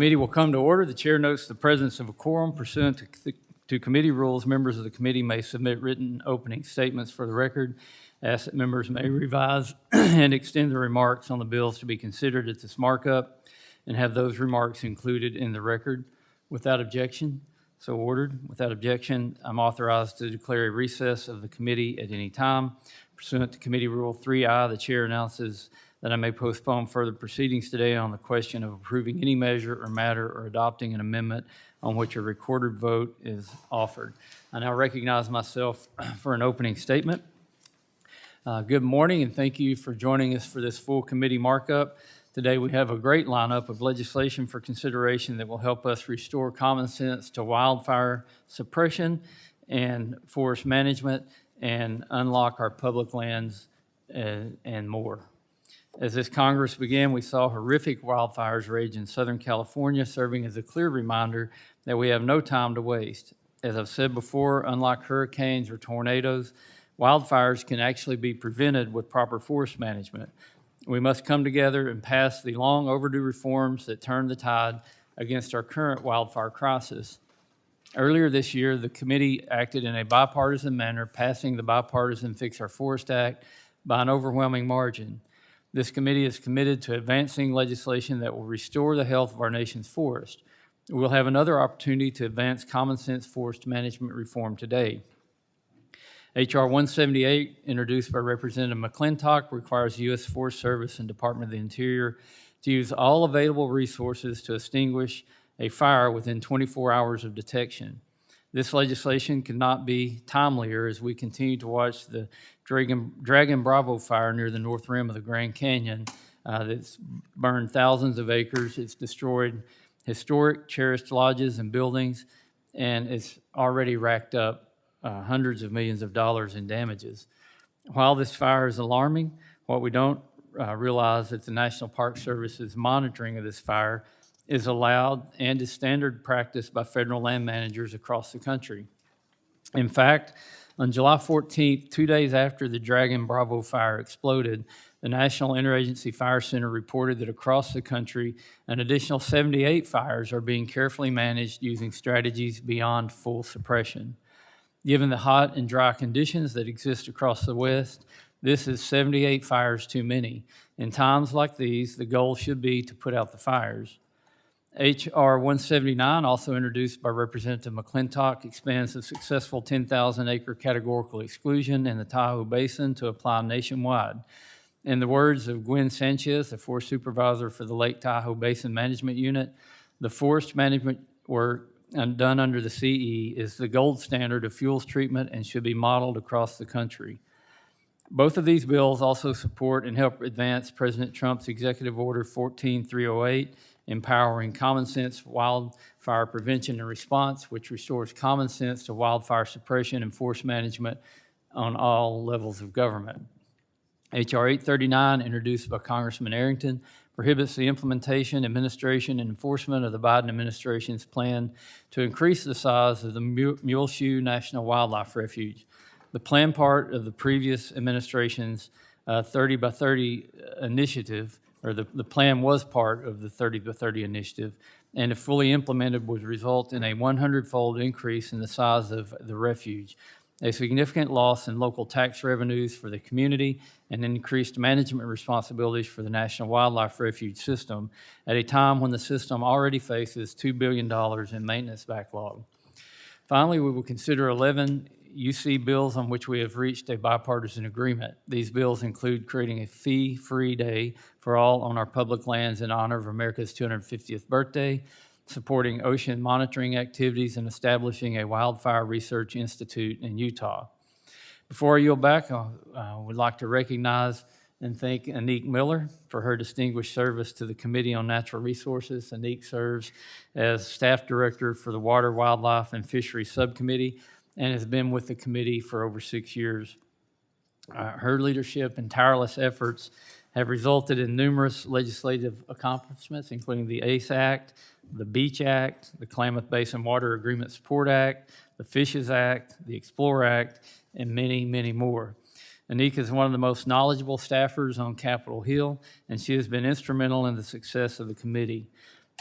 Committee will come to order. The chair notes the presence of a quorum. Pursuant to committee rules, members of the committee may submit written opening statements for the record. Ask that members may revise and extend the remarks on the bills to be considered at this markup and have those remarks included in the record. Without objection, so ordered. Without objection, I'm authorized to declare a recess of the committee at any time. Pursuant to Committee Rule 3I, the chair announces that I may postpone further proceedings today on the question of approving any measure or matter or adopting an amendment on which a recorded vote is offered. I now recognize myself for an opening statement. Good morning, and thank you for joining us for this full committee markup. Today we have a great lineup of legislation for consideration that will help us restore common sense to wildfire suppression and forest management and unlock our public lands and more. As this Congress began, we saw horrific wildfires rage in Southern California, serving as a clear reminder that we have no time to waste. As I've said before, unlike hurricanes or tornadoes, wildfires can actually be prevented with proper forest management. We must come together and pass the long overdue reforms that turn the tide against our current wildfire crisis. Earlier this year, the committee acted in a bipartisan manner, passing the bipartisan Fix Our Forest Act by an overwhelming margin. This committee is committed to advancing legislation that will restore the health of our nation's forest. We'll have another opportunity to advance common sense forest management reform today. H.R. 178, introduced by Representative McClintock, requires the U.S. Forest Service and Department of the Interior to use all available resources to extinguish a fire within 24 hours of detection. This legislation could not be timelier as we continue to watch the Dragon Bravo fire near the north rim of the Grand Canyon that's burned thousands of acres. It's destroyed historic, cherished lodges and buildings, and it's already racked up hundreds of millions of dollars in damages. While this fire is alarming, what we don't realize is that the National Park Service's monitoring of this fire is allowed and is standard practice by federal land managers across the country. In fact, on July 14th, 2 days after the Dragon Bravo fire exploded, the National Interagency Fire Center reported that across the country, an additional 78 fires are being carefully managed using strategies beyond full suppression. Given the hot and dry conditions that exist across the West, this is 78 fires too many. In times like these, the goal should be to put out the fires. H.R. 179, also introduced by Representative McClintock, expands the successful 10,000-acre categorical exclusion in the Tahoe Basin to apply nationwide. In the words of Gwen Sanchez, the forest supervisor for the Lake Tahoe Basin Management Unit, the forest management work done under the CE is the gold standard of fuels treatment and should be modeled across the country. Both of these bills also support and help advance President Trump's Executive Order 14308, empowering common sense wildfire prevention and response, which restores common sense to wildfire suppression and forest management on all levels of government. H.R. 839, introduced by Congressman Arrington, prohibits the implementation, administration, and enforcement of the Biden administration's plan to increase the size of the Muleshoe National Wildlife Refuge. The plan part of the previous administration's 30 by 30 initiative, or the plan was part of the 30 by 30 initiative, and if fully implemented would result in a 100-fold increase in the size of the refuge, a significant loss in local tax revenues for the community, and increased management responsibilities for the National Wildlife Refuge system at a time when the system already faces $2 billion in maintenance backlog. Finally, we will consider 11 UC bills on which we have reached a bipartisan agreement. These bills include creating a fee-free day for all on our public lands in honor of America's 250th birthday, supporting ocean monitoring activities, and establishing a wildfire research institute in Utah. Before I yield back, I would like to recognize and thank Anique Miller for her distinguished service to the Committee on Natural Resources. Anique serves as Staff Director for the Water, Wildlife, and Fisheries Subcommittee and has been with the committee for over 6 years. Her leadership and tireless efforts have resulted in numerous legislative accomplishments, including the ACE Act, the Beach Act, the Klamath Basin Water Agreement Support Act, the Fishes Act, the Explore Act, and many, many more. Anique is one of the most knowledgeable staffers on Capitol Hill, and she has been instrumental in the success of the committee.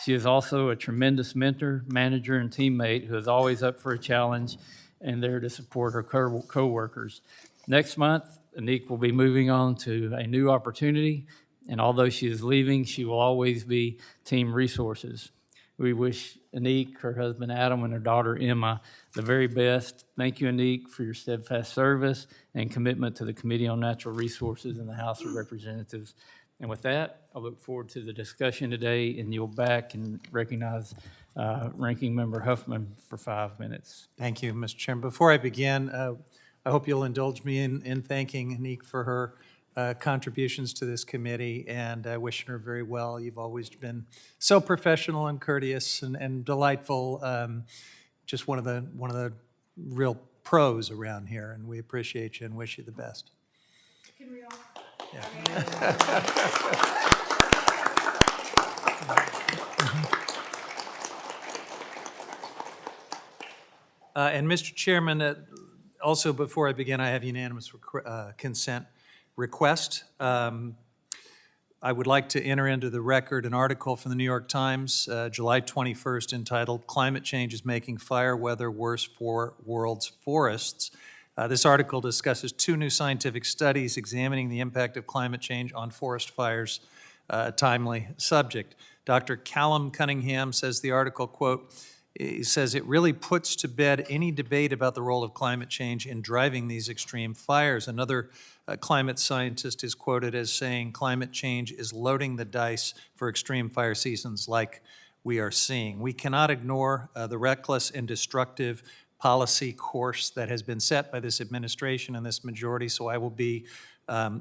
She is also a tremendous mentor, manager, and teammate who is always up for a challenge and there to support her co-workers. Next month, Anik will be moving on to a new opportunity, and although she is leaving, she will always be Team Resources. We wish Anik, her husband Adam, and her daughter Emma the very best. Thank you, Anik, for your steadfast service and commitment to the Committee on Natural Resources in the House of Representatives. And with that, I look forward to the discussion today and yield back and recognize Ranking Member Huffman for 5 minutes. Thank you, Mr. Chairman. Before I begin, I hope you'll indulge me in thanking Anik for her contributions to this committee and wishing her very well. You've always been so professional and courteous and delightful. Just one of the real pros around here, and we appreciate you and wish you the best. Can we all? Yeah. And Mr. Chairman, also before I begin, I have unanimous consent request. I would like to enter into the record an article from the New York Times, July 21st, entitled "Climate Change is Making Fire Weather Worse for World's Forests." This article discusses 2 new scientific studies examining the impact of climate change on forest fires, a timely subject. Dr. Callum Cunningham says the article, quote, he says it really puts to bed any debate about the role of climate change in driving these extreme fires. Another climate scientist is quoted as saying climate change is loading the dice for extreme fire seasons like we are seeing. We cannot ignore the reckless and destructive policy course that has been set by this administration and this majority, so I will be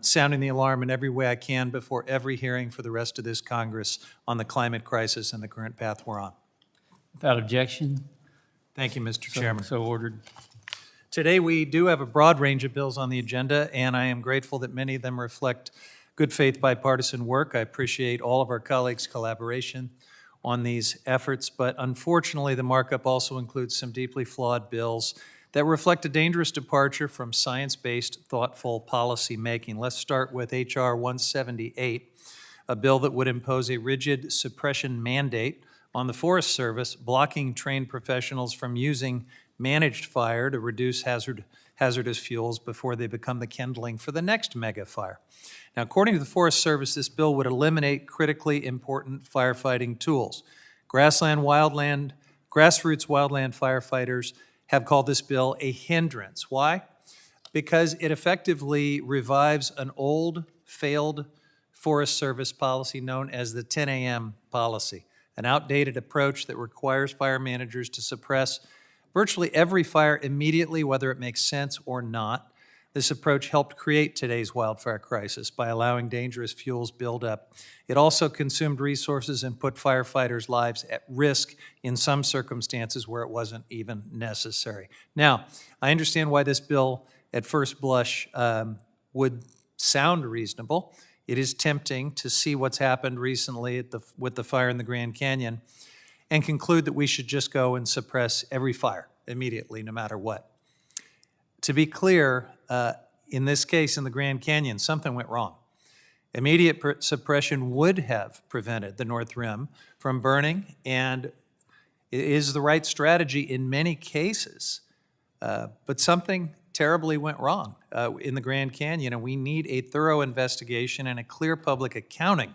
sounding the alarm in every way I can before every hearing for the rest of this Congress on the climate crisis and the current path we're on. Without objection. Thank you, Mr. Chairman. So ordered. Today we do have a broad range of bills on the agenda, and I am grateful that many of them reflect good faith bipartisan work. I appreciate all of our colleagues' collaboration on these efforts, but unfortunately the markup also includes some deeply flawed bills that reflect a dangerous departure from science-based, thoughtful policy making. Let's start with H.R. 178, a bill that would impose a rigid suppression mandate on the Forest Service, blocking trained professionals from using managed fire to reduce hazardous fuels before they become the kindling for the next mega fire. Now, according to the Forest Service, this bill would eliminate critically important firefighting tools. Grassroots wildland firefighters have called this bill a hindrance. Why? Because it effectively revives an old, failed Forest Service policy known as the 10 a.m. policy, an outdated approach that requires fire managers to suppress virtually every fire immediately, whether it makes sense or not. This approach helped create today's wildfire crisis by allowing dangerous fuels buildup. It also consumed resources and put firefighters' lives at risk in some circumstances where it wasn't even necessary. Now, I understand why this bill at first blush would sound reasonable. It is tempting to see what's happened recently with the fire in the Grand Canyon and conclude that we should just go and suppress every fire immediately, no matter what. To be clear, in this case, in the Grand Canyon, something went wrong. Immediate suppression would have prevented the North Rim from burning, and it is the right strategy in many cases. But something terribly went wrong in the Grand Canyon, and we need a thorough investigation and a clear public accounting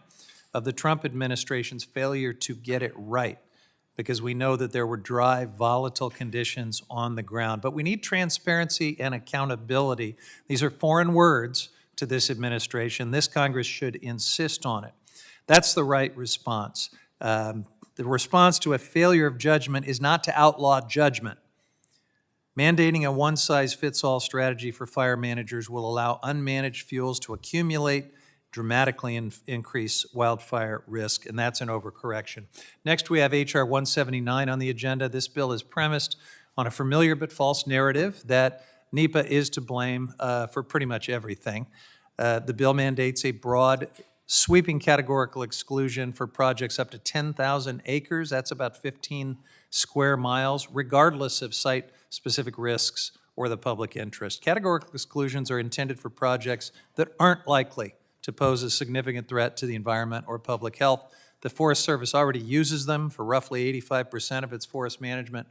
of the Trump administration's failure to get it right, because we know that there were dry, volatile conditions on the ground. But we need transparency and accountability. These are foreign words to this administration. This Congress should insist on it. That's the right response. The response to a failure of judgment is not to outlaw judgment. Mandating a one-size-fits-all strategy for fire managers will allow unmanaged fuels to accumulate, dramatically increase wildfire risk, and that's an overcorrection. Next, we have H.R. 179 on the agenda. This bill is premised on a familiar but false narrative that NEPA is to blame for pretty much everything. The bill mandates a broad, sweeping categorical exclusion for projects up to 10,000 acres. That's about 15 square miles, regardless of site-specific risks or the public interest. Categorical exclusions are intended for projects that aren't likely to pose a significant threat to the environment or public health. The Forest Service already uses them for roughly 85% of its forest management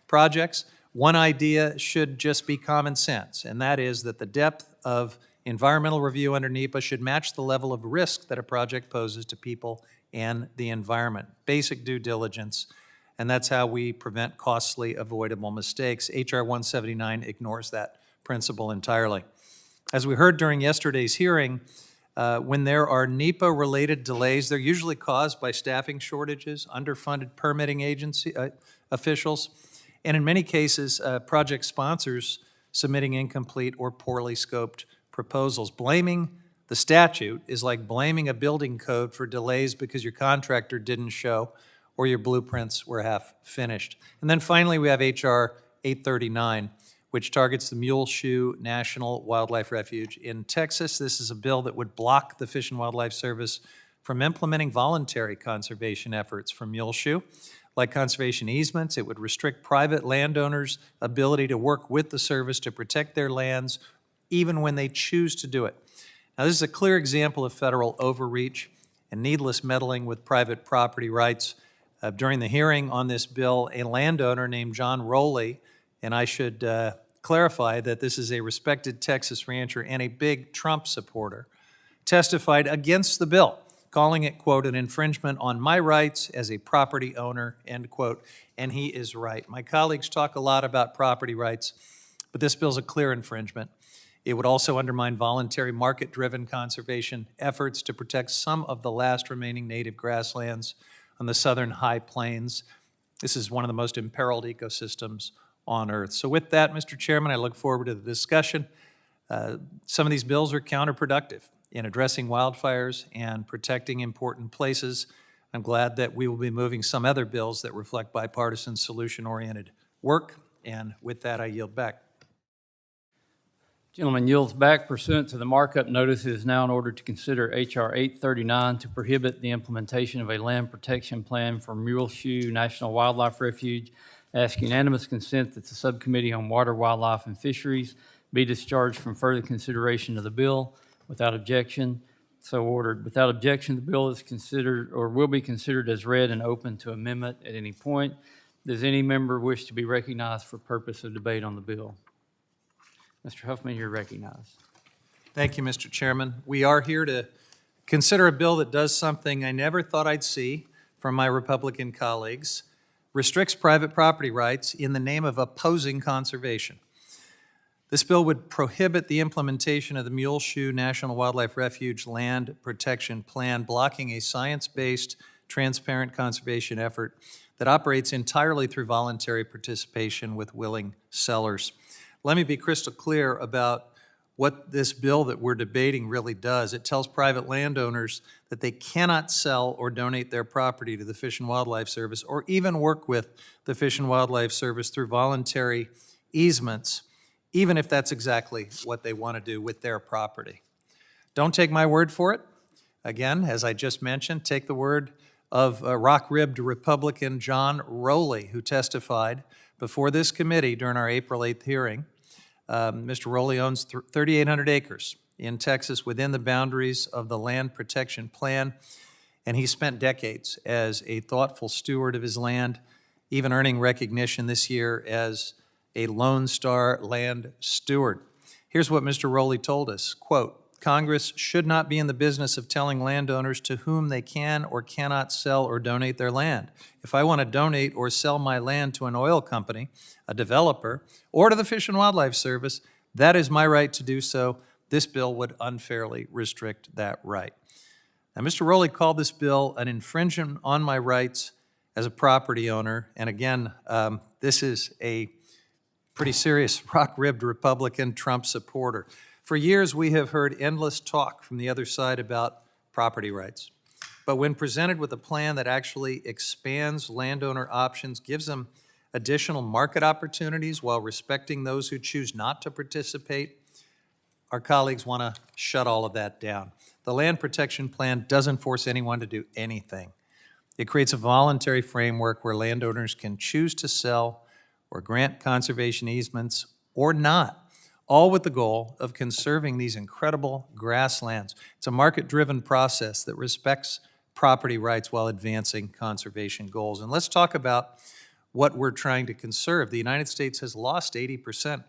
projects. One idea should just be common sense, and that is that the depth of environmental review under NEPA should match the level of risk that a project poses to people and the environment. Basic due diligence, and that's how we prevent costly, avoidable mistakes. H.R. 179 ignores that principle entirely. As we heard during yesterday's hearing, when there are NEPA-related delays, they're usually caused by staffing shortages, underfunded permitting agency officials, and in many cases, project sponsors submitting incomplete or poorly scoped proposals. Blaming the statute is like blaming a building code for delays because your contractor didn't show or your blueprints were half finished. And then finally, we have H.R. 839, which targets the Muleshoe National Wildlife Refuge in Texas. This is a bill that would block the Fish and Wildlife Service from implementing voluntary conservation efforts for Muleshoe. Like conservation easements, it would restrict private landowners' ability to work with the service to protect their lands, even when they choose to do it. Now, this is a clear example of federal overreach and needless meddling with private property rights. During the hearing on this bill, a landowner named John Rowley, and I should clarify that this is a respected Texas rancher and a big Trump supporter, testified against the bill, calling it, quote, an infringement on my rights as a property owner, end quote, and he is right. My colleagues talk a lot about property rights, but this bill is a clear infringement. It would also undermine voluntary market-driven conservation efforts to protect some of the last remaining native grasslands on the southern high plains. This is one of the most imperiled ecosystems on Earth. So with that, Mr. Chairman, I look forward to the discussion. Some of these bills are counterproductive in addressing wildfires and protecting important places. I'm glad that we will be moving some other bills that reflect bipartisan, solution-oriented work. And with that, I yield back. Gentleman yields back. Pursuant to the markup notice, it is now in order to consider H.R. 839 to prohibit the implementation of a land protection plan for Muleshoe National Wildlife Refuge. Ask unanimous consent that the Subcommittee on Water, Wildlife, and Fisheries be discharged from further consideration of the bill. Without objection, so ordered. Without objection, the bill is considered or will be considered as read and open to amendment at any point. Does any member wish to be recognized for purpose of debate on the bill? Mr. Huffman, you're recognized. Thank you, Mr. Chairman. We are here to consider a bill that does something I never thought I'd see from my Republican colleagues, restricts private property rights in the name of opposing conservation. This bill would prohibit the implementation of the Muleshoe National Wildlife Refuge Land Protection Plan, blocking a science-based, transparent conservation effort that operates entirely through voluntary participation with willing sellers. Let me be crystal clear about what this bill that we're debating really does. It tells private landowners that they cannot sell or donate their property to the Fish and Wildlife Service or even work with the Fish and Wildlife Service through voluntary easements, even if that's exactly what they want to do with their property. Don't take my word for it. Again, as I just mentioned, take the word of rock-ribbed Republican John Rowley, who testified before this committee during our April 8th hearing. Mr. Rowley owns 3,800 acres in Texas within the boundaries of the Land Protection Plan, and he spent decades as a thoughtful steward of his land, even earning recognition this year as a Lone Star Land Steward. Here's what Mr. Rowley told us, quote, Congress should not be in the business of telling landowners to whom they can or cannot sell or donate their land. If I want to donate or sell my land to an oil company, a developer, or to the Fish and Wildlife Service, that is my right to do so. This bill would unfairly restrict that right. Now, Mr. Rowley called this bill an infringement on my rights as a property owner. And again, this is a pretty serious rock-ribbed Republican Trump supporter. For years, we have heard endless talk from the other side about property rights. But when presented with a plan that actually expands landowner options, gives them additional market opportunities while respecting those who choose not to participate, our colleagues want to shut all of that down. The Land Protection Plan doesn't force anyone to do anything. It creates a voluntary framework where landowners can choose to sell or grant conservation easements or not, all with the goal of conserving these incredible grasslands. It's a market-driven process that respects property rights while advancing conservation goals. And let's talk about what we're trying to conserve. The United States has lost 80%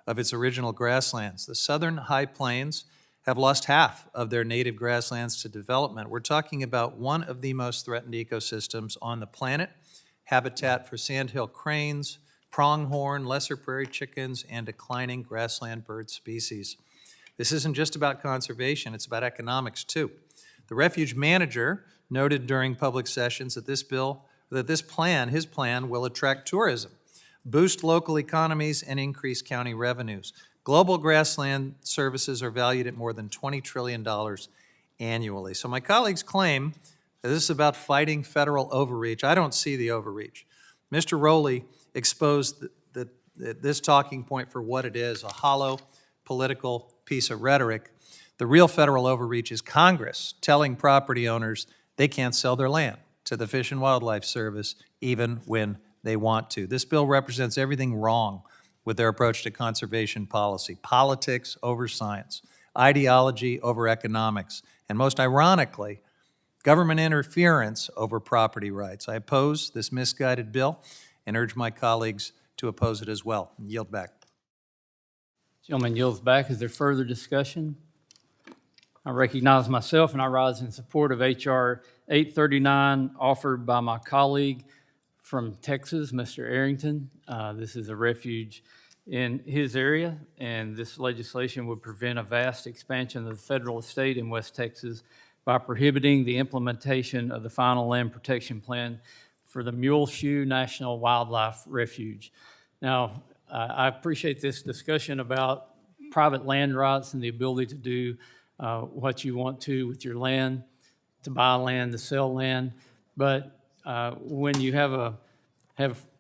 of its original grasslands. The southern high plains have lost half of their native grasslands to development. We're talking about one of the most threatened ecosystems on the planet, habitat for sandhill cranes, pronghorn, lesser prairie chickens, and declining grassland bird species. This isn't just about conservation, it's about economics too. The refuge manager noted during public sessions that his plan will attract tourism, boost local economies, and increase county revenues. Global grassland services are valued at more than $20 trillion annually. So my colleagues claim that this is about fighting federal overreach. I don't see the overreach. Mr. Rowley exposed this talking point for what it is, a hollow political piece of rhetoric. The real federal overreach is Congress telling property owners they can't sell their land to the Fish and Wildlife Service even when they want to. This bill represents everything wrong with their approach to conservation policy: politics over science, ideology over economics, and most ironically, government interference over property rights. I oppose this misguided bill and urge my colleagues to oppose it as well. Yield back. Gentleman yields back. Is there further discussion? I recognize myself and I rise in support of H.R. 839 offered by my colleague from Texas, Mr. Arrington. This is a refuge in his area, and this legislation would prevent a vast expansion of the federal estate in West Texas by prohibiting the implementation of the final land protection plan for the Muleshoe National Wildlife Refuge. Now, I appreciate this discussion about private land rights and the ability to do what you want to with your land, to buy land, to sell land. But when you have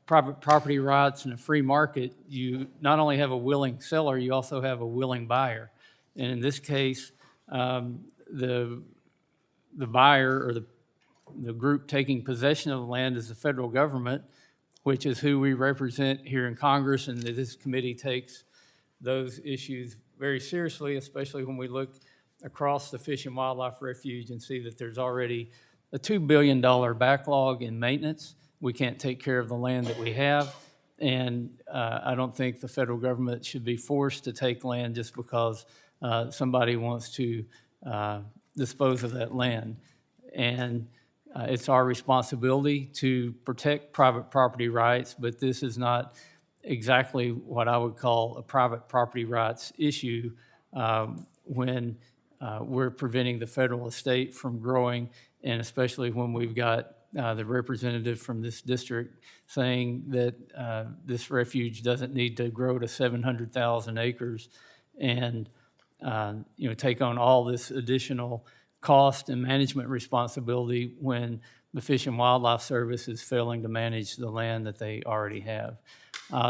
private property rights and a free market, you not only have a willing seller, you also have a willing buyer. And in this case, the buyer or the group taking possession of the land is the federal government, which is who we represent here in Congress, and that this committee takes those issues very seriously, especially when we look across the Fish and Wildlife Refuge and see that there's already a $2 billion backlog in maintenance. We can't take care of the land that we have, and I don't think the federal government should be forced to take land just because somebody wants to dispose of that land. And it's our responsibility to protect private property rights, but this is not exactly what I would call a private property rights issue when we're preventing the federal estate from growing, and especially when we've got the representative from this district saying that this refuge doesn't need to grow to 700,000 acres and take on all this additional cost and management responsibility when the Fish and Wildlife Service is failing to manage the land that they already have.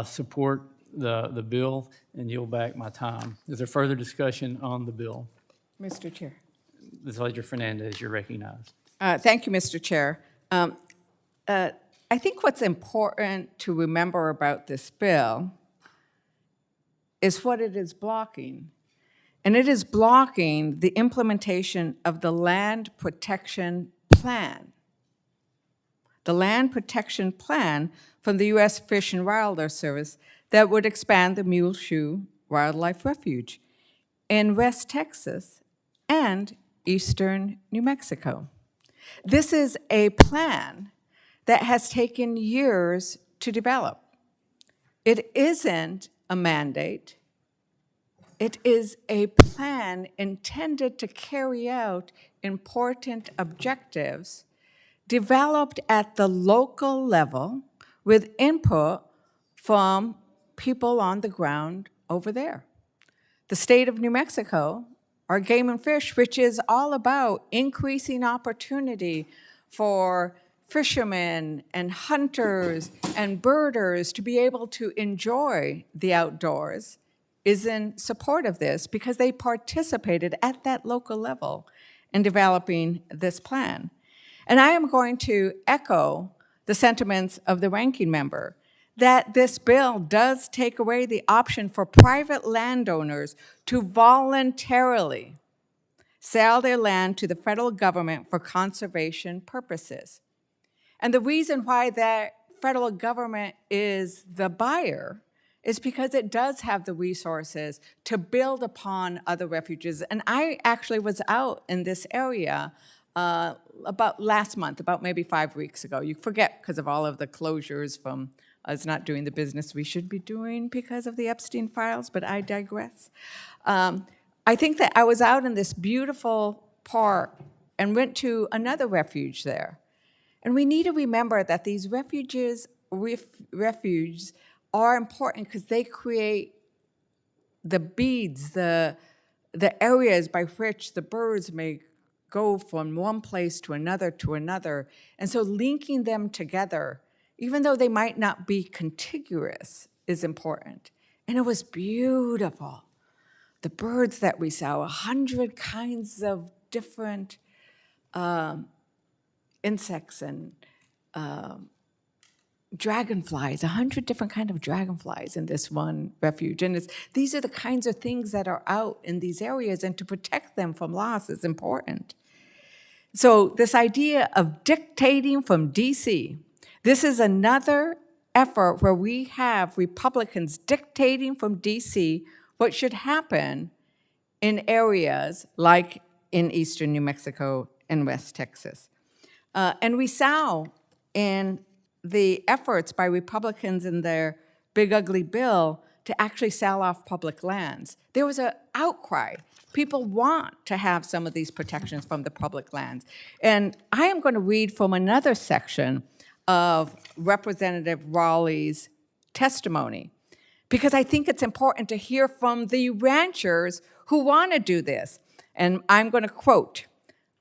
Support the bill and yield back my time. Is there further discussion on the bill? Mr. Chair. Ms. Ledger-Fernandez, you're recognized. Thank you, Mr. Chair. I think what's important to remember about this bill is what it is blocking. And it is blocking the implementation of the Land Protection Plan. The Land Protection Plan from the U.S. Fish and Wildlife Service that would expand the Muleshoe Wildlife Refuge in West Texas and eastern New Mexico. This is a plan that has taken years to develop. It isn't a mandate. It is a plan intended to carry out important objectives developed at the local level with input from people on the ground over there. The state of New Mexico, our Game and Fish, which is all about increasing opportunity for fishermen and hunters and birders to be able to enjoy the outdoors, is in support of this because they participated at that local level in developing this plan. And I am going to echo the sentiments of the ranking member that this bill does take away the option for private landowners to voluntarily sell their land to the federal government for conservation purposes. And the reason why the federal government is the buyer is because it does have the resources to build upon other refuges. And I actually was out in this area about last month, about maybe 5 weeks ago. You forget because of all of the closures from us not doing the business we should be doing because of the Epstein files, but I digress. I think that I was out in this beautiful park and went to another refuge there. And we need to remember that these refuges are important because they create the beads, the areas by which the birds may go from one place to another. And so linking them together, even though they might not be contiguous, is important. And it was beautiful. The birds that we saw, 100 kinds of different insects and dragonflies, 100 different kind of dragonflies in this one refuge. And these are the kinds of things that are out in these areas, and to protect them from loss is important. So this idea of dictating from DC, this is another effort where we have Republicans dictating from DC what should happen in areas like in eastern New Mexico and West Texas. And we saw in the efforts by Republicans in their big ugly bill to actually sell off public lands. There was an outcry. People want to have some of these protections from the public lands. And I am going to read from another section of Representative Raleigh's testimony, because I think it's important to hear from the ranchers who want to do this. And I'm going to quote,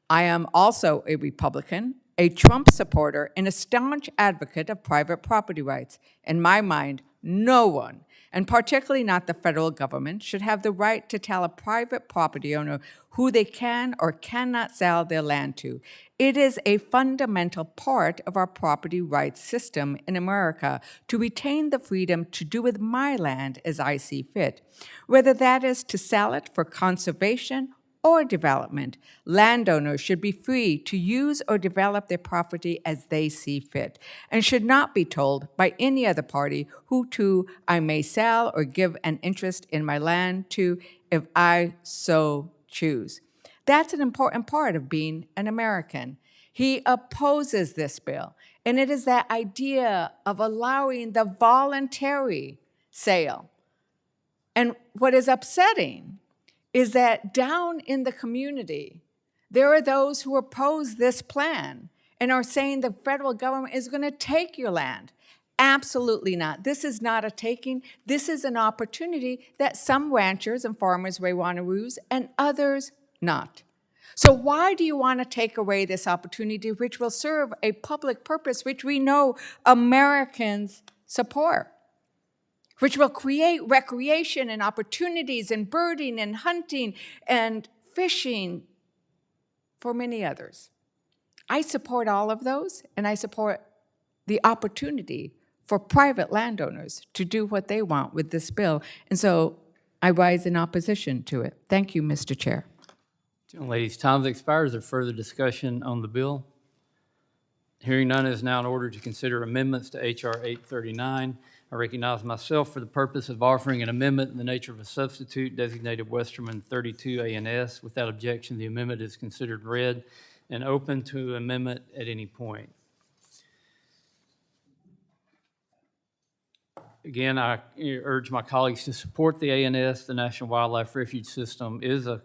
"I am also a Republican, a Trump supporter, and a staunch advocate of private property rights. In my mind, no one, and particularly not the federal government, should have the right to tell a private property owner who they can or cannot sell their land to. It is a fundamental part of our property rights system in America to retain the freedom to do with my land as I see fit, whether that is to sell it for conservation or development. Landowners should be free to use or develop their property as they see fit, and should not be told by any other party who to I may sell or give an interest in my land to if I so choose." That's an important part of being an American. He opposes this bill, and it is that idea of allowing the voluntary sale. And what is upsetting is that down in the community, there are those who oppose this plan and are saying the federal government is going to take your land. Absolutely not. This is not a taking. This is an opportunity that some ranchers and farmers may want to use and others not. So why do you want to take away this opportunity, which will serve a public purpose, which we know Americans support, which will create recreation and opportunities and birding and hunting and fishing for many others? I support all of those, and I support the opportunity for private landowners to do what they want with this bill. And so I rise in opposition to it. Thank you, Mr. Chair. Ladies, time expires. Is there further discussion on the bill? Hearing none, it is now in order to consider amendments to H.R. 839. I recognize myself for the purpose of offering an amendment in the nature of a substitute designated Westerman 32 A&S. Without objection, the amendment is considered read and open to amendment at any point. Again, I urge my colleagues to support the A&S. The National Wildlife Refuge System is a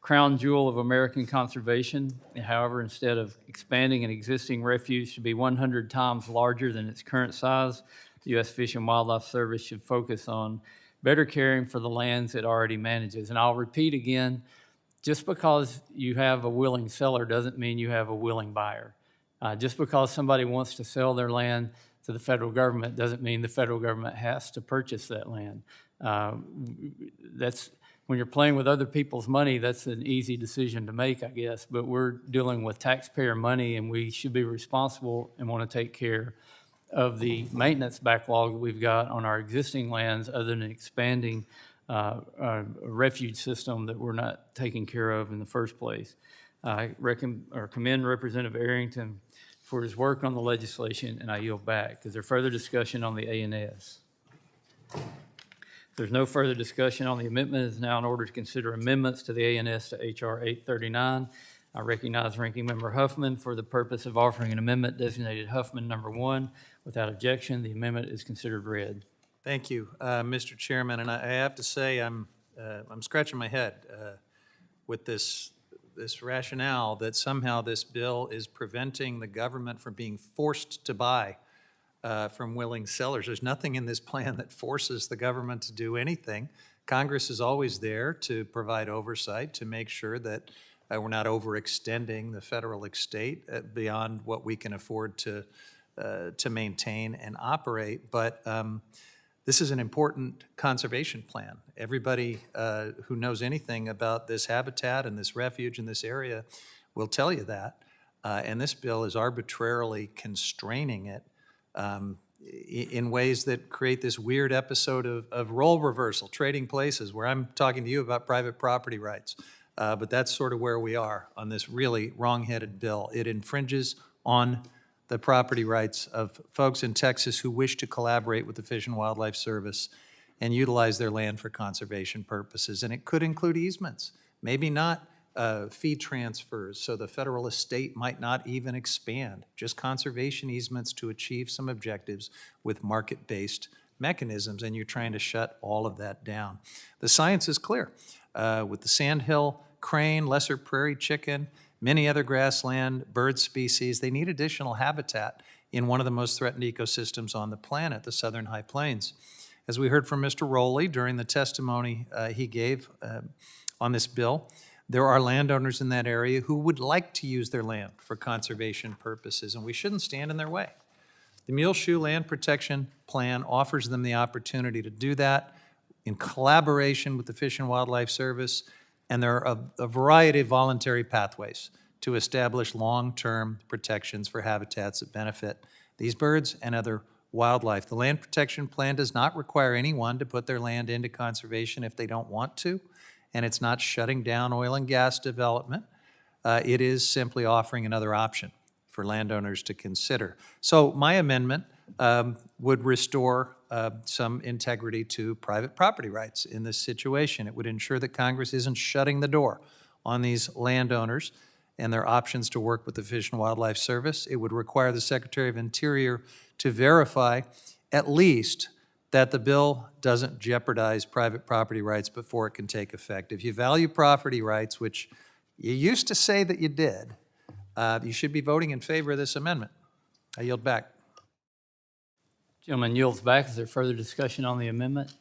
crown jewel of American conservation. However, instead of expanding an existing refuge to be 100 times larger than its current size, the U.S. Fish and Wildlife Service should focus on better caring for the lands it already manages. And I'll repeat again, just because you have a willing seller doesn't mean you have a willing buyer. Just because somebody wants to sell their land to the federal government doesn't mean the federal government has to purchase that land. When you're playing with other people's money, that's an easy decision to make, I guess. But we're dealing with taxpayer money, and we should be responsible and want to take care of the maintenance backlog that we've got on our existing lands, other than expanding a refuge system that we're not taking care of in the first place. I commend Representative Arrington for his work on the legislation, and I yield back. Is there further discussion on the A&S? If there's no further discussion on the amendment, it is now in order to consider amendments to the A&S to H.R. 839. I recognize Ranking Member Huffman for the purpose of offering an amendment designated Huffman number 1. Without objection, the amendment is considered read. Thank you, Mr. Chairman, and I have to say I'm scratching my head with this rationale that somehow this bill is preventing the government from being forced to buy from willing sellers. There's nothing in this plan that forces the government to do anything. Congress is always there to provide oversight, to make sure that we're not overextending the federal estate beyond what we can afford to maintain and operate. But this is an important conservation plan. Everybody who knows anything about this habitat and this refuge in this area will tell you that. And this bill is arbitrarily constraining it in ways that create this weird episode of role reversal, trading places, where I'm talking to you about private property rights. But that's sort of where we are on this really wrong-headed bill. It infringes on the property rights of folks in Texas who wish to collaborate with the Fish and Wildlife Service and utilize their land for conservation purposes. And it could include easements, maybe not fee transfers, so the federal estate might not even expand, just conservation easements to achieve some objectives with market-based mechanisms, and you're trying to shut all of that down. The science is clear. With the sandhill crane, lesser prairie chicken, many other grassland bird species, they need additional habitat in one of the most threatened ecosystems on the planet, the southern high plains. As we heard from Mr. Rowley during the testimony he gave on this bill, there are landowners in that area who would like to use their land for conservation purposes, and we shouldn't stand in their way. The Muleshoe Land Protection Plan offers them the opportunity to do that in collaboration with the Fish and Wildlife Service, and there are a variety of voluntary pathways to establish long-term protections for habitats that benefit these birds and other wildlife. The Land Protection Plan does not require anyone to put their land into conservation if they don't want to, and it's not shutting down oil and gas development. It is simply offering another option for landowners to consider. So my amendment would restore some integrity to private property rights in this situation. It would ensure that Congress isn't shutting the door on these landowners and their options to work with the Fish and Wildlife Service. It would require the Secretary of Interior to verify at least that the bill doesn't jeopardize private property rights before it can take effect. If you value property rights, which you used to say that you did, you should be voting in favor of this amendment. I yield back. Gentleman yields back. Is there further discussion on the amendment?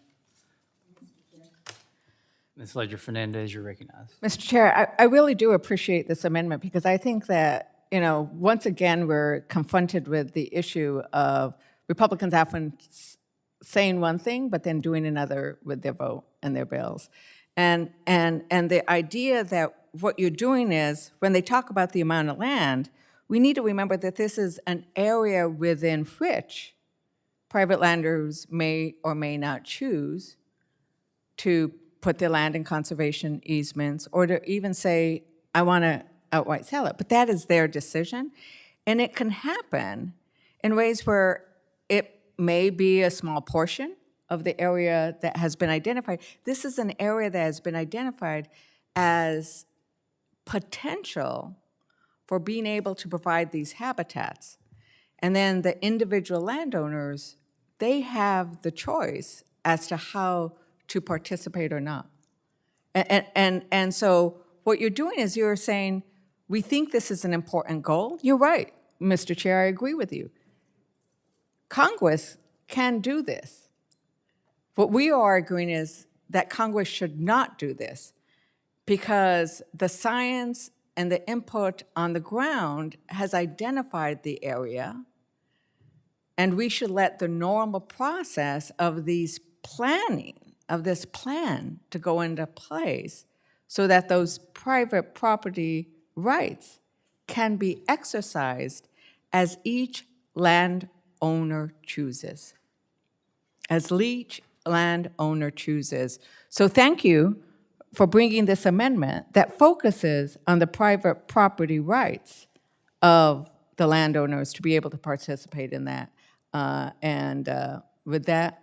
Ms. Ledger-Fernandez, you're recognized. Mr. Chair, I really do appreciate this amendment because I think that, once again, we're confronted with the issue of Republicans often saying one thing, but then doing another with their vote and their bills. And the idea that what you're doing is, when they talk about the amount of land, we need to remember that this is an area within which private landowners may or may not choose to put their land in conservation easements or to even say, I want to outright sell it. But that is their decision. And it can happen in ways where it may be a small portion of the area that has been identified. This is an area that has been identified as potential for being able to provide these habitats. And then the individual landowners, they have the choice as to how to participate or not. And so what you're doing is you're saying, we think this is an important goal. You're right, Mr. Chair, I agree with you. Congress can do this. What we are arguing is that Congress should not do this because the science and the input on the ground has identified the area, and we should let the normal process of these planning, of this plan to go into place so that those private property rights can be exercised as each landowner chooses. As each landowner chooses. So thank you for bringing this amendment that focuses on the private property rights of the landowners to be able to participate in that. With that,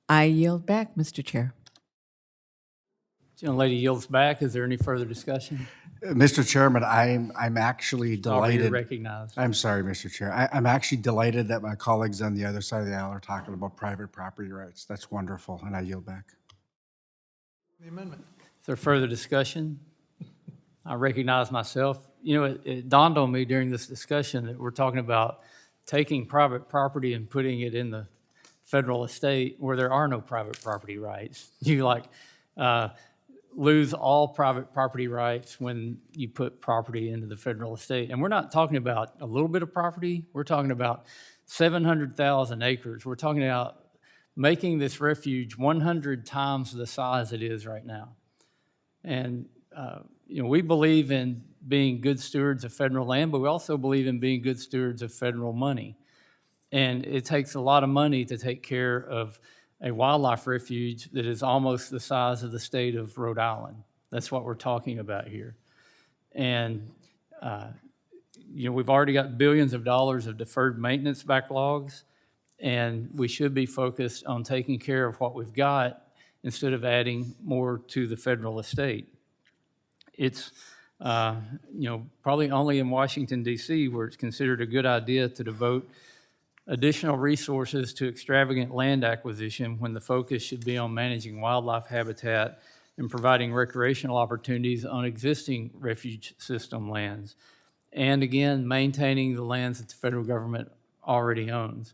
I yield back, Mr. Chair. Young lady yields back. Is there any further discussion? Mr. Chairman, I'm actually You're delighted. recognized. I'm sorry, Mr. Chair. I'm actually delighted that my colleagues on the other side of the aisle are talking about private property rights. That's wonderful, and I yield back. The amendment. Is there further discussion? I recognize myself. You know, it dawned on me during this discussion that we're talking about taking private property and putting it in the federal estate where there are no private property rights. You lose all private property rights when you put property into the federal estate. And we're not talking about a little bit of property. We're talking about 700,000 acres. We're talking about making this refuge 100 times the size it is right now. And, we believe in being good stewards of federal land, but we also believe in being good stewards of federal money. And it takes a lot of money to take care of a wildlife refuge that is almost the size of the state of Rhode Island. That's what we're talking about here. And, we've already got billions of dollars of deferred maintenance backlogs, and we should be focused on taking care of what we've got instead of adding more to the federal estate. It's, probably only in Washington, D.C. where it's considered a good idea to devote additional resources to extravagant land acquisition when the focus should be on managing wildlife habitat and providing recreational opportunities on existing refuge system lands. And again, maintaining the lands that the federal government already owns.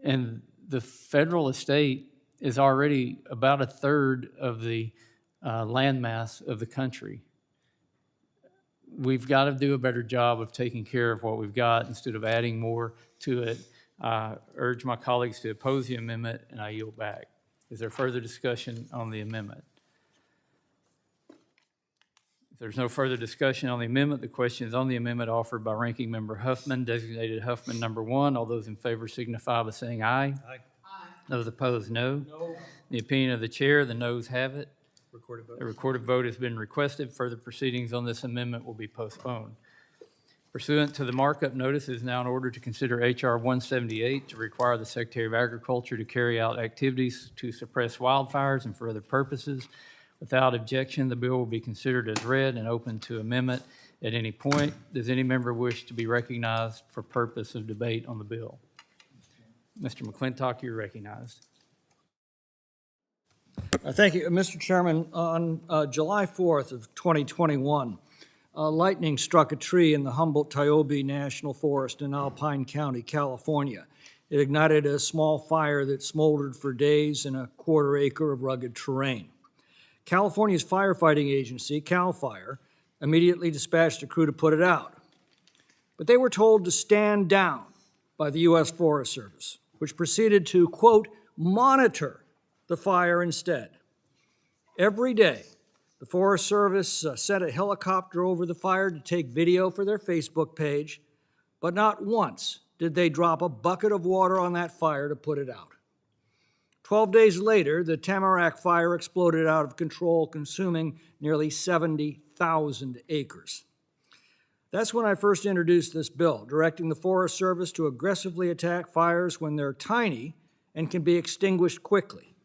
And the federal estate is already about a third of the landmass of the country. We've got to do a better job of taking care of what we've got instead of adding more to it. I urge my colleagues to oppose the amendment, and I yield back. Is there further discussion on the amendment? If there's no further discussion on the amendment, the question is on the amendment offered by Ranking Member Huffman, designated Huffman number 1. All those in favor signify by saying aye. Aye. Those opposed, no. No. In the opinion of the chair, the noes have it. Recorded vote. A recorded vote has been requested. Further proceedings on this amendment will be postponed. Pursuant to the markup notice, it is now in order to consider H.R. 178 to require the Secretary of Agriculture to carry out activities to suppress wildfires and for other purposes. Without objection, the bill will be considered as read and open to amendment at any point. Does any member wish to be recognized for purpose of debate on the bill? Mr. McClintock, you're recognized. Thank you, Mr. Chairman. On July 4th of 2021, lightning struck a tree in the Humboldt-Tiobe National Forest in Alpine County, California. It ignited a small fire that smoldered for days in a quarter acre of rugged terrain. California's firefighting agency, CAL FIRE, immediately dispatched a crew to put it out. But they were told to stand down by the U.S. Forest Service, which proceeded to, quote, monitor the fire instead. Every day, the Forest Service sent a helicopter over the fire to take video for their Facebook page, but not once did they drop a bucket of water on that fire to put it out. 12 days later, the Tamarack fire exploded out of control, consuming nearly 70,000 acres. That's when I first introduced this bill, directing the Forest Service to aggressively attack fires when they're tiny and can be extinguished quickly.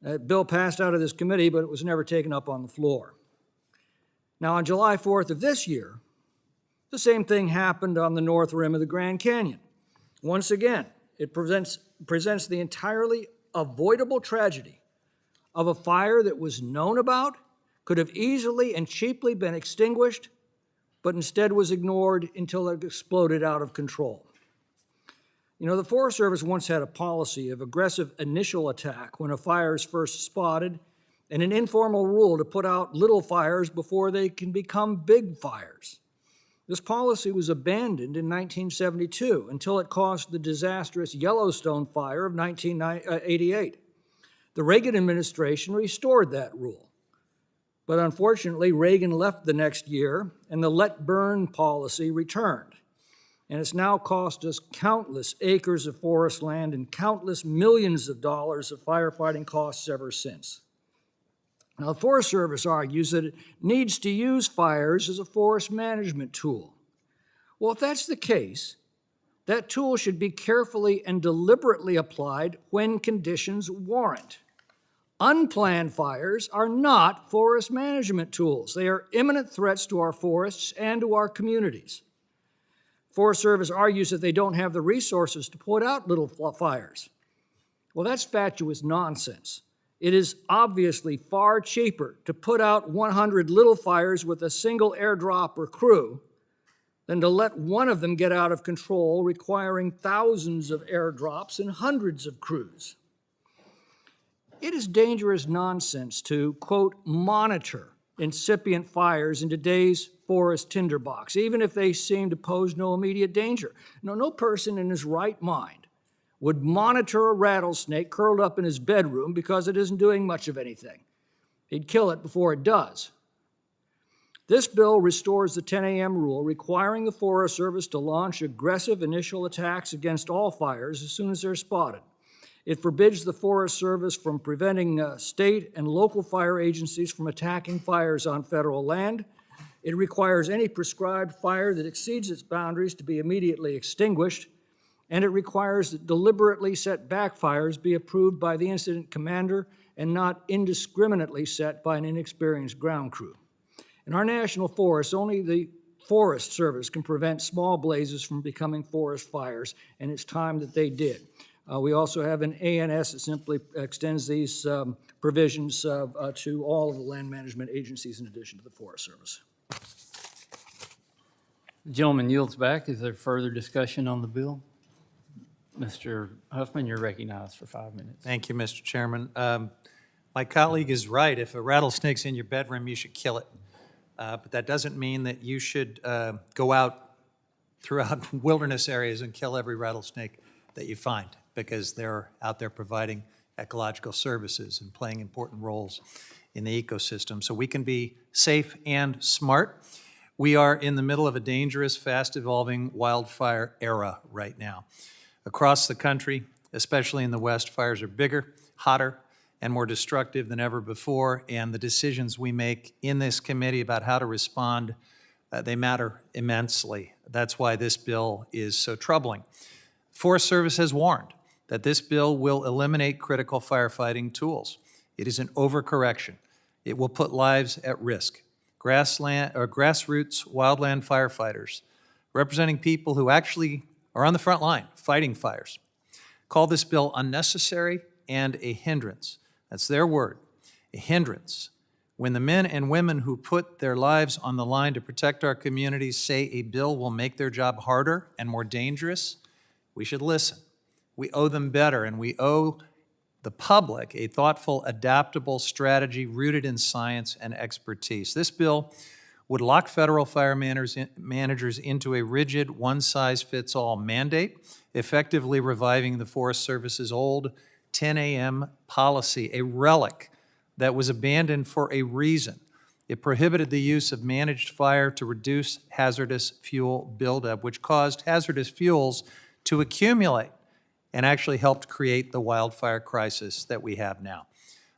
That bill passed out of this committee, but it was never taken up on the floor. Now, on July 4th of this year, the same thing happened on the north rim of the Grand Canyon. Once again, it presents the entirely avoidable tragedy of a fire that was known about, could have easily and cheaply been extinguished, but instead was ignored until it exploded out of control. You know, the Forest Service once had a policy of aggressive initial attack when a fire is first spotted, and an informal rule to put out little fires before they can become big fires. This policy was abandoned in 1972 until it caused the disastrous Yellowstone fire of 1988. The Reagan administration restored that rule. But unfortunately, Reagan left the next year, and the let burn policy returned. and it's now cost us countless acres of forest land and countless millions of dollars of firefighting costs ever since. Now, the Forest Service argues that it needs to use fires as a forest management tool. Well, if that's the case, that tool should be carefully and deliberately applied when conditions warrant. Unplanned fires are not forest management tools. They are imminent threats to our forests and to our communities. Forest Service argues that they don't have the resources to put out little fires. Well, that's fatuous nonsense. It is obviously far cheaper to put out 100 little fires with a single airdrop or crew than to let one of them get out of control, requiring thousands of airdrops and hundreds of crews. It is dangerous nonsense to, quote, monitor incipient fires in today's forest tinderbox, even if they seem to pose no immediate danger. No person in his right mind would monitor a rattlesnake curled up in his bedroom because it isn't doing much of anything. He'd kill it before it does. This bill restores the 10 a.m. rule, requiring the Forest Service to launch aggressive initial attacks against all fires as soon as they're spotted. It forbids the Forest Service from preventing state and local fire agencies from attacking fires on federal land. It requires any prescribed fire that exceeds its boundaries to be immediately extinguished, and it requires that deliberately set back fires be approved by the incident commander and not indiscriminately set by an inexperienced ground crew. In our national forests, only the Forest Service can prevent small blazes from becoming forest fires, and it's time that they did. We also have an ANS that simply extends these provisions to all of the land management agencies in addition to the Forest Service. The gentleman yields back. Is there further discussion on the bill? Mr. Huffman, you're recognized for 5 minutes. Thank you, Mr. Chairman. My colleague is right. If a rattlesnake's in your bedroom, you should kill it. But that doesn't mean that you should go out throughout wilderness areas and kill every rattlesnake that you find, because they're out there providing ecological services and playing important roles in the ecosystem. So we can be safe and smart. We are in the middle of a dangerous, fast-evolving wildfire era right now. Across the country, especially in the West, fires are bigger, hotter, and more destructive than ever before, and the decisions we make in this committee about how to respond, they matter immensely. That's why this bill is so troubling. Forest Service has warned that this bill will eliminate critical firefighting tools. It is an overcorrection. It will put lives at risk. Grassroots wildland firefighters, representing people who actually are on the front line fighting fires, call this bill unnecessary and a hindrance. That's their word, a hindrance. When the men and women who put their lives on the line to protect our communities say a bill will make their job harder and more dangerous, we should listen. We owe them better, and we owe the public a thoughtful, adaptable strategy rooted in science and expertise. This bill would lock federal fire managers into a rigid one-size-fits-all mandate, effectively reviving the Forest Service's old 10 a.m. policy, a relic that was abandoned for a reason. It prohibited the use of managed fire to reduce hazardous fuel buildup, which caused hazardous fuels to accumulate and actually helped create the wildfire crisis that we have now.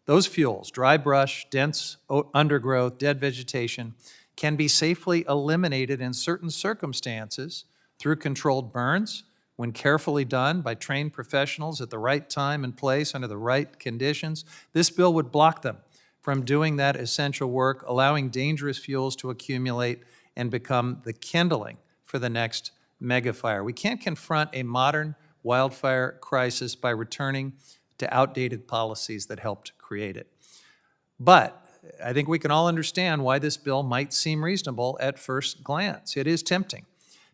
Those fuels, dry brush, dense undergrowth, dead vegetation, can be safely eliminated in certain circumstances through controlled burns, when carefully done by trained professionals at the right time and place under the right conditions. This bill would block them from doing that essential work, allowing dangerous fuels to accumulate and become the kindling for the next megafire. We can't confront a modern wildfire crisis by returning to outdated policies that helped create it. But I think we can all understand why this bill might seem reasonable at first glance. It is tempting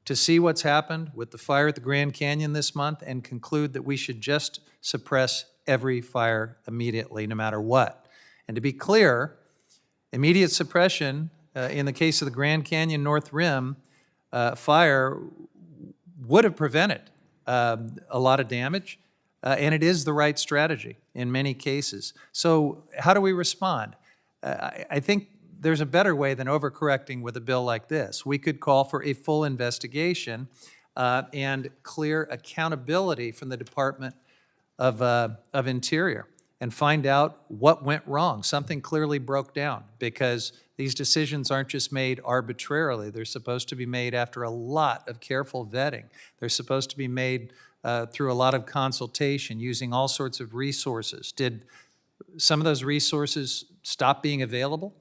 to see what's happened with the fire at the Grand Canyon this month and conclude that we should just suppress every fire immediately, no matter what. And to be clear, immediate suppression in the case of the Grand Canyon North Rim fire would have prevented a lot of damage, and it is the right strategy in many cases. So how do we respond? I think there's a better way than overcorrecting with a bill like this. We could call for a full investigation and clear accountability from the Department of Interior and find out what went wrong. Something clearly broke down, because these decisions aren't just made arbitrarily. They're supposed to be made after a lot of careful vetting. They're supposed to be made through a lot of consultation, using all sorts of resources. Did some of those resources stop being available?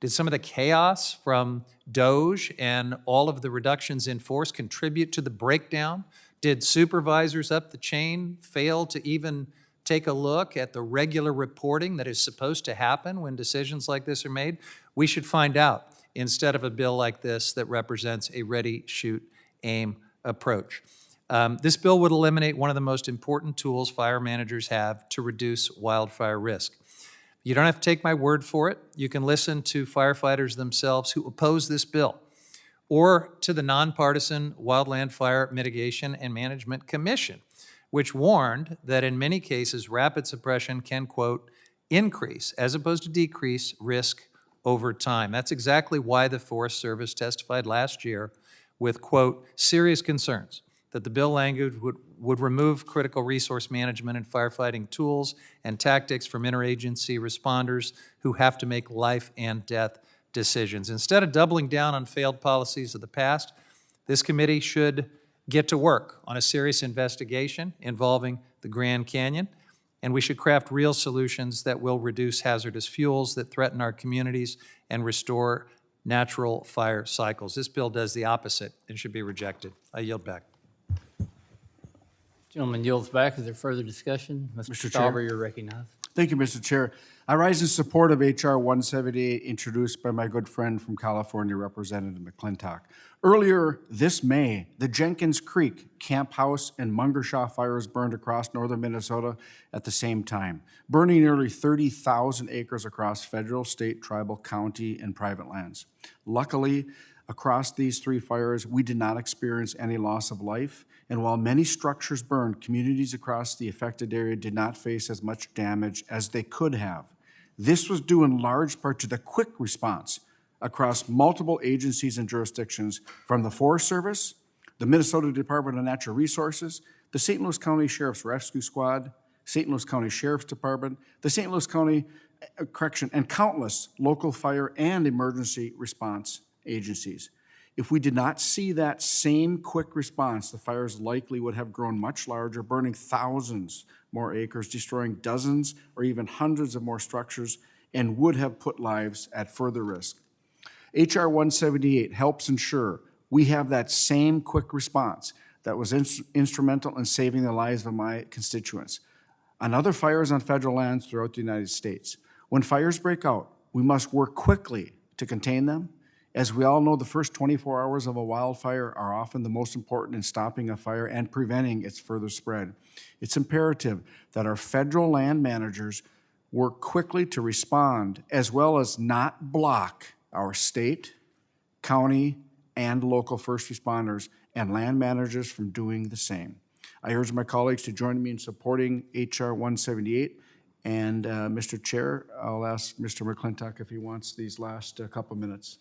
Did some of the chaos from Doge and all of the reductions in force contribute to the breakdown? Did supervisors up the chain fail to even take a look at the regular reporting that is supposed to happen when decisions like this are made? We should find out, instead of a bill like this that represents a ready, shoot, aim approach. This bill would eliminate one of the most important tools fire managers have to reduce wildfire risk. You don't have to take my word for it. You can listen to firefighters themselves who oppose this bill, or to the nonpartisan Wildland Fire Mitigation and Management Commission, which warned that in many cases, rapid suppression can, quote, increase as opposed to decrease risk over time. That's exactly why the Forest Service testified last year with, quote, serious concerns that the bill language would remove critical resource management and firefighting tools and tactics from interagency responders who have to make life and death decisions. Instead of doubling down on failed policies of the past, this committee should get to work on a serious investigation involving the Grand Canyon, and we should craft real solutions that will reduce hazardous fuels that threaten our communities and restore natural fire cycles. This bill does the opposite and should be rejected. I yield back. Gentleman yields back. Is there further discussion? Mr. Stauber, Chair. you're recognized. Thank you, Mr. Chair. I rise in support of H.R. 178, introduced by my good friend from California, Representative McClintock. Earlier this May, the Jenkins Creek, Camp House, and Mungershaw fires burned across northern Minnesota at the same time, burning nearly 30,000 acres across federal, state, tribal, county, and private lands. Luckily, across these three fires, we did not experience any loss of life, and while many structures burned, communities across the affected area did not face as much damage as they could have. This was due in large part to the quick response across multiple agencies and jurisdictions, from the Forest Service, the Minnesota Department of Natural Resources, the St. Louis County Sheriff's Rescue Squad, St. Louis County Sheriff's Department, the St. Louis County Correction, and countless local fire and emergency response agencies. If we did not see that same quick response, the fires likely would have grown much larger, burning thousands more acres, destroying dozens or even hundreds of more structures, and would have put lives at further risk. H.R. 178 helps ensure we have that same quick response that was instrumental in saving the lives of my constituents on other fires on federal lands throughout the United States. When fires break out, we must work quickly to contain them. As we all know, the first 24 hours of a wildfire are often the most important in stopping a fire and preventing its further spread. It's imperative that our federal land managers work quickly to respond, as well as not block our state, county, and local first responders and land managers from doing the same. I urge my colleagues to join me in supporting H.R. 178. And Mr. Chair, I'll ask Mr. McClintock if he wants these last couple minutes.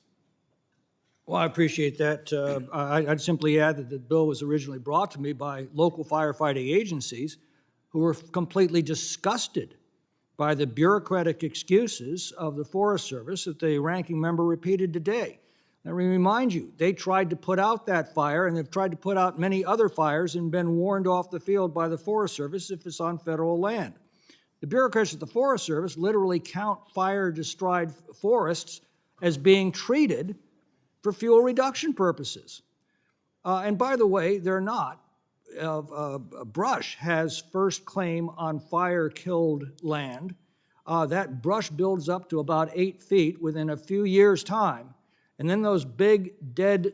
Well, I appreciate that. I'd simply add that the bill was originally brought to me by local firefighting agencies who were completely disgusted by the bureaucratic excuses of the Forest Service that the ranking member repeated today. Let me remind you, they tried to put out that fire, and they've tried to put out many other fires and been warned off the field by the Forest Service if it's on federal land. The bureaucrats at the Forest Service literally count fire-destroyed forests as being treated for fuel reduction purposes. And by the way, they're not. Brush has first claim on fire-killed land. That brush builds up to about 8 feet within a few years' time, and then those big, dead,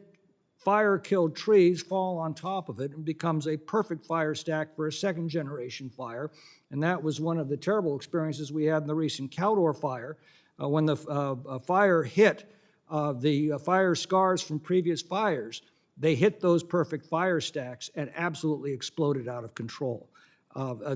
fire-killed trees fall on top of it and becomes a perfect fire stack for a second-generation fire. And that was one of the terrible experiences we had in the recent Caldor fire. When the fire hit the fire scars from previous fires, they hit those perfect fire stacks and absolutely exploded out of control.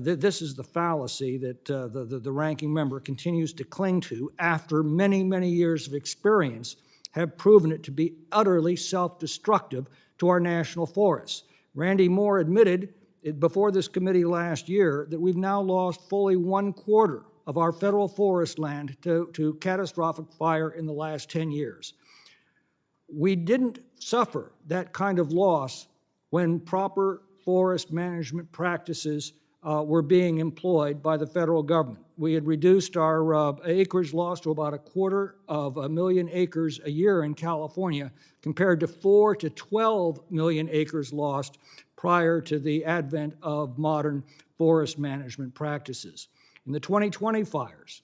This is the fallacy that the ranking member continues to cling to after many, many years of experience have proven it to be utterly self-destructive to our national forests. Randy Moore admitted before this committee last year that we've now lost fully 1/4 of our federal forest land to catastrophic fire in the last 10 years. We didn't suffer that kind of loss when proper forest management practices were being employed by the federal government. We had reduced our acreage loss to about 250,000 acres a year in California, compared to 4 to 12 million acres lost prior to the advent of modern forest management practices. In the 2020 fires,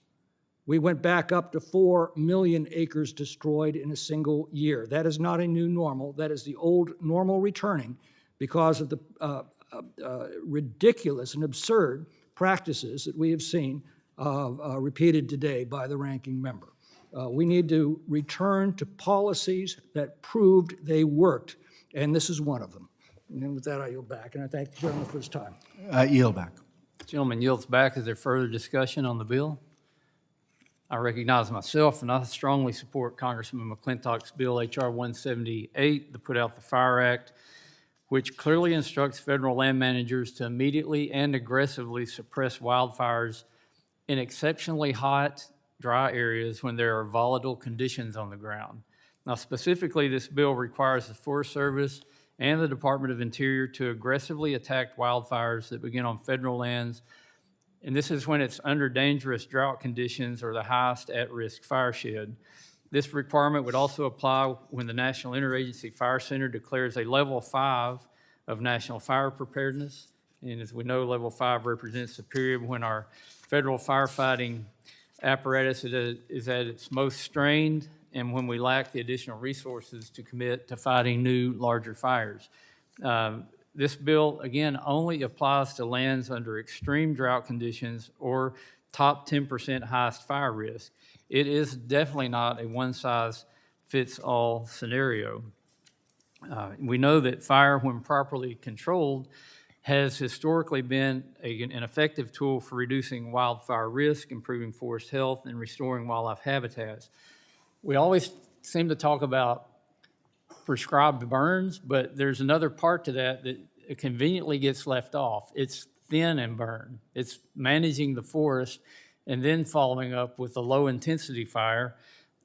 we went back up to 4 million acres destroyed in a single year. That is not a new normal. That is the old normal returning because of the ridiculous and absurd practices that we have seen repeated today by the ranking member. We need to return to policies that proved they worked, and this is one of them. And with that, I yield back, and I thank the gentleman for his time. Yield back. Gentleman yields back. Is there further discussion on the bill? I recognize myself, and I strongly support Congressman McClintock's bill, H.R. 178, the Put Out the Fire Act, which clearly instructs federal land managers to immediately and aggressively suppress wildfires in exceptionally hot, dry areas when there are volatile conditions on the ground. Now, specifically, this bill requires the Forest Service and the Department of Interior to aggressively attack wildfires that begin on federal lands, and this is when it's under dangerous drought conditions or the highest at-risk fire shed. This requirement would also apply when the National Interagency Fire Center declares a level 5 of national fire preparedness. And as we know, level 5 represents the period when our federal firefighting apparatus is at its most strained and when we lack the additional resources to commit to fighting new, larger fires. This bill, again, only applies to lands under extreme drought conditions or top 10% highest fire risk. It is definitely not a one-size-fits-all scenario. We know that fire, when properly controlled, has historically been an effective tool for reducing wildfire risk, improving forest health, and restoring wildlife habitats. We always seem to talk about prescribed burns, but there's another part to that that conveniently gets left off. It's thin and burn. It's managing the forest and then following up with a low-intensity fire,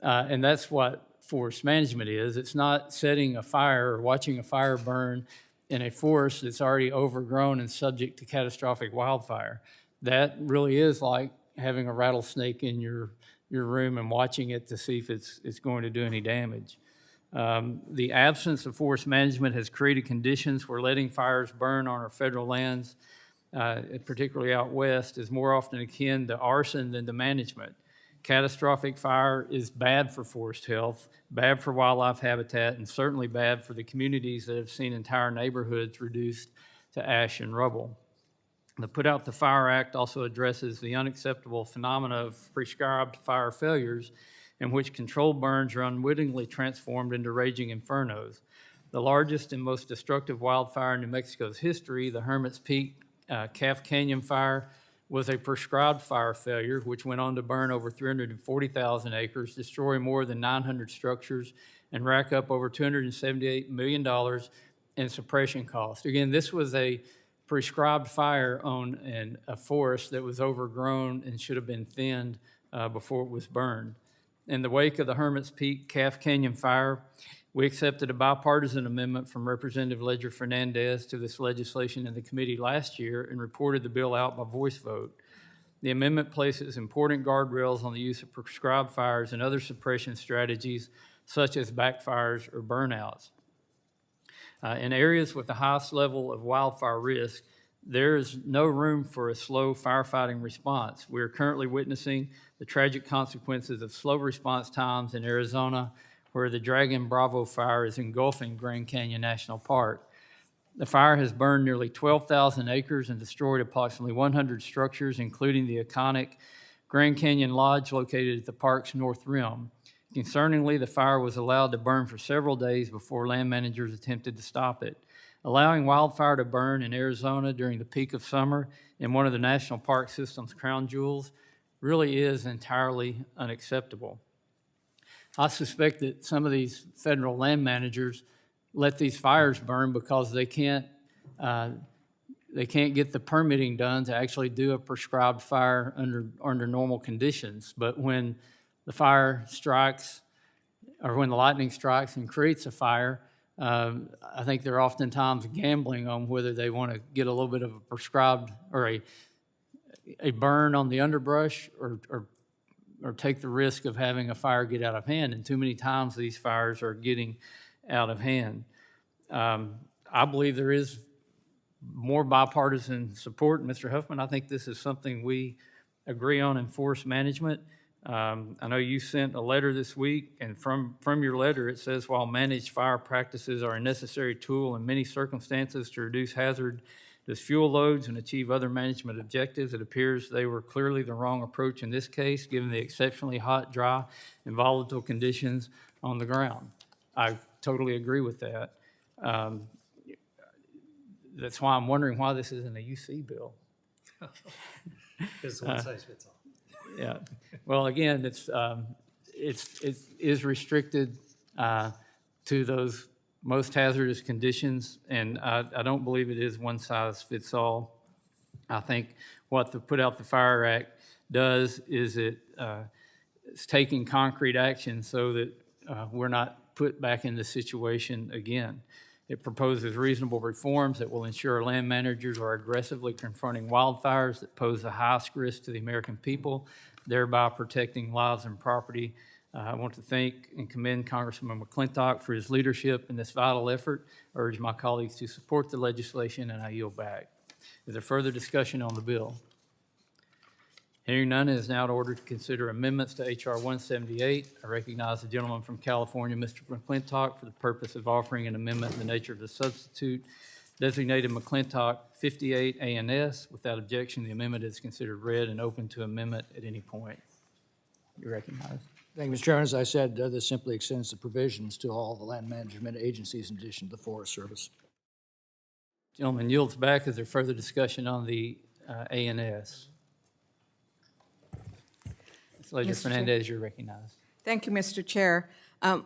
and that's what forest management is. It's not setting a fire or watching a fire burn in a forest that's already overgrown and subject to catastrophic wildfire. That really is like having a rattlesnake in your room and watching it to see if it's going to do any damage. The absence of forest management has created conditions where letting fires burn on our federal lands, particularly out west, is more often akin to arson than to management. Catastrophic fire is bad for forest health, bad for wildlife habitat, and certainly bad for the communities that have seen entire neighborhoods reduced to ash and rubble. The Put Out the Fire Act also addresses the unacceptable phenomena of prescribed fire failures in which controlled burns are unwittingly transformed into raging infernos. The largest and most destructive wildfire in New Mexico's history, the Hermit's Peak Calf Canyon Fire, was a prescribed fire failure which went on to burn over 340,000 acres, destroy more than 900 structures, and rack up over $278 million in suppression costs. Again, this was a prescribed fire on a forest that was overgrown and should have been thinned before it was burned. In the wake of the Hermit's Peak Calf Canyon Fire, we accepted a bipartisan amendment from Representative Ledger Fernandez to this legislation in the committee last year and reported the bill out by voice vote. The amendment places important guardrails on the use of prescribed fires and other suppression strategies such as backfires or burnouts. In areas with the highest level of wildfire risk, there is no room for a slow firefighting response. We are currently witnessing the tragic consequences of slow response times in Arizona, where the Dragon Bravo fire is engulfing Grand Canyon National Park. The fire has burned nearly 12,000 acres and destroyed approximately 100 structures, including the iconic Grand Canyon Lodge located at the park's north rim. Concerningly, the fire was allowed to burn for several days before land managers attempted to stop it. Allowing wildfire to burn in Arizona during the peak of summer in one of the national park system's crown jewels really is entirely unacceptable. I suspect that some of these federal land managers let these fires burn because they can't they can't get the permitting done to actually do a prescribed fire under normal conditions. But when the fire strikes, or when the lightning strikes and creates a fire, I think they're oftentimes gambling on whether they want to get a little bit of a prescribed or a burn on the underbrush or take the risk of having a fire get out of hand. And too many times these fires are getting out of hand. I believe there is more bipartisan support. Mr. Huffman, I think this is something we agree on in forest management. I know you sent a letter this week, and from your letter, it says, while managed fire practices are a necessary tool in many circumstances to reduce hazardous fuel loads and achieve other management objectives, it appears they were clearly the wrong approach in this case, given the exceptionally hot, dry, and volatile conditions on the ground. I totally agree with that. That's why I'm wondering why this isn't a UC bill. Because one size fits all. Yeah, well, again, it is restricted to those most hazardous conditions, and I don't believe it is one size fits all. I think what the Put Out the Fire Act does is it's taking concrete action so that we're not put back in this situation again. It proposes reasonable reforms that will ensure land managers are aggressively confronting wildfires that pose the highest risk to the American people, thereby protecting lives and property. I want to thank and commend Congressman McClintock for his leadership in this vital effort. I urge my colleagues to support the legislation, and I yield back. Is there further discussion on the bill? Hearing none, it is now in order to consider amendments to H.R. 178. I recognize the gentleman from California, Mr. McClintock, for the purpose of offering an amendment in the nature of the substitute designated McClintock 58 A&S. Without objection, the amendment is considered read and open to amendment at any point. You recognize. Thank you, Mr. Chairman. As I said, this simply extends the provisions to all the land management agencies in addition to the Forest Service. Gentleman yields back. Is there further discussion on the A&S? Legislator Mr. Chair. Fernandez, you're recognized. Thank you, Mr. Chair.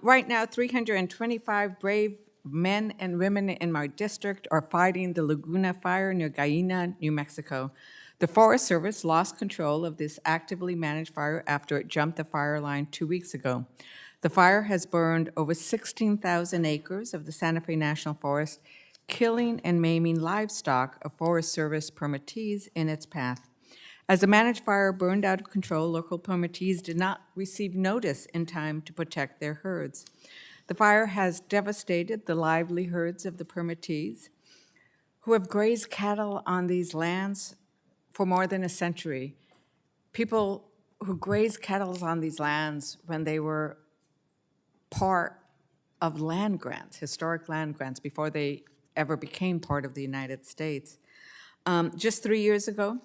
Right now, 325 brave men and women in my district are fighting the Laguna Fire near Guyana, New Mexico. The Forest Service lost control of this actively managed fire after it jumped the fire line 2 weeks ago. The fire has burned over 16,000 acres of the Santa Fe National Forest, killing and maiming livestock of Forest Service permittees in its path. As the managed fire burned out of control, local permittees did not receive notice in time to protect their herds. The fire has devastated the livelihoods of the permittees who have grazed cattle on these lands for more than a century. People who grazed cattle on these lands when they were part of land grants, historic land grants, before they ever became part of the United States. Just 3 years ago,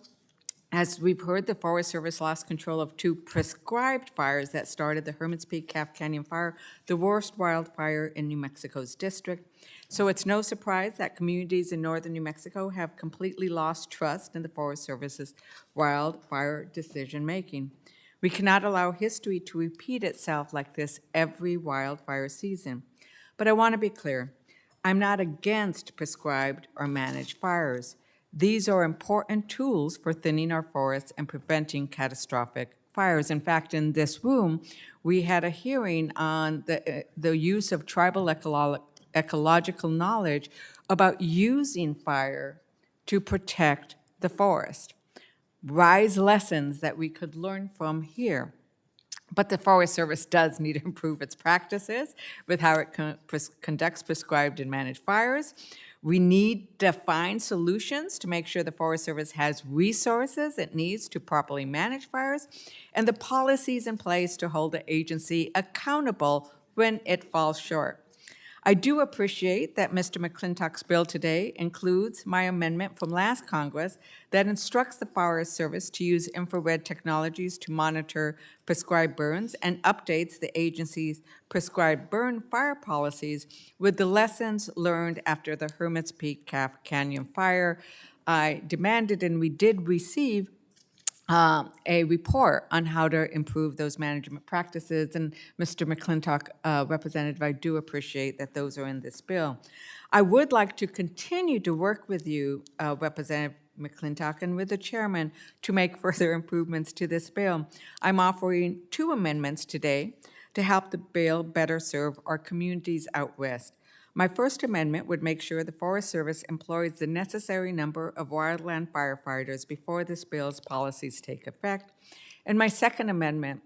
as we've heard, the Forest Service lost control of 2 prescribed fires that started the Hermit's Peak Calf Canyon Fire, the worst wildfire in New Mexico's district. So it's no surprise that communities in northern New Mexico have completely lost trust in the Forest Service's wildfire decision-making. We cannot allow history to repeat itself like this every wildfire season. But I want to be clear, I'm not against prescribed or managed fires. These are important tools for thinning our forests and preventing catastrophic fires. In fact, in this room, we had a hearing on the use of tribal ecological knowledge about using fire to protect the forest. Wise lessons that we could learn from here. But the Forest Service does need to improve its practices with how it conducts prescribed and managed fires. We need defined solutions to make sure the Forest Service has resources it needs to properly manage fires and the policies in place to hold the agency accountable when it falls short. I do appreciate that Mr. McClintock's bill today includes my amendment from last Congress that instructs the Forest Service to use infrared technologies to monitor prescribed burns and updates the agency's prescribed burn fire policies with the lessons learned after the Hermit's Peak Calf Canyon fire. I demanded, and we did receive, a report on how to improve those management practices. And Mr. McClintock, Representative, I do appreciate that those are in this bill. I would like to continue to work with you, Representative McClintock, and with the chairman to make further improvements to this bill. I'm offering 2 amendments today to help the bill better serve our communities out west. My first amendment would make sure the Forest Service employs the necessary number of wildland firefighters before this bill's policies take effect. And my second amendment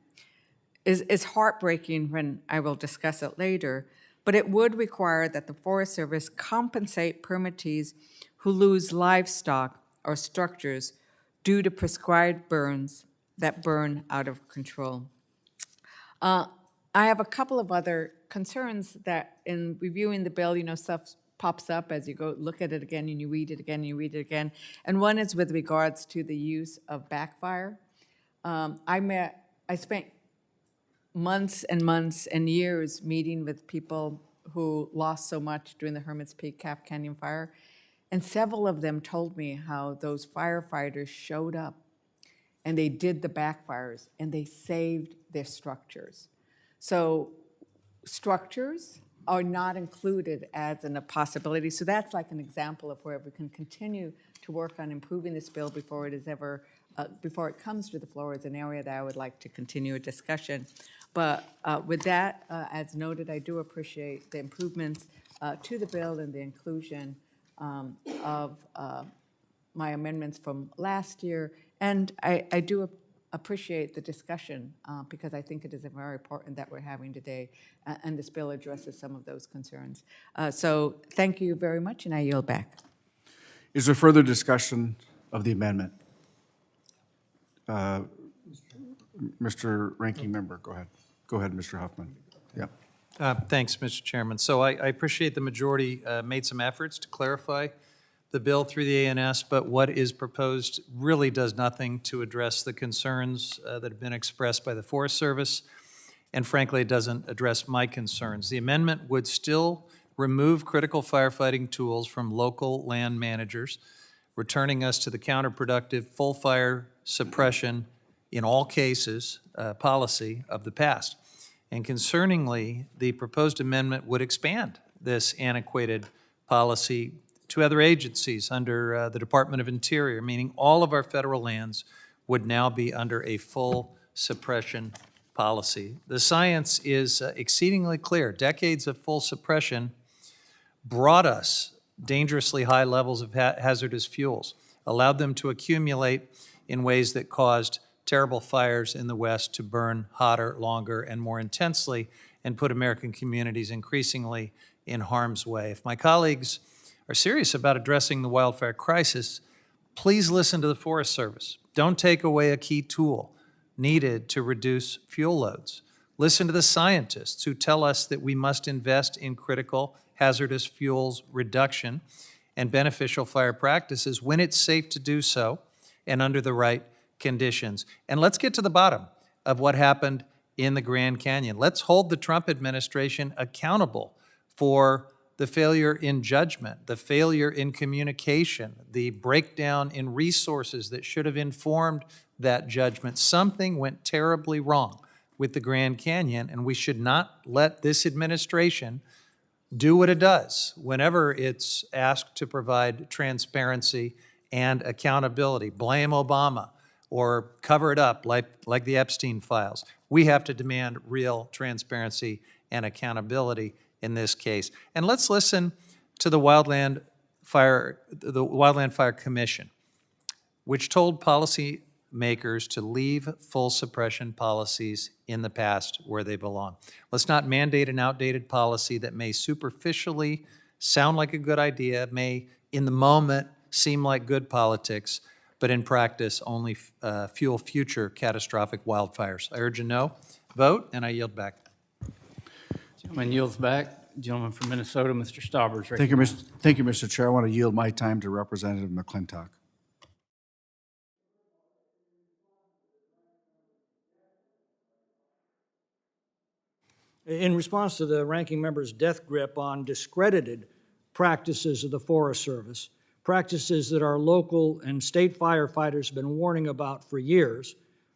is heartbreaking when I will discuss it later, but it would require that the Forest Service compensate permittees who lose livestock or structures due to prescribed burns that burn out of control. I have a couple of other concerns that in reviewing the bill, stuff pops up as you go look at it again and you read it again and you read it again. And one is with regards to the use of backfire. I spent months and months and years meeting with people who lost so much during the Hermit's Peak Cap Canyon fire. And several of them told me how those firefighters showed up and they did the backfires and they saved their structures. So structures are not included as a possibility. So that's like an example of where we can continue to work on improving this bill before it comes to the floor is an area that I would like to continue a discussion. But with that, as noted, I do appreciate the improvements to the bill and the inclusion of my amendments from last year. And I do appreciate the discussion because I think it is very important that we're having today, and this bill addresses some of those concerns. So thank you very much, and I yield back. Is there further discussion of the amendment? Mr. Ranking Member, go ahead. Go ahead, Mr. Huffman. Yeah. Thanks, Mr. Chairman. So I appreciate the majority made some efforts to clarify the bill through the ANS, but what is proposed really does nothing to address the concerns that have been expressed by the Forest Service, and frankly, it doesn't address my concerns. The amendment would still remove critical firefighting tools from local land managers, returning us to the counterproductive full fire suppression in all cases policy of the past. And concerningly, the proposed amendment would expand this antiquated policy to other agencies under the Department of Interior, meaning all of our federal lands would now be under a full suppression policy. The science is exceedingly clear. Decades of full suppression brought us dangerously high levels of hazardous fuels, allowed them to accumulate in ways that caused terrible fires in the West to burn hotter, longer, and more intensely, and put American communities increasingly in harm's way. If my colleagues are serious about addressing the wildfire crisis, please listen to the Forest Service. Don't take away a key tool needed to reduce fuel loads. Listen to the scientists who tell us that we must invest in critical hazardous fuels reduction and beneficial fire practices when it's safe to do so and under the right conditions. And let's get to the bottom of what happened in the Grand Canyon. Let's hold the Trump administration accountable for the failure in judgment, the failure in communication, the breakdown in resources that should have informed that judgment. Something went terribly wrong with the Grand Canyon, and we should not let this administration do what it does whenever it's asked to provide transparency and accountability. Blame Obama or cover it up like the Epstein files. We have to demand real transparency and accountability in this case. And let's listen to the Wildland Fire Commission, which told policymakers to leave full suppression policies in the past where they belong. Let's not mandate an outdated policy that may superficially sound like a good idea, may in the moment seem like good politics, but in practice only fuel future catastrophic wildfires. I urge a no vote, and I yield back. Gentleman yields back. Gentleman from Minnesota, Mr. Staubers. Thank you, Mr. Chair. I want to yield my time to Representative McClintock. In response to the ranking member's death grip on discredited practices of the Forest Service, practices that our local and state firefighters have been warning about for years,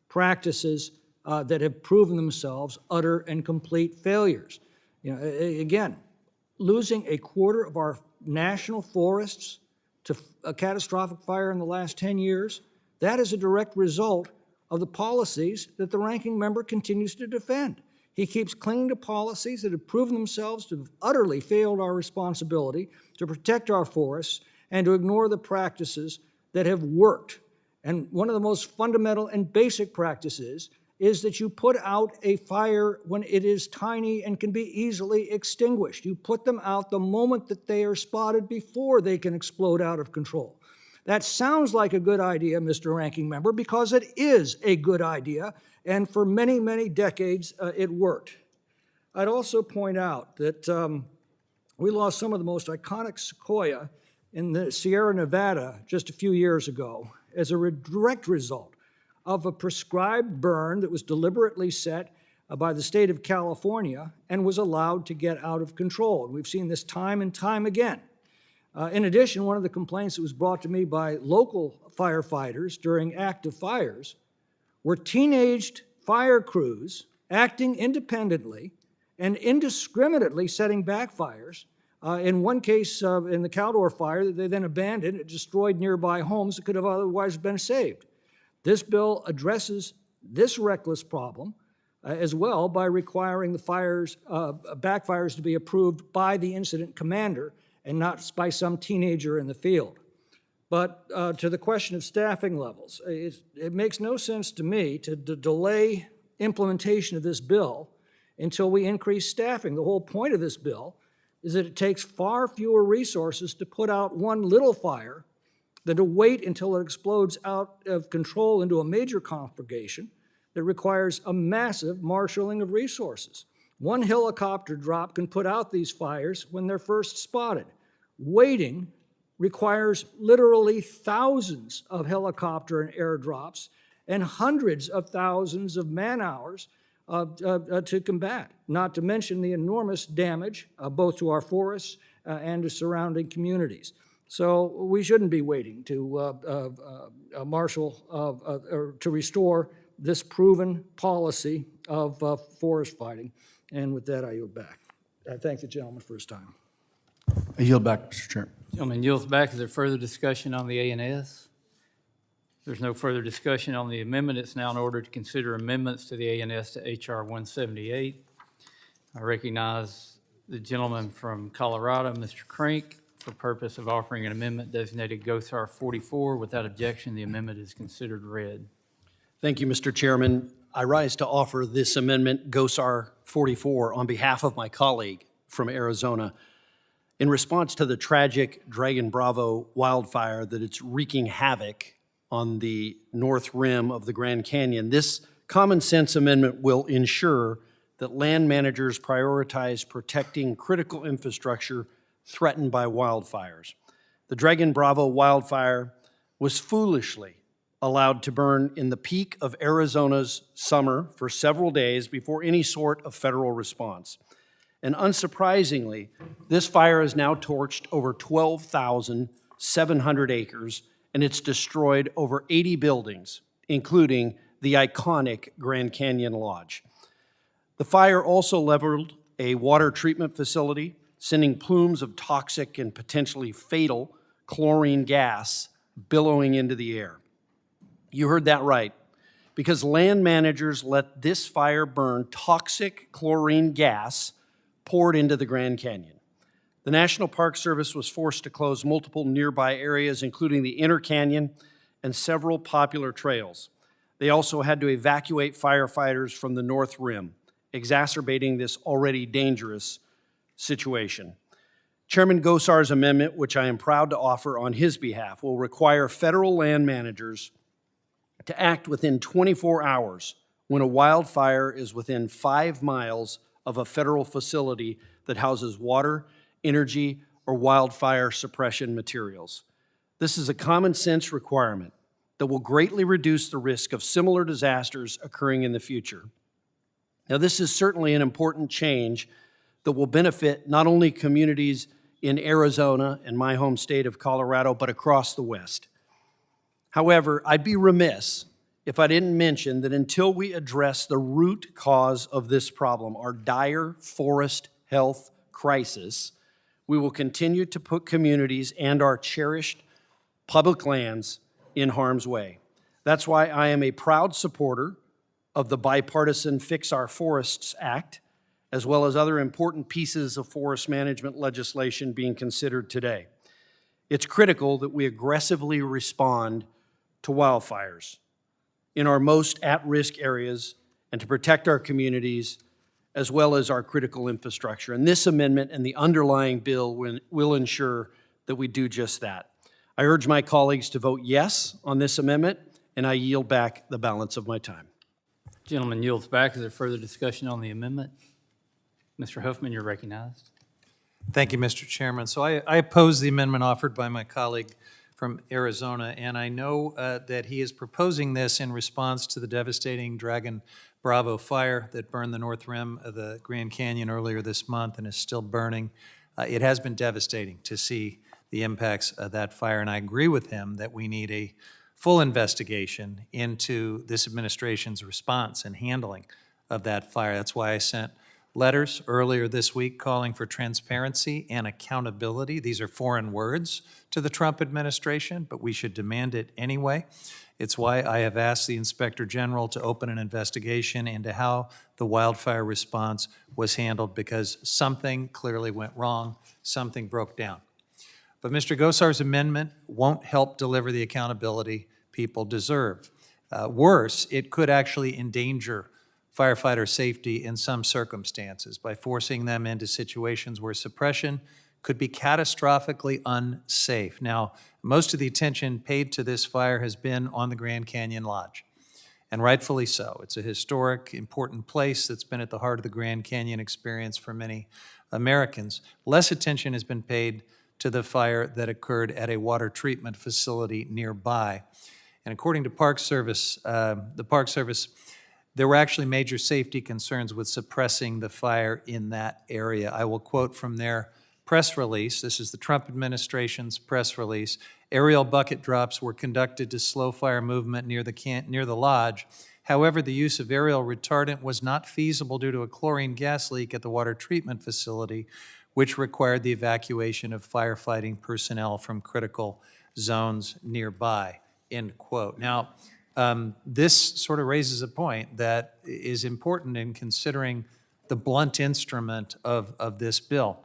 practices that have proven themselves utter and complete failures. You know, again, losing a quarter of our national forests to a catastrophic fire in the last 10 years, that is a direct result of the policies that the ranking member continues to defend. He keeps clinging to policies that have proven themselves to have utterly failed our responsibility to protect our forests and to ignore the practices that have worked. And one of the most fundamental and basic practices is that you put out a fire when it is tiny and can be easily extinguished. You put them out the moment that they are spotted before they can explode out of control. That sounds like a good idea, Mr. Ranking Member, because it is a good idea, and for many, many decades it worked. I'd also point out that we lost some of the most iconic sequoia in the Sierra Nevada just a few years ago as a direct result of a prescribed burn that was deliberately set by the state of California and was allowed to get out of control. And we've seen this time and time again. In addition, one of the complaints that was brought to me by local firefighters during active fires were teenaged fire crews acting independently and indiscriminately setting backfires. In one case, in the Caldor fire that they then abandoned, it destroyed nearby homes that could have otherwise been saved. This bill addresses this reckless problem as well by requiring the backfires to be approved by the incident commander and not by some teenager in the field. But to the question of staffing levels, it makes no sense to me to delay implementation of this bill until we increase staffing. The whole point of this bill is that it takes far fewer resources to put out one little fire than to wait until it explodes out of control into a major conflagration that requires a massive marshaling of resources. One helicopter drop can put out these fires when they're first spotted. Waiting requires literally thousands of helicopter and air drops and hundreds of thousands of man-hours to combat, not to mention the enormous damage both to our forests and to surrounding communities. So we shouldn't be waiting to marshal or to restore this proven policy of forest fighting. And with that, I yield back. I thank the gentleman for his time. I yield back, Mr. Chair. Gentleman yields back. Is there further discussion on the A&S? There's no further discussion on the amendment. It's now in order to consider amendments to the A&S to H.R. 178. I recognize the gentleman from Colorado, Mr. Crank, for purpose of offering an amendment designated GOSAR 44. Without objection, the amendment is considered read. Thank you, Mr. Chairman. I rise to offer this amendment, GOSAR 44, on behalf of my colleague from Arizona. In response to the tragic Dragon Bravo wildfire that it's wreaking havoc on the north rim of the Grand Canyon, this common sense amendment will ensure that land managers prioritize protecting critical infrastructure threatened by wildfires. The Dragon Bravo wildfire was foolishly allowed to burn in the peak of Arizona's summer for several days before any sort of federal response. And unsurprisingly, this fire has now torched over 12,700 acres, and it's destroyed over 80 buildings, including the iconic Grand Canyon Lodge. The fire also leveled a water treatment facility, sending plumes of toxic and potentially fatal chlorine gas billowing into the air. You heard that right, because land managers let this fire burn toxic chlorine gas poured into the Grand Canyon. The National Park Service was forced to close multiple nearby areas, including the Inner Canyon and several popular trails. They also had to evacuate firefighters from the North Rim, exacerbating this already dangerous situation. Chairman Gosar's amendment, which I am proud to offer on his behalf, will require federal land managers to act within 24 hours when a wildfire is within 5 miles of a federal facility that houses water, energy, or wildfire suppression materials. This is a common sense requirement that will greatly reduce the risk of similar disasters occurring in the future. Now, this is certainly an important change that will benefit not only communities in Arizona and my home state of Colorado, but across the West. However, I'd be remiss if I didn't mention that until we address the root cause of this problem, our dire forest health crisis, we will continue to put communities and our cherished public lands in harm's way. That's why I am a proud supporter of the bipartisan Fix Our Forests Act, as well as other important pieces of forest management legislation being considered today. It's critical that we aggressively respond to wildfires in our most at-risk areas and to protect our communities as well as our critical infrastructure. And this amendment and the underlying bill will ensure that we do just that. I urge my colleagues to vote yes on this amendment, and I yield back the balance of my time. Gentleman yields back. Is there further discussion on the amendment? Mr. Huffman, you're recognized. Thank you, Mr. Chairman. So I oppose the amendment offered by my colleague from Arizona, and I know that he is proposing this in response to the devastating Dragon Bravo fire that burned the north rim of the Grand Canyon earlier this month and is still burning. It has been devastating to see the impacts of that fire, and I agree with him that we need a full investigation into this administration's response and handling of that fire. That's why I sent letters earlier this week calling for transparency and accountability. These are foreign words to the Trump administration, but we should demand it anyway. It's why I have asked the Inspector General to open an investigation into how the wildfire response was handled, because something clearly went wrong, something broke down. But Mr. Gosar's amendment won't help deliver the accountability people deserve. Worse, it could actually endanger firefighter safety in some circumstances by forcing them into situations where suppression could be catastrophically unsafe. Now, most of the attention paid to this fire has been on the Grand Canyon Lodge, and rightfully so. It's a historic, important place that's been at the heart of the Grand Canyon experience for many Americans. Less attention has been paid to the fire that occurred at a water treatment facility nearby. And according to Park Service, the Park Service, there were actually major safety concerns with suppressing the fire in that area. I will quote from their press release. This is the Trump administration's press release. Aerial bucket drops were conducted to slow fire movement near the lodge. However, the use of aerial retardant was not feasible due to a chlorine gas leak at the water treatment facility, which required the evacuation of firefighting personnel from critical zones nearby, end quote. Now, this sort of raises a point that is important in considering the blunt instrument of this bill.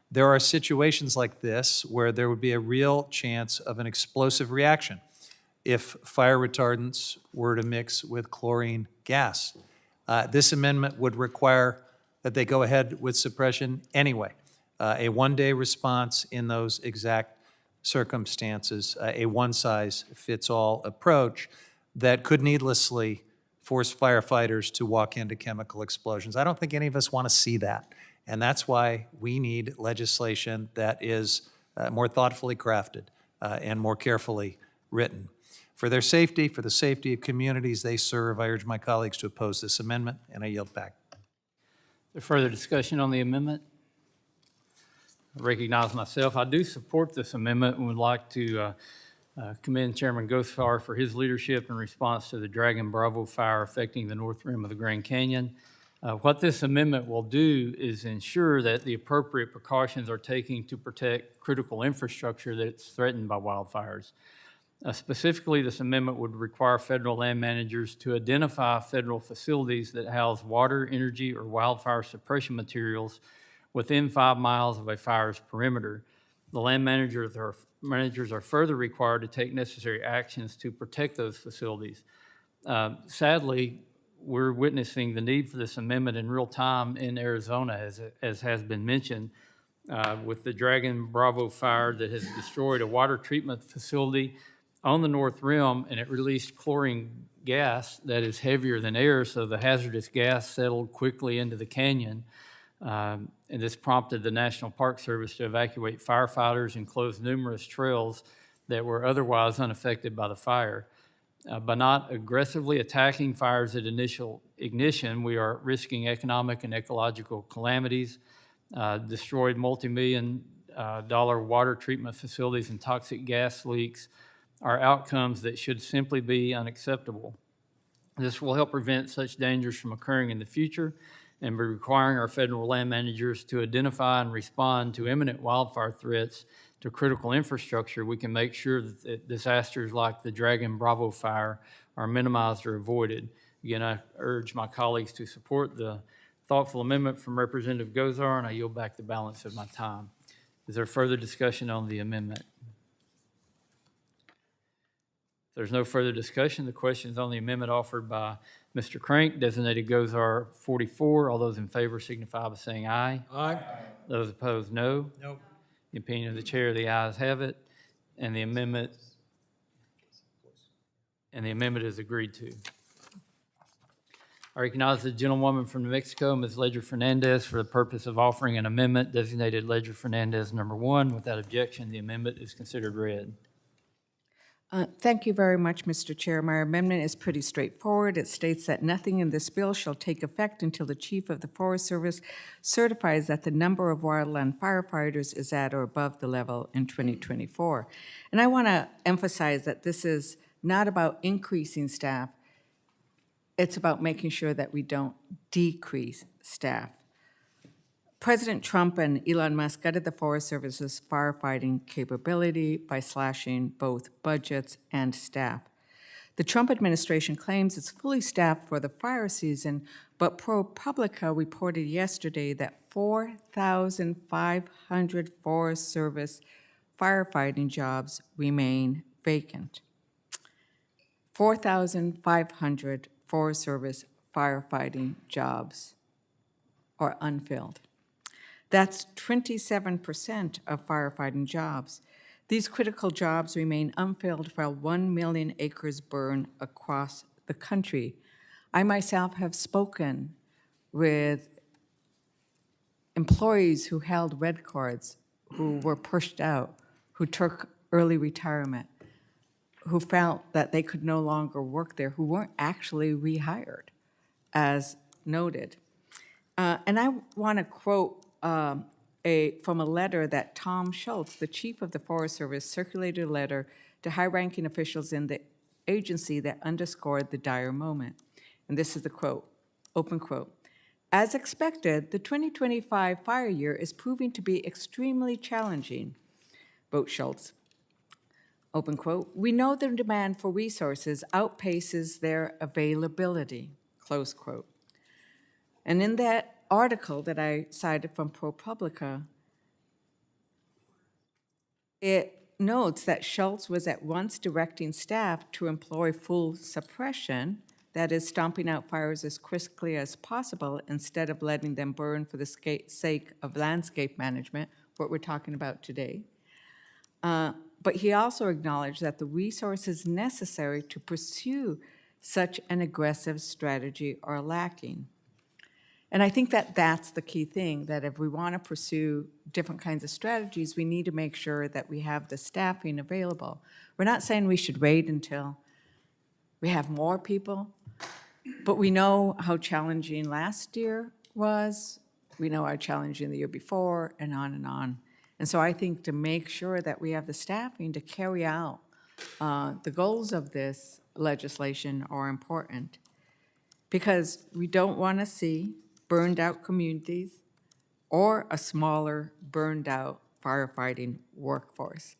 There are situations like this where there would be a real chance of an explosive reaction if fire retardants were to mix with chlorine gas. This amendment would require that they go ahead with suppression anyway. A one-day response in those exact circumstances, a one-size-fits-all approach that could needlessly force firefighters to walk into chemical explosions. I don't think any of us want to see that. And that's why we need legislation that is more thoughtfully crafted and more carefully written. For their safety, for the safety of communities they serve, I urge my colleagues to oppose this amendment, and I yield back. Is there further discussion on the amendment? I recognize myself. I do support this amendment and would like to commend Chairman Gosar for his leadership in response to the Dragon Bravo fire affecting the north rim of the Grand Canyon. What this amendment will do is ensure that the appropriate precautions are taken to protect critical infrastructure that's threatened by wildfires. Specifically, this amendment would require federal land managers to identify federal facilities that house water, energy, or wildfire suppression materials within 5 miles of a fire's perimeter. The land managers are further required to take necessary actions to protect those facilities. Sadly, we're witnessing the need for this amendment in real time in Arizona, as has been mentioned, with the Dragon Bravo fire that has destroyed a water treatment facility on the north rim, and it released chlorine gas that is heavier than air, so the hazardous gas settled quickly into the canyon. And this prompted the National Park Service to evacuate firefighters and close numerous trails that were otherwise unaffected by the fire. By not aggressively attacking fires at initial ignition, we are risking economic and ecological calamities, destroyed multi-million dollar water treatment facilities and toxic gas leaks are outcomes that should simply be unacceptable. This will help prevent such dangers from occurring in the future and by requiring our federal land managers to identify and respond to imminent wildfire threats to critical infrastructure. We can make sure that disasters like the Dragon Bravo fire are minimized or avoided. Again, I urge my colleagues to support the thoughtful amendment from Representative Gozar, and I yield back the balance of my time. Is there further discussion on the amendment? If there's no further discussion, the question is on the amendment offered by Mr. Crank, designated Gozar 44. All those in favor signify by saying aye. Aye. Those opposed, no. No. The opinion of the chair, the ayes have it, and the amendment is agreed to. I recognize the gentlewoman from New Mexico, Ms. Ledger Fernandez, for the purpose of offering an amendment designated Ledger Fernandez number 1. Without objection, the amendment is considered read. Thank you very much, Mr. Chair. My amendment is pretty straightforward. It states that nothing in this bill shall take effect until the Chief of the Forest Service certifies that the number of wildland firefighters is at or above the level in 2024. And I want to emphasize that this is not about increasing staff. It's about making sure that we don't decrease staff. President Trump and Elon Musk gutted the Forest Service's firefighting capability by slashing both budgets and staff. The Trump administration claims it's fully staffed for the fire season, but ProPublica reported yesterday that 4,500 Forest Service firefighting jobs remain vacant. 4,500 Forest Service firefighting jobs are unfilled. That's 27% of firefighting jobs. These critical jobs remain unfilled while 1 million acres burn across the country. I myself have spoken with employees who held red cards, who were pushed out, who took early retirement, who felt that they could no longer work there, who weren't actually rehired, as noted. And I want to quote from a letter that Tom Schultz, the chief of the Forest Service, circulated a letter to high-ranking officials in the agency that underscored the dire moment. And this is the quote, open quote. As expected, the 2025 fire year is proving to be extremely challenging, wrote Schultz. Open quote. We know the demand for resources outpaces their availability, close quote. And in that article that I cited from ProPublica, it notes that Schultz was at once directing staff to employ full suppression, that is, stomping out fires as quickly as possible instead of letting them burn for the sake of landscape management, what we're talking about today. But he also acknowledged that the resources necessary to pursue such an aggressive strategy are lacking. And I think that that's the key thing, that if we want to pursue different kinds of strategies, we need to make sure that we have the staffing available. We're not saying we should wait until we have more people, but we know how challenging last year was. We know how challenging the year before, and on and on. And so I think to make sure that we have the staffing to carry out the goals of this legislation are important, because we don't want to see burned out communities or a smaller burned out firefighting workforce.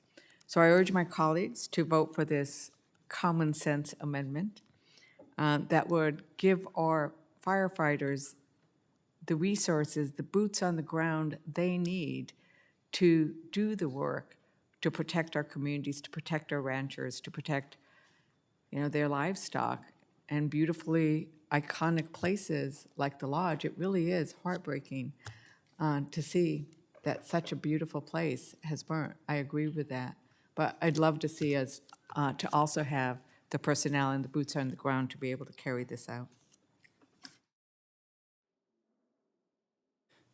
So I urge my colleagues to vote for this common sense amendment that would give our firefighters the resources, the boots on the ground they need to do the work, to protect our communities, to protect our ranchers, to protect, their livestock, and beautifully iconic places like the Lodge. It really is heartbreaking to see that such a beautiful place has burnt. I agree with that. But I'd love to see us to also have the personnel and the boots on the ground to be able to carry this out.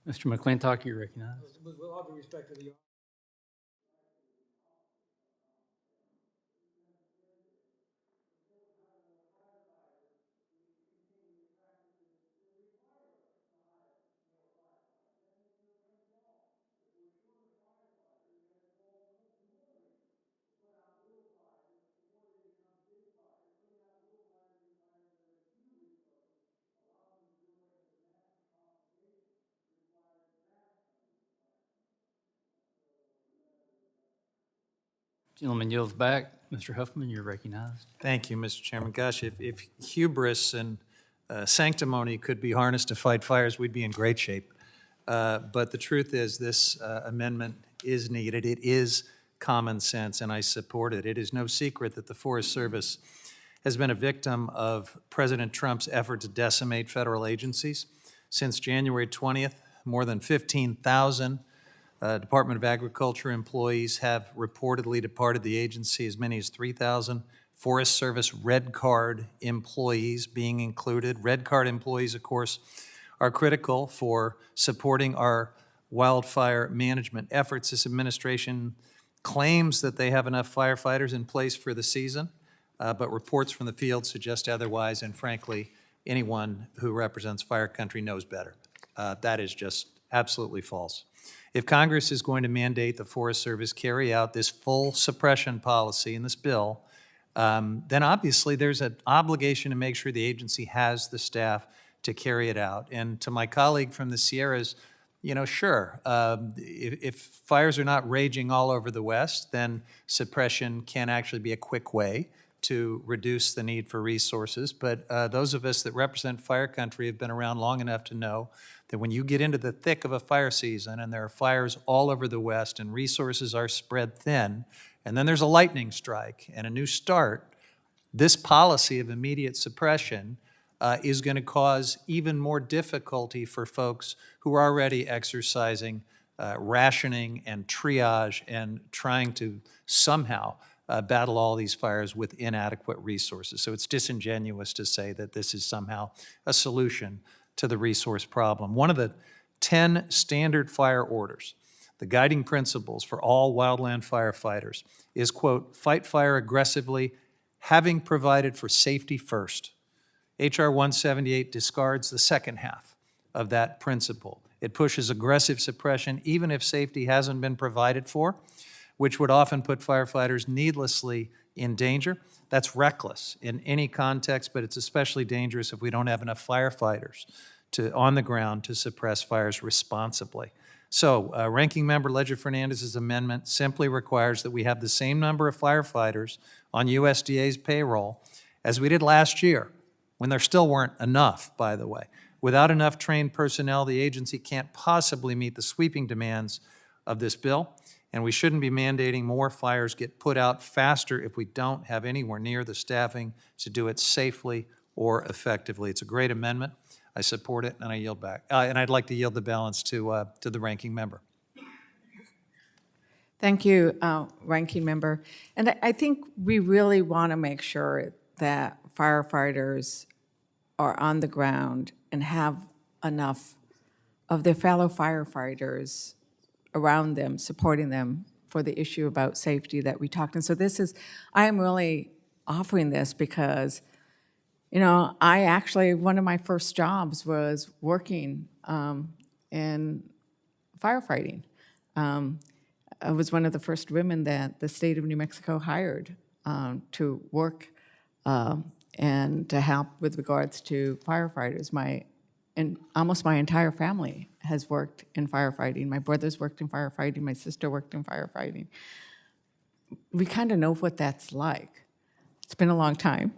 Mr. McClintock, you're recognized. With all due respect to the Gentleman yields back. Mr. Huffman, you're recognized. Thank you, Mr. Chairman. Gosh, if hubris and sanctimony could be harnessed to fight fires, we'd be in great shape. But the truth is, this amendment is needed. It is common sense, and I support it. It is no secret that the Forest Service has been a victim of President Trump's effort to decimate federal agencies. Since January 20th, more than 15,000 Department of Agriculture employees have reportedly departed the agency, as many as 3,000 Forest Service red card employees being included. Red card employees, of course, are critical for supporting our wildfire management efforts. This administration claims that they have enough firefighters in place for the season, but reports from the field suggest otherwise, and frankly, anyone who represents fire country knows better. That is just absolutely false. If Congress is going to mandate the Forest Service carry out this full suppression policy in this bill, then obviously there's an obligation to make sure the agency has the staff to carry it out. And to my colleague from the Sierras, you know, sure, if fires are not raging all over the West, then suppression can actually be a quick way to reduce the need for resources. But those of us that represent fire country have been around long enough to know that when you get into the thick of a fire season and there are fires all over the West and resources are spread thin, and then there's a lightning strike and a new start, this policy of immediate suppression is going to cause even more difficulty for folks who are already exercising rationing and triage and trying to somehow battle all these fires with inadequate resources. So it's disingenuous to say that this is somehow a solution to the resource problem. One of the 10 standard fire orders, the guiding principles for all wildland firefighters is, quote, fight fire aggressively, having provided for safety first. H.R. 178 discards the second half of that principle. It pushes aggressive suppression even if safety hasn't been provided for, which would often put firefighters needlessly in danger. That's reckless in any context, but it's especially dangerous if we don't have enough firefighters on the ground to suppress fires responsibly. So Ranking Member Ledger-Fernandez's amendment simply requires that we have the same number of firefighters on USDA's payroll as we did last year, when there still weren't enough, by the way. Without enough trained personnel, the agency can't possibly meet the sweeping demands of this bill, and we shouldn't be mandating more fires get put out faster if we don't have anywhere near the staffing to do it safely or effectively. It's a great amendment. I support it, and I yield back. And I'd like to yield the balance to the ranking member. Thank you, Ranking Member. And I think we really want to make sure that firefighters are on the ground and have enough of their fellow firefighters around them, supporting them for the issue about safety that we talked. And so I am really offering this because, you know, one of my first jobs was working in firefighting. I was one of the first women that the state of New Mexico hired to work and to help with regards to firefighters. Almost my entire family has worked in firefighting. My brothers worked in firefighting. My sister worked in firefighting. We kind of know what that's like. It's been a long time,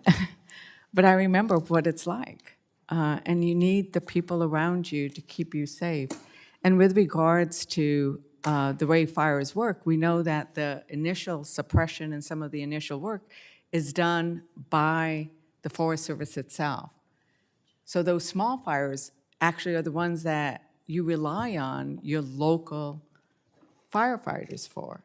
but I remember what it's like. And you need the people around you to keep you safe. And with regards to the way fires work, we know that the initial suppression and some of the initial work is done by the Forest Service itself. So those small fires actually are the ones that you rely on your local firefighters for.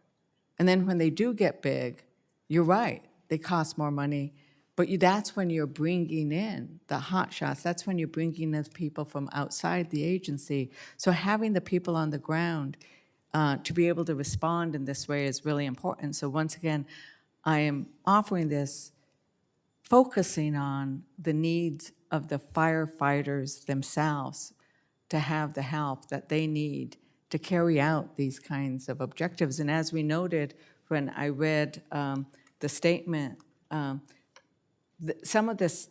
And then when they do get big, you're right, they cost more money, but that's when you're bringing in the hot shots. That's when you're bringing in people from outside the agency. So having the people on the ground to be able to respond in this way is really important. So once again, I am offering this focusing on the needs of the firefighters themselves to have the help that they need to carry out these kinds of objectives. And as we noted when I read the statement, some of this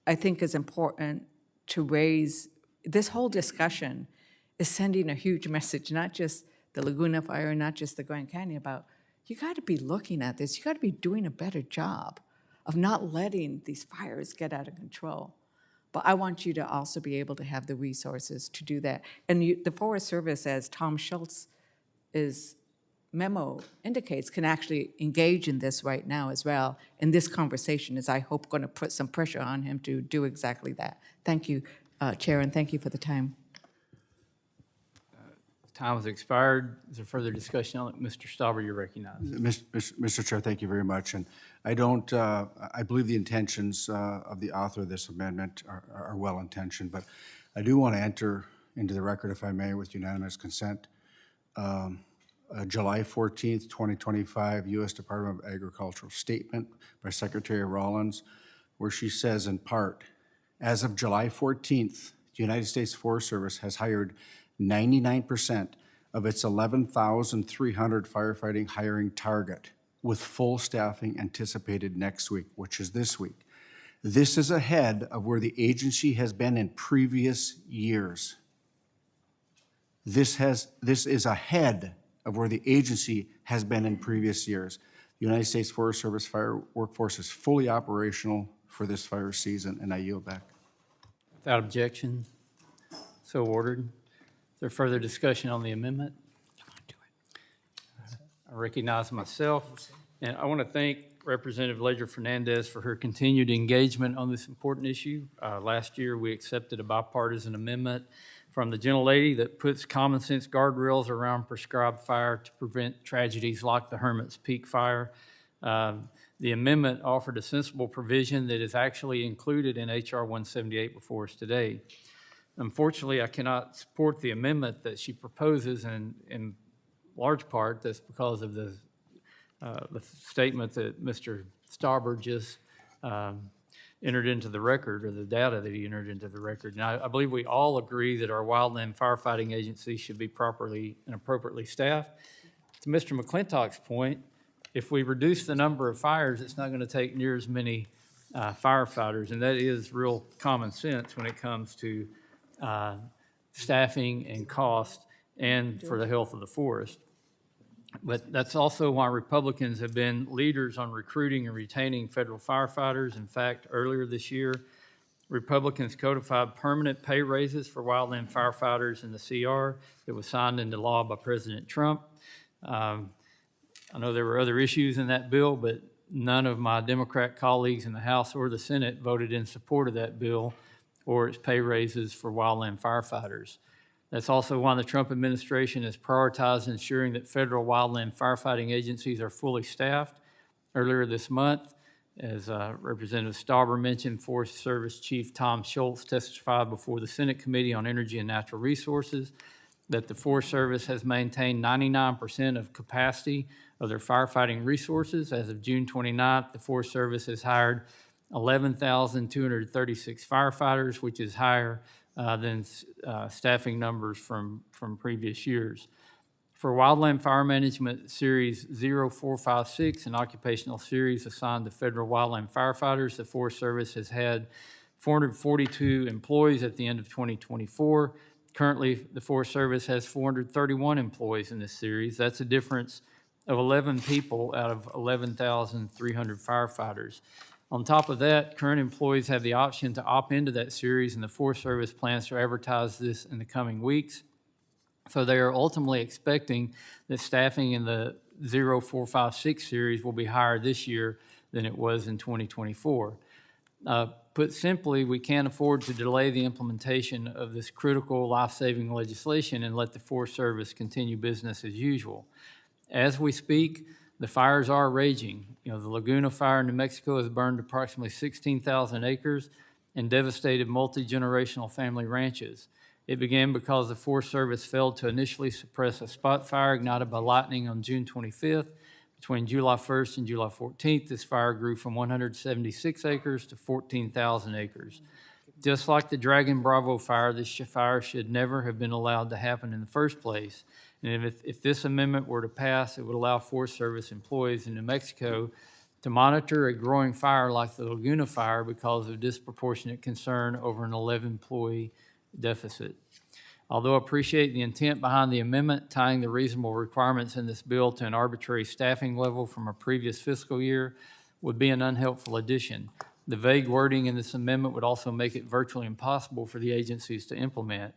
I think is important to raise. This whole discussion is sending a huge message, not just the Laguna Fire, not just the Grand Canyon, about you got to be looking at this. You got to be doing a better job of not letting these fires get out of control. But I want you to also be able to have the resources to do that. And the Forest Service, as Tom Schultz's memo indicates, can actually engage in this right now as well. And this conversation is, I hope, going to put some pressure on him to do exactly that. Thank you, Chair, and thank you for the time. Time has expired. Is there further discussion on it? Mr. Stauber, you're recognized. Mr. Chair, thank you very much. And I don't, I believe the intentions of the author of this amendment are well-intentioned, but I do want to enter into the record, if I may, with unanimous consent, July 14th, 2025, U.S. Department of Agriculture statement by Secretary Rollins, where she says in part, as of July 14th, the United States Forest Service has hired 99% of its 11,300 firefighting hiring target, with full staffing anticipated next week, which is this week. This is ahead of where the agency has been in previous years. This is ahead of where the agency has been in previous years. The United States Forest Service fire workforce is fully operational for this fire season, and I yield back. Without objection, so ordered. Is there further discussion on the amendment? I recognize myself, and I want to thank Representative Ledger Fernandez for her continued engagement on this important issue. Last year, we accepted a bipartisan amendment from the gentlelady that puts common sense guardrails around prescribed fire to prevent tragedies like the Hermit's Peak fire. The amendment offered a sensible provision that is actually included in H.R. 178 before us today. Unfortunately, I cannot support the amendment that she proposes, and in large part, that's because of the statement that Mr. Stauber just entered into the record, or the data that he entered into the record. Now, I believe we all agree that our wildland firefighting agency should be properly and appropriately staffed. To Mr. McClintock's point, if we reduce the number of fires, it's not going to take near as many firefighters, and that is real common sense when it comes to staffing and cost and for the health of the forest. But that's also why Republicans have been leaders on recruiting and retaining federal firefighters. In fact, earlier this year, Republicans codified permanent pay raises for wildland firefighters in the CR that was signed into law by President Trump. I know there were other issues in that bill, but none of my Democrat colleagues in the House or the Senate voted in support of that bill or its pay raises for wildland firefighters. That's also why the Trump administration has prioritized ensuring that federal wildland firefighting agencies are fully staffed. Earlier this month, as Representative Stauber mentioned, Forest Service Chief Tom Schultz testified before the Senate Committee on Energy and Natural Resources that the Forest Service has maintained 99% of capacity of their firefighting resources. As of June 29th, the Forest Service has hired 11,236 firefighters, which is higher than staffing numbers from previous years. For Wildland Fire Management Series 0456, an occupational series assigned to federal wildland firefighters, the Forest Service has had 442 employees at the end of 2024. Currently, the Forest Service has 431 employees in this series. That's a difference of 11 people out of 11,300 firefighters. On top of that, current employees have the option to opt into that series, and the Forest Service plans to advertise this in the coming weeks. So they are ultimately expecting that staffing in the 0456 series will be higher this year than it was in 2024. Put simply, we can't afford to delay the implementation of this critical life-saving legislation and let the Forest Service continue business as usual. As we speak, the fires are raging. You know, the Laguna Fire in New Mexico has burned approximately 16,000 acres and devastated multi-generational family ranches. It began because the Forest Service failed to initially suppress a spot fire ignited by lightning on June 25th. Between July 1st and July 14th, this fire grew from 176 acres to 14,000 acres. Just like the Dragon Bravo fire, this fire should never have been allowed to happen in the first place. And if this amendment were to pass, it would allow Forest Service employees in New Mexico to monitor a growing fire like the Laguna fire because of disproportionate concern over an 11-employee deficit. Although I appreciate the intent behind the amendment, tying the reasonable requirements in this bill to an arbitrary staffing level from a previous fiscal year would be an unhelpful addition. The vague wording in this amendment would also make it virtually impossible for the agencies to implement.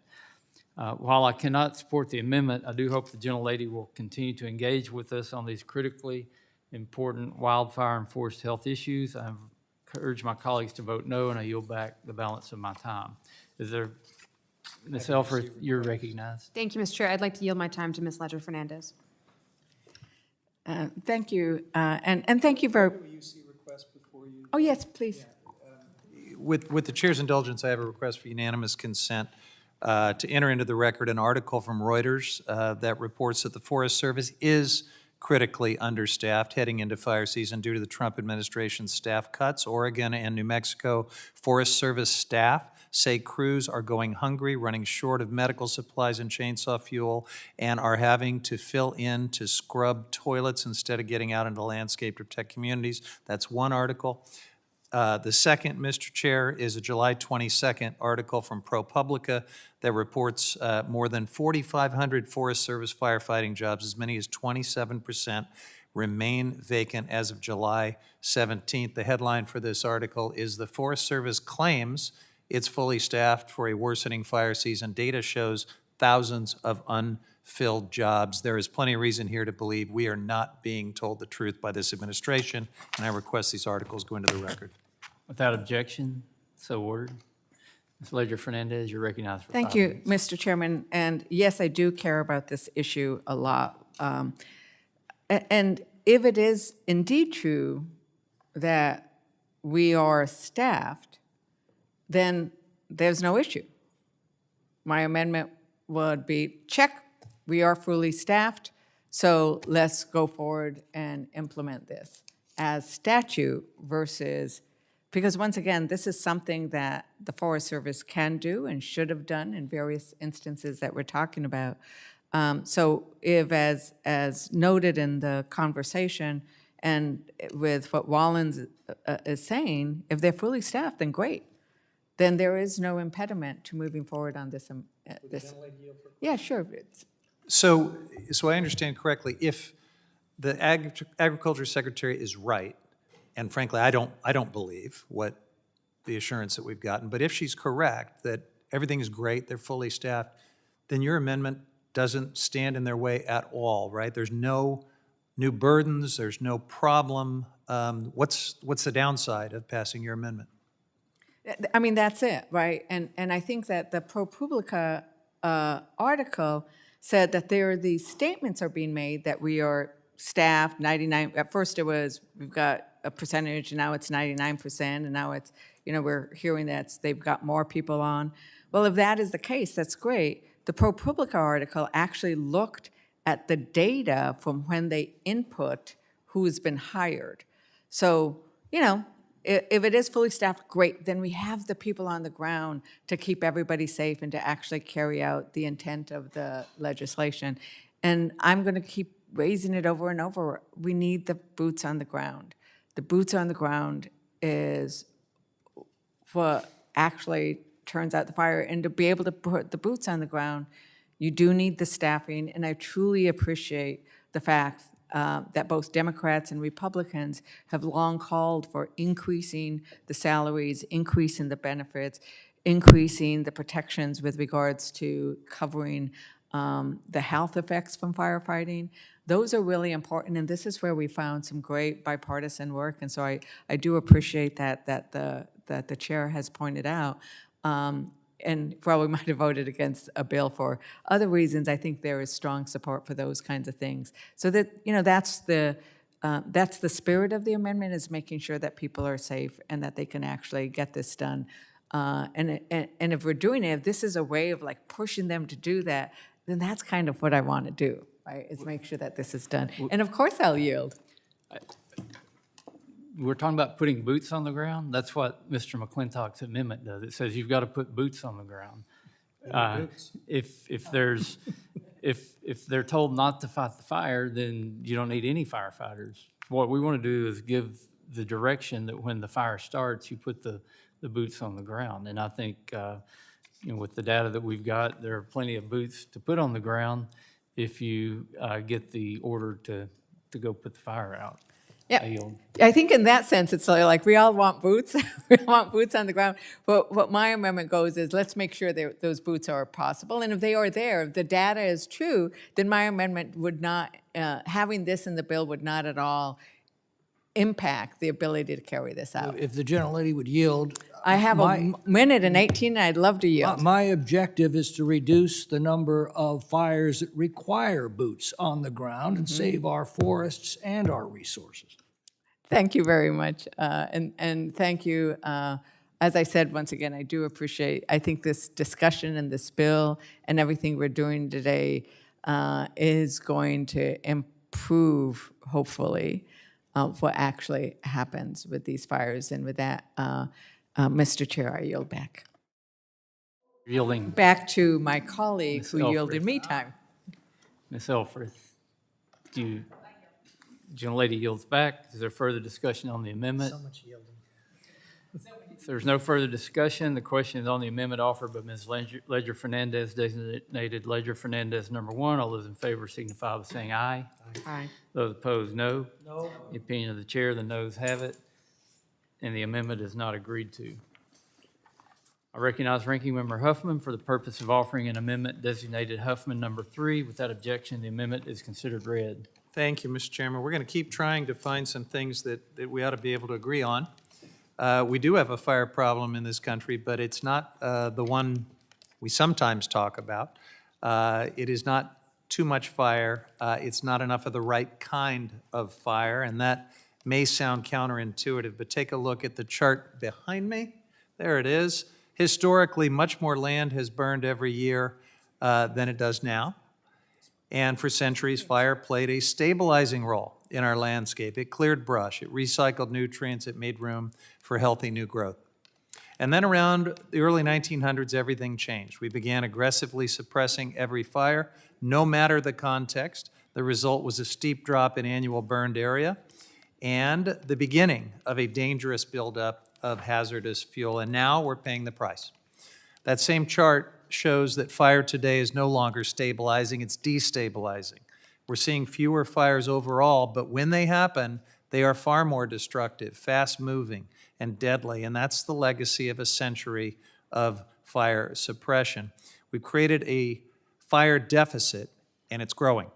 While I cannot support the amendment, I do hope the gentlelady will continue to engage with us on these critically important wildfire and forest health issues. I urge my colleagues to vote no, and I yield back the balance of my time. Is there, Ms. Elfreth, you're recognized. Thank you, Mr. Chair. I'd like to yield my time to Ms. Ledger Fernandez. Thank you, and thank you very. Oh, yes, please. With the chair's indulgence, I have a request for unanimous consent to enter into the record an article from Reuters that reports that the Forest Service is critically understaffed heading into fire season due to the Trump administration's staff cuts. Oregon and New Mexico Forest Service staff say crews are going hungry, running short of medical supplies and chainsaw fuel, and are having to fill in to scrub toilets instead of getting out into the landscape to protect communities. That's one article. The second, Mr. Chair, is a July 22nd article from ProPublica that reports more than 4,500 Forest Service firefighting jobs, as many as 27%, remain vacant as of July 17th. The headline for this article is "The Forest Service Claims It's Fully Staffed for a Worsening Fire Season. Data Shows Thousands of Unfilled Jobs." There is plenty of reason here to believe we are not being told the truth by this administration, and I request these articles go into the record. Without objection, so ordered. Ms. Ledger Fernandez, you're recognized for 5 Thank you, minutes. Mr. Chairman. And yes, I do care about this issue a lot. And if it is indeed true that we are staffed, then there's no issue. My amendment would be, check, we are fully staffed, so let's go forward and implement this as statute versus, because once again, this is something that the Forest Service can do and should have done in various instances that we're talking about. So if, as noted in the conversation and with what Wallens is saying, if they're fully staffed, then great. Then there is no impediment to moving forward on this. Yeah, sure. So I understand correctly, if the Agriculture Secretary is right, and frankly, I don't believe what the assurance that we've gotten, but if she's correct, that everything is great, they're fully staffed, then your amendment doesn't stand in their way at all, right? There's no new burdens, there's no problem. What's the downside of passing your amendment? I mean, that's it, right? And I think that the ProPublica article said that these statements are being made that we are staffed 99, at first it was, we've got a percentage, and now it's 99%, and now it's, we're hearing that they've got more people on. Well, if that is the case, that's great. The ProPublica article actually looked at the data from when they input who's been hired. So, if it is fully staffed, great, then we have the people on the ground to keep everybody safe and to actually carry out the intent of the legislation. And I'm going to keep raising it over and over. We need the boots on the ground. The boots on the ground is what actually turns out the fire. And to be able to put the boots on the ground, you do need the staffing. And I truly appreciate the fact that both Democrats and Republicans have long called for increasing the salaries, increasing the benefits, increasing the protections with regards to covering the health effects from firefighting. Those are really important, and this is where we found some great bipartisan work, and so I do appreciate that the chair has pointed out. And probably might have voted against a bill for other reasons. I think there is strong support for those kinds of things. So that, that's the spirit of the amendment, is making sure that people are safe and that they can actually get this done. And if we're doing it, if this is a way of like pushing them to do that, then that's kind of what I want to do, right? Is make sure that this is done. And of course I'll yield. We're talking about putting boots on the ground. That's what Mr. McClintock's amendment does. It says you've got to put boots on the ground. If they're told not to fight the fire, then you don't need any firefighters. What we want to do is give the direction that when the fire starts, you put the boots on the ground. And I think with the data that we've got, there are plenty of boots to put on the ground if you get the order to go put the fire out. Yeah, I yield. I think in that sense, it's like we all want boots. We all want boots on the ground. But what my amendment goes is, let's make sure that those boots are possible. And if they are there, if the data is true, then my amendment would not, having this in the bill would not at all impact the ability to carry this out. If the gentlelady would yield. I have my- a minute and 18, and I'd love to yield. My objective is to reduce the number of fires that require boots on the ground and save our forests and our resources. Thank you very much. And thank you. As I said, once again, I do appreciate, I think this discussion and this bill and everything we're doing today is going to improve, hopefully, what actually happens with these fires. And with that, Mr. Chair, I yield back. Yielding, Back to my colleague Ms. who Elfreth. yielded me time. Ms. Elfreth, gentlelady yields back. Is there further discussion on the amendment? If there's no further discussion, the question is on the amendment offered by Ms. Ledger Fernandez, designated Ledger Fernandez number 1. All those in favor signify by saying aye. Aye. Those opposed, no. No. The opinion of the chair, the noes have it, and the amendment is not agreed to. I recognize Ranking Member Huffman for the purpose of offering an amendment designated Huffman number 3. Without objection, the amendment is considered read. Thank you, Mr. Chairman. We're going to keep trying to find some things that we ought to be able to agree on. We do have a fire problem in this country, but it's not the one we sometimes talk about. It is not too much fire. It's not enough of the right kind of fire, and that may sound counterintuitive, but take a look at the chart behind me. There it is. Historically, much more land has burned every year than it does now. And for centuries, fire played a stabilizing role in our landscape. It cleared brush, it recycled nutrients, it made room for healthy new growth. And then around the early 1900s, everything changed. We began aggressively suppressing every fire, no matter the context. The result was a steep drop in annual burned area and the beginning of a dangerous buildup of hazardous fuel. And now we're paying the price. That same chart shows that fire today is no longer stabilizing, it's destabilizing. We're seeing fewer fires overall, but when they happen, they are far more destructive, fast-moving, and deadly, and that's the legacy of a century of fire suppression. We've created a fire deficit, and it's growing.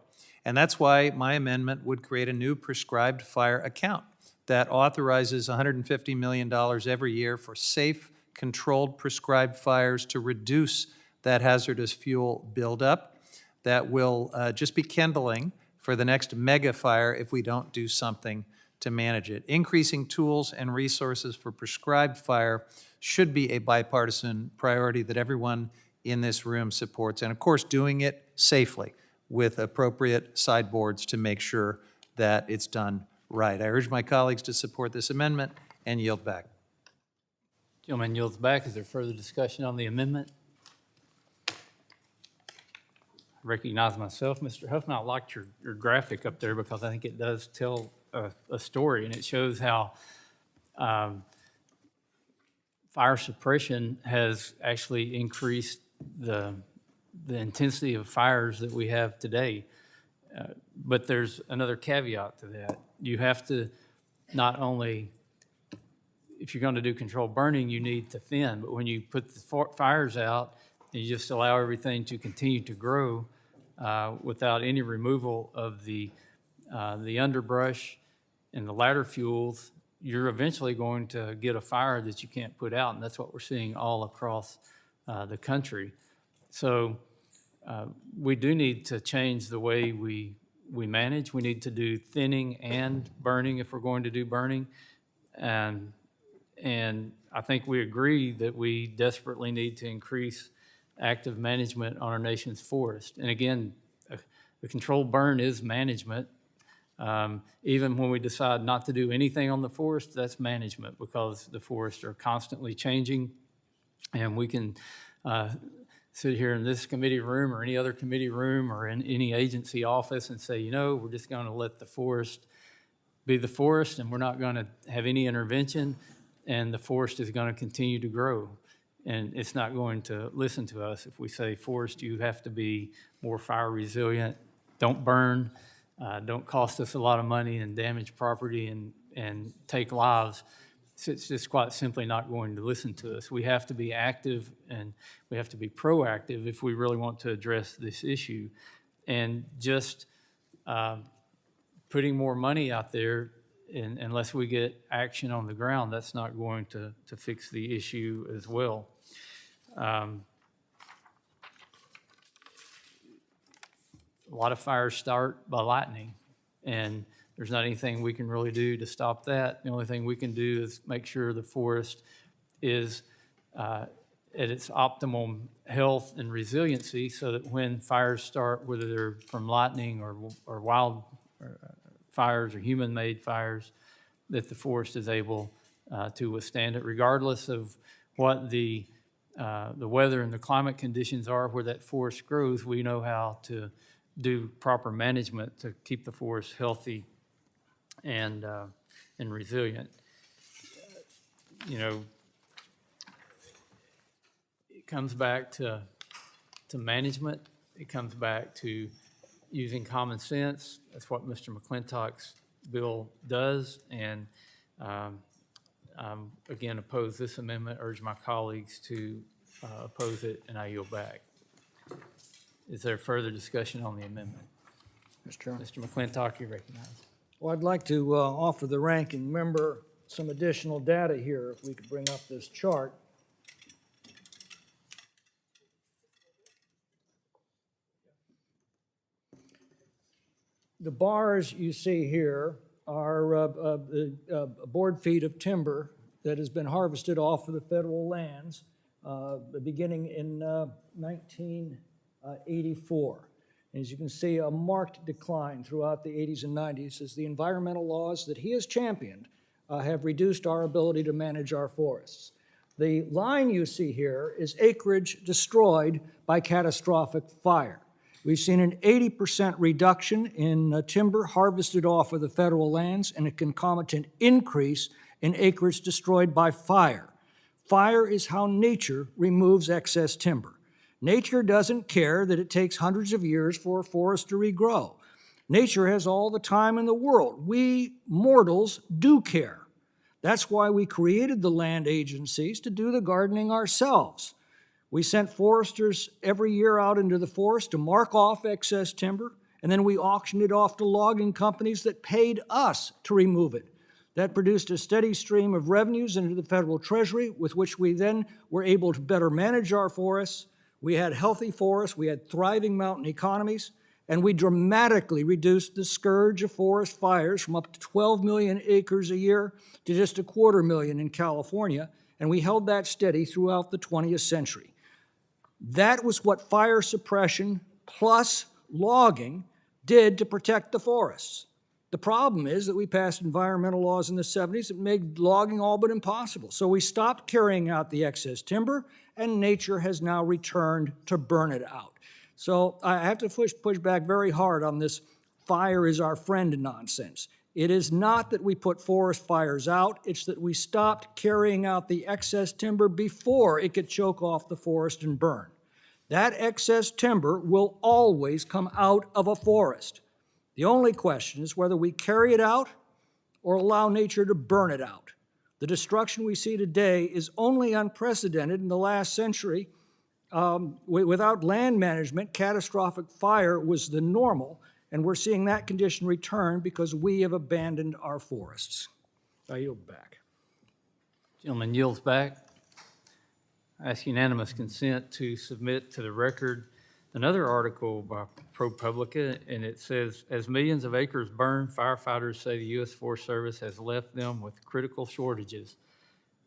And that's why my amendment would create a new prescribed fire account that authorizes $150 million every year for safe, controlled, prescribed fires to reduce that hazardous fuel buildup that will just be kindling for the next mega fire if we don't do something to manage it. Increasing tools and resources for prescribed fire should be a bipartisan priority that everyone in this room supports, and of course, doing it safely with appropriate sideboards to make sure that it's done right. I urge my colleagues to support this amendment and yield back. Gentleman yields back. Is there further discussion on the amendment? I recognize myself, Mr. Huffman. I liked your graphic up there because I think it does tell a story, and it shows how fire suppression has actually increased the intensity of fires that we have today. But there's another caveat to that. You have to not only, if you're going to do controlled burning, you need to thin, but when you put the fires out, you just allow everything to continue to grow without any removal of the underbrush and the ladder fuels, you're eventually going to get a fire that you can't put out, and that's what we're seeing all across the country. So we do need to change the way we manage. We need to do thinning and burning if we're going to do burning. And I think we agree that we desperately need to increase active management on our nation's forest. And again, the controlled burn is management. Even when we decide not to do anything on the forest, that's management because the forests are constantly changing. And we can sit here in this committee room or any other committee room or in any agency office and say, you know, we're just going to let the forest be the forest and we're not going to have any intervention and the forest is going to continue to grow. and it's not going to listen to us if we say, forest, you have to be more fire resilient, don't burn, don't cost us a lot of money and damage property and take lives. So it's just quite simply not going to listen to us. We have to be active and we have to be proactive if we really want to address this issue. And just putting more money out there, unless we get action on the ground, that's not going to fix the issue as well. A lot of fires start by lightning, and there's not anything we can really do to stop that. The only thing we can do is make sure the forest is at its optimum health and resiliency, so that when fires start, whether they're from lightning or wild fires or human-made fires, that the forest is able to withstand it, regardless of what the weather and the climate conditions are where that forest grows. We know how to do proper management to keep the forest healthy and resilient. You know, it comes back to management. It comes back to using common sense. That's what Mr. McClintock's bill does, and again, oppose this amendment, urge my colleagues to oppose it, and I yield back. Is there further discussion on the amendment? Mr. Chairman. Mr. McClintock, you're recognized. Well, I'd like to offer the ranking member some additional data here, if we could bring up this chart. The bars you see here are board feet of timber that has been harvested off of the federal lands beginning in 1984. As you can see, a marked decline throughout the 80s and 90s as the environmental laws that he has championed have reduced our ability to manage our forests. The line you see here is acreage destroyed by catastrophic fire. We've seen an 80% reduction in timber harvested off of the federal lands and a concomitant increase in acreage destroyed by fire. Fire is how nature removes excess timber. Nature doesn't care that it takes hundreds of years for a forest to regrow. Nature has all the time in the world. We mortals do care. That's why we created the land agencies, to do the gardening ourselves. We sent foresters every year out into the forest to mark off excess timber, and then we auctioned it off to logging companies that paid us to remove it. That produced a steady stream of revenues into the federal treasury, with which we then were able to better manage our forests. We had healthy forests, we had thriving mountain economies, and we dramatically reduced the scourge of forest fires from up to 12 million acres a year to just 250,000 in California, and we held that steady throughout the 20th century. That was what fire suppression plus logging did to protect the forests. The problem is that we passed environmental laws in the 70s that made logging all but impossible. So we stopped carrying out the excess timber, and nature has now returned to burn it out. So I have to push back very hard on this fire is our friend nonsense. It is not that we put forest fires out, it's that we stopped carrying out the excess timber before it could choke off the forest and burn. That excess timber will always come out of a forest. The only question is whether we carry it out or allow nature to burn it out. The destruction we see today is only unprecedented in the last century. Without land management, catastrophic fire was the normal, and we're seeing that condition return because we have abandoned our forests. I yield back. Gentleman yields back. I ask unanimous consent to submit to the record another article by ProPublica, and it says, as millions of acres burn, firefighters say the U.S. Forest Service has left them with critical shortages.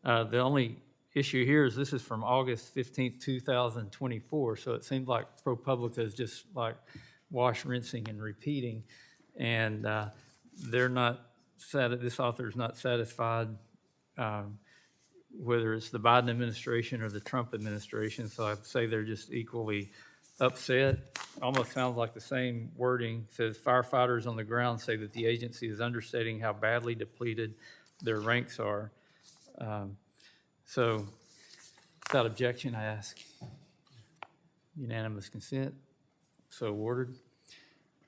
The only issue here is this is from August 15th, 2024, so it seems like ProPublica is just like wash, rinsing, and repeating, and they're not, this author is not satisfied whether it's the Biden administration or the Trump administration, so I'd say they're just equally upset. Almost sounds like the same wording. It says firefighters on the ground say that the agency is understating how badly depleted their ranks are. So Without objection, I ask unanimous consent. So ordered.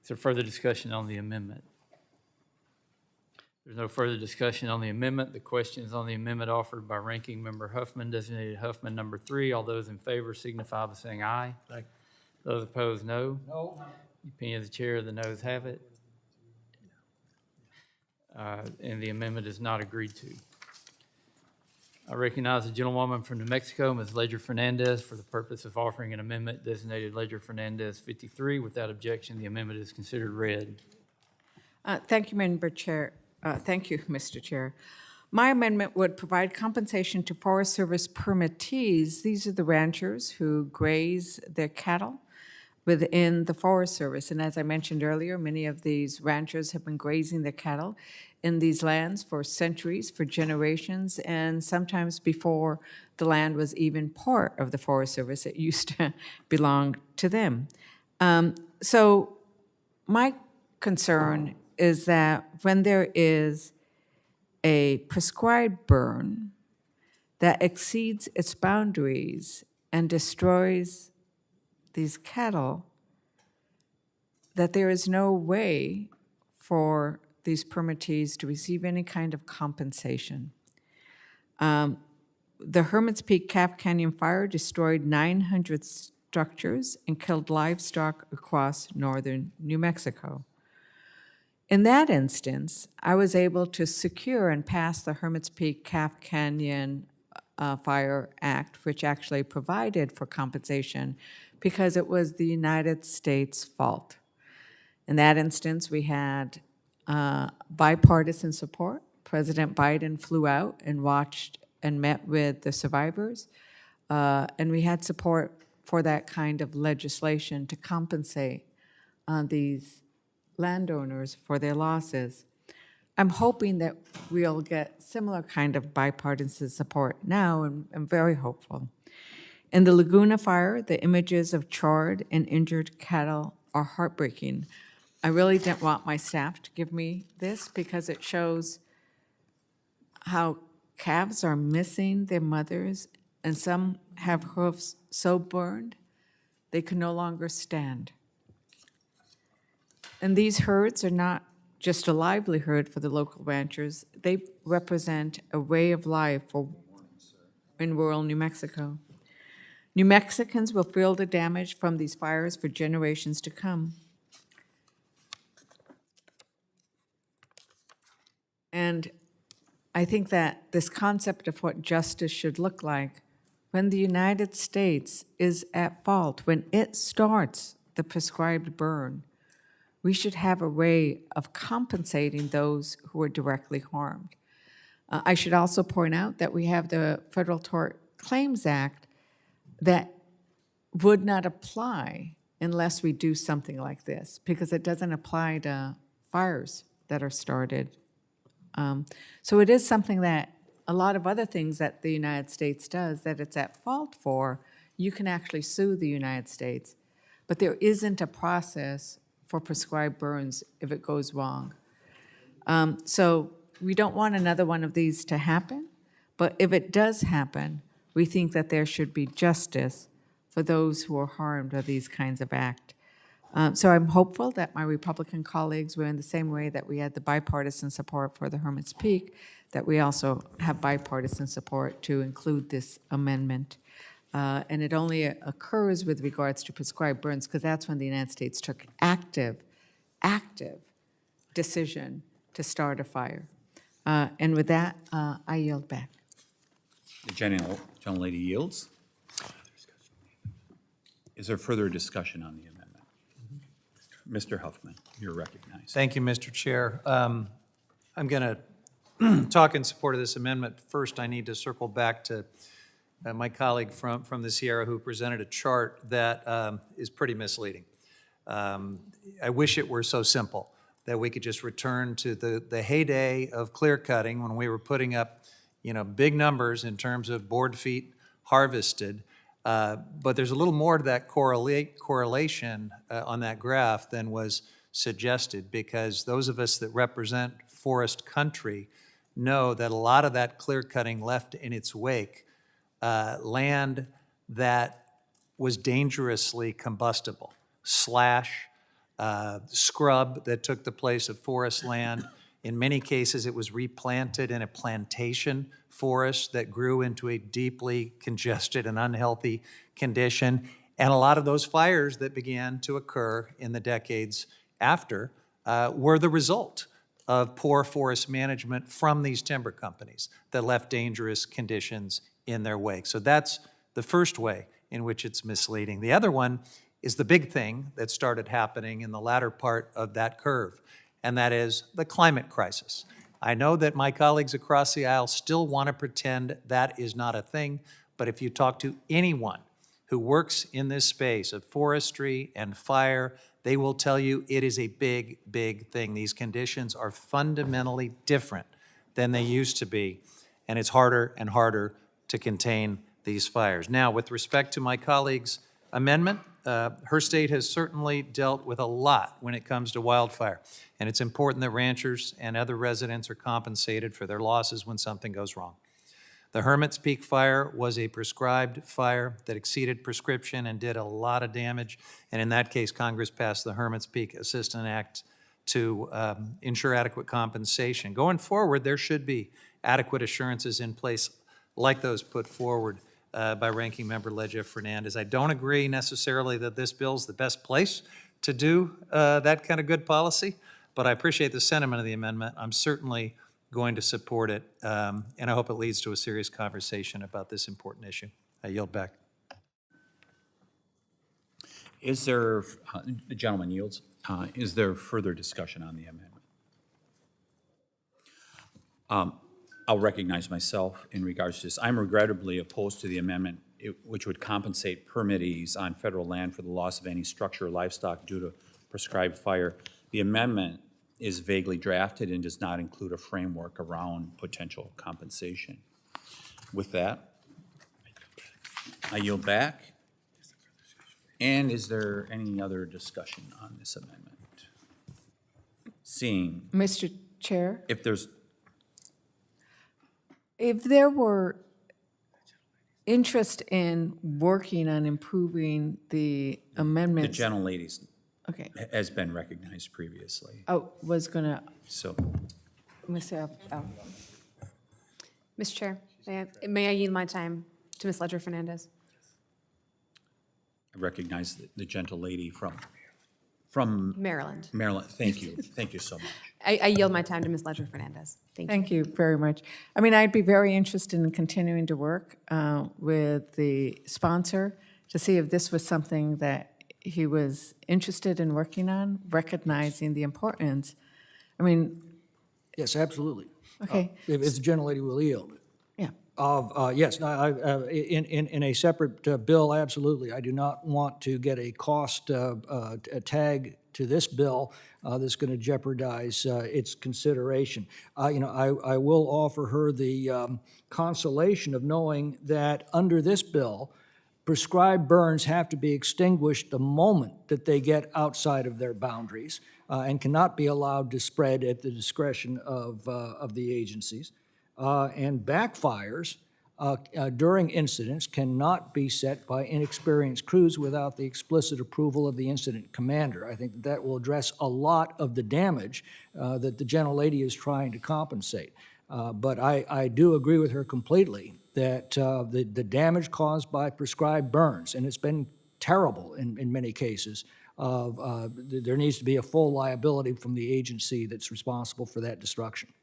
Is there further discussion on the amendment? There's no further discussion on the amendment. The question is on the amendment offered by Ranking Member Huffman, designated Huffman number 3. All those in favor signify by saying aye. Aye. Those opposed, no. No. Opinion of the chair, the noes have it. And the amendment is not agreed to. I recognize the gentlewoman from New Mexico, Ms. Ledger Fernandez, for the purpose of offering an amendment designated Ledger Fernandez 53. Without objection, the amendment is considered read. Thank you, Member Chair. Thank you, Mr. Chair. My amendment would provide compensation to Forest Service permittees. These are the ranchers who graze their cattle within the Forest Service. And as I mentioned earlier, many of these ranchers have been grazing their cattle in these lands for centuries, for generations, and sometimes before the land was even part of the Forest Service. It used to belong to them. So my concern is that when there is a prescribed burn that exceeds its boundaries and destroys these cattle, that there is no way for these permittees to receive any kind of compensation. The Hermit's Peak Calf Canyon fire destroyed 900 structures and killed livestock across northern New Mexico. In that instance, I was able to secure and pass the Hermit's Peak Calf Canyon Fire Act, which actually provided for compensation because it was the United States' fault. In that instance, we had bipartisan support. President Biden flew out and watched and met with the survivors, and we had support for that kind of legislation to compensate these landowners for their losses. I'm hoping that we'll get similar kind of bipartisan support now, and I'm very hopeful. In the Laguna fire, the images of charred and injured cattle are heartbreaking. I really didn't want my staff to give me this because it shows how calves are missing their mothers, and some have hoofs so burned they can no longer stand. And these herds are not just a livelihood for the local ranchers, they represent a way of life in rural New Mexico. New Mexicans will feel the damage from these fires for generations to come. And I think that this concept of what justice should look like, when the United States is at fault, when it starts the prescribed burn, we should have a way of compensating those who are directly harmed. I should also point out that we have the Federal Tort Claims Act that would not apply unless we do something like this, because it doesn't apply to fires that are started. So it is something that a lot of other things that the United States does that it's at fault for, you can actually sue the United States, but there isn't a process for prescribed burns if it goes wrong. So we don't want another one of these to happen, but if it does happen, we think that there should be justice for those who are harmed by these kinds of acts. So I'm hopeful that my Republican colleagues were in the same way that we had the bipartisan support for the Hermit's Peak, that we also have bipartisan support to include this amendment. And it only occurs with regards to prescribed burns because that's when the United States took active decision to start a fire. And with that, I yield back. The gentlelady yields. Is there further discussion on the amendment? Mr. Huffman, you're recognized. Thank you, Mr. Chair. I'm going to talk in support of this amendment. First, I need to circle back to my colleague from the Sierra who presented a chart that is pretty misleading. I wish it were so simple that we could just return to the heyday of clear cutting when we were putting up, big numbers in terms of board feet harvested. But there's a little more to that correlation on that graph than was suggested, because those of us that represent forest country know that a lot of that clear cutting left in its wake land that was dangerously combustible, slash, scrub that took the place of forest land. In many cases, it was replanted in a plantation forest that grew into a deeply congested and unhealthy condition. And a lot of those fires that began to occur in the decades after were the result of poor forest management from these timber companies that left dangerous conditions in their wake. So that's the first way in which it's misleading. The other one is the big thing that started happening in the latter part of that curve, and that is the climate crisis. I know that my colleagues across the aisle still want to pretend that is not a thing, but if you talk to anyone who works in this space of forestry and fire, they will tell you it is a big, big thing. These conditions are fundamentally different than they used to be, and it's harder and harder to contain these fires. Now, with respect to my colleague's amendment, her state has certainly dealt with a lot when it comes to wildfire, and it's important that ranchers and other residents are compensated for their losses when something goes wrong. The Hermit's Peak fire was a prescribed fire that exceeded prescription and did a lot of damage, and in that case, Congress passed the Hermit's Peak Assistance Act to ensure adequate compensation. Going forward, there should be adequate assurances in place like those put forward by Ranking Member Leger-Fernandez. I don't agree necessarily that this bill's the best place to do that kind of good policy, but I appreciate the sentiment of the amendment. I'm certainly going to support it, and I hope it leads to a serious conversation about this important issue. I yield back. Is there, the gentleman yields, is there further discussion on the amendment? I'll recognize myself in regards to this. I'm regrettably opposed to the amendment, which would compensate permittees on federal land for the loss of any structure or livestock due to prescribed fire. The amendment is vaguely drafted and does not include a framework around potential compensation. With that, I yield back. And is there any other discussion on this amendment? Seeing, Mr. Chair, if there's, if there were interest in working on improving the the amendments, gentlelady's okay, has been recognized previously, I was gonna, so. Mr. Mr. Chair, may I yield my time to Ms. Leger-Fernandez? I recognize the gentlelady from Maryland. Maryland. Thank you. Thank you so much. I yield my time to Ms. Leger-Fernandez. Thank you. Thank you very much. I mean, I'd be very interested in continuing to work with the sponsor to see if this was something that he was interested in working on, recognizing the importance. I mean, Yes, absolutely. okay, If the gentlelady will yield. yeah. Yes, in a separate bill, absolutely. I do not want to get a cost tag to this bill that's going to jeopardize its consideration. I will offer her the consolation of knowing that under this bill, prescribed burns have to be extinguished the moment that they get outside of their boundaries and cannot be allowed to spread at the discretion of the agencies. And backfires during incidents cannot be set by inexperienced crews without the explicit approval of the incident commander. I think that will address a lot of the damage that the gentlelady is trying to compensate. But I do agree with her completely that the damage caused by prescribed burns, and it's been terrible in many cases, there needs to be a full liability from the agency that's responsible for that destruction.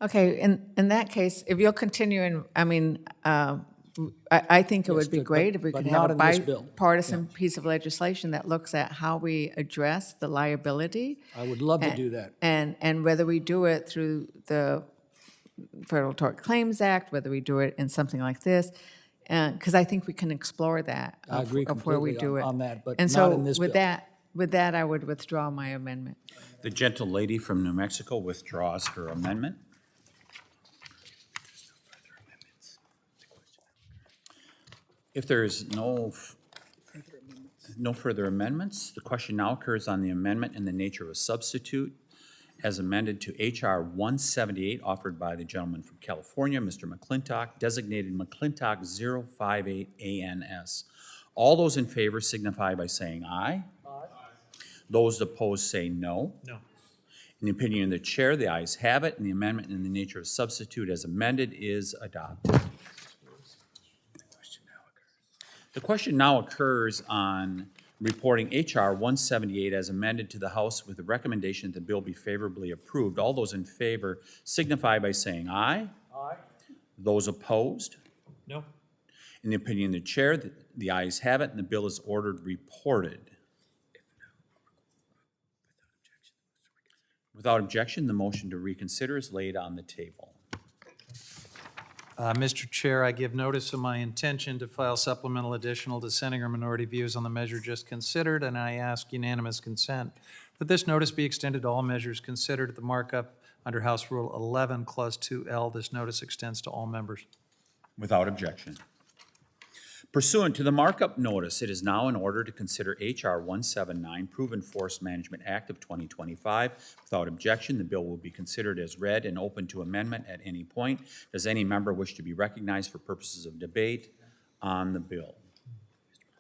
Okay, in that case, if you'll continue, and I mean, I think it would be but- great if we but could not have a in this bill. bipartisan piece of legislation that looks at how we address the liability. I would love to do that. And whether we do it through the Federal Tort Claims Act, whether we do it in something like this, because I think we can explore that. I agree of where we completely do it. on that, but And not so in this with bill. with that, I would withdraw my amendment. The gentlelady from New Mexico withdraws her amendment. If there is no further amendments, the question now occurs on the amendment and the nature of a substitute. as amended to H.R. 178 offered by the gentleman from California, Mr. McClintock, designated McClintock 058 ANS. All those in favor signify by saying aye. Aye. Those opposed say no. No. In the opinion of the chair, the ayes have it, and the amendment in the nature of substitute as amended is adopted. The question now occurs on reporting H.R. 178 as amended to the House with the recommendation that the bill be favorably approved. All those in favor signify by saying aye. Aye. Those opposed? No. In the opinion of the chair, the ayes have it, and the bill is ordered reported. Without objection, the motion to reconsider is laid on the table. Mr. Chair, I give notice of my intention to file supplemental additional dissenting or minority views on the measure just considered, and I ask unanimous consent that this notice be extended to all measures considered at the markup under House Rule 11, Clause 2L. This notice extends to all members. Without objection. Pursuant to the markup notice, it is now in order to consider H.R. 179, Proven Forest Management Act of 2025. Without objection, the bill will be considered as read and open to amendment at any point. Does any member wish to be recognized for purposes of debate on the bill?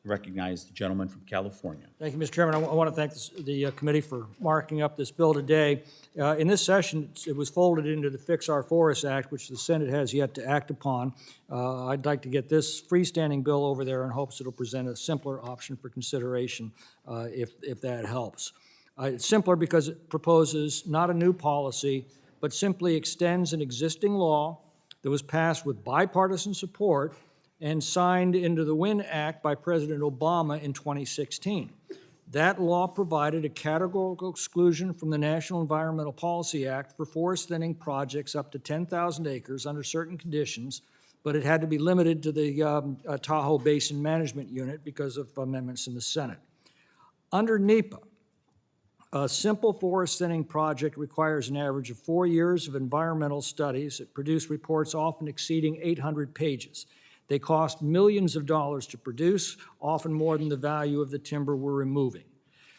Recognize the gentleman from California. Thank you, Mr. Chairman. I want to thank the committee for marking up this bill today. In this session, it was folded into the Fix Our Forests Act, which the Senate has yet to act upon. I'd like to get this freestanding bill over there in hopes it'll present a simpler option for consideration if that helps. It's simpler because it proposes not a new policy, but simply extends an existing law that was passed with bipartisan support and signed into the WIN Act by President Obama in 2016. That law provided a categorical exclusion from the National Environmental Policy Act for forest thinning projects up to 10,000 acres under certain conditions, but it had to be limited to the Tahoe Basin Management Unit because of amendments in the Senate. Under NEPA, a simple forest thinning project requires an average of 4 years of environmental studies that produce reports often exceeding 800 pages. They cost millions of dollars to produce, often more than the value of the timber we're removing.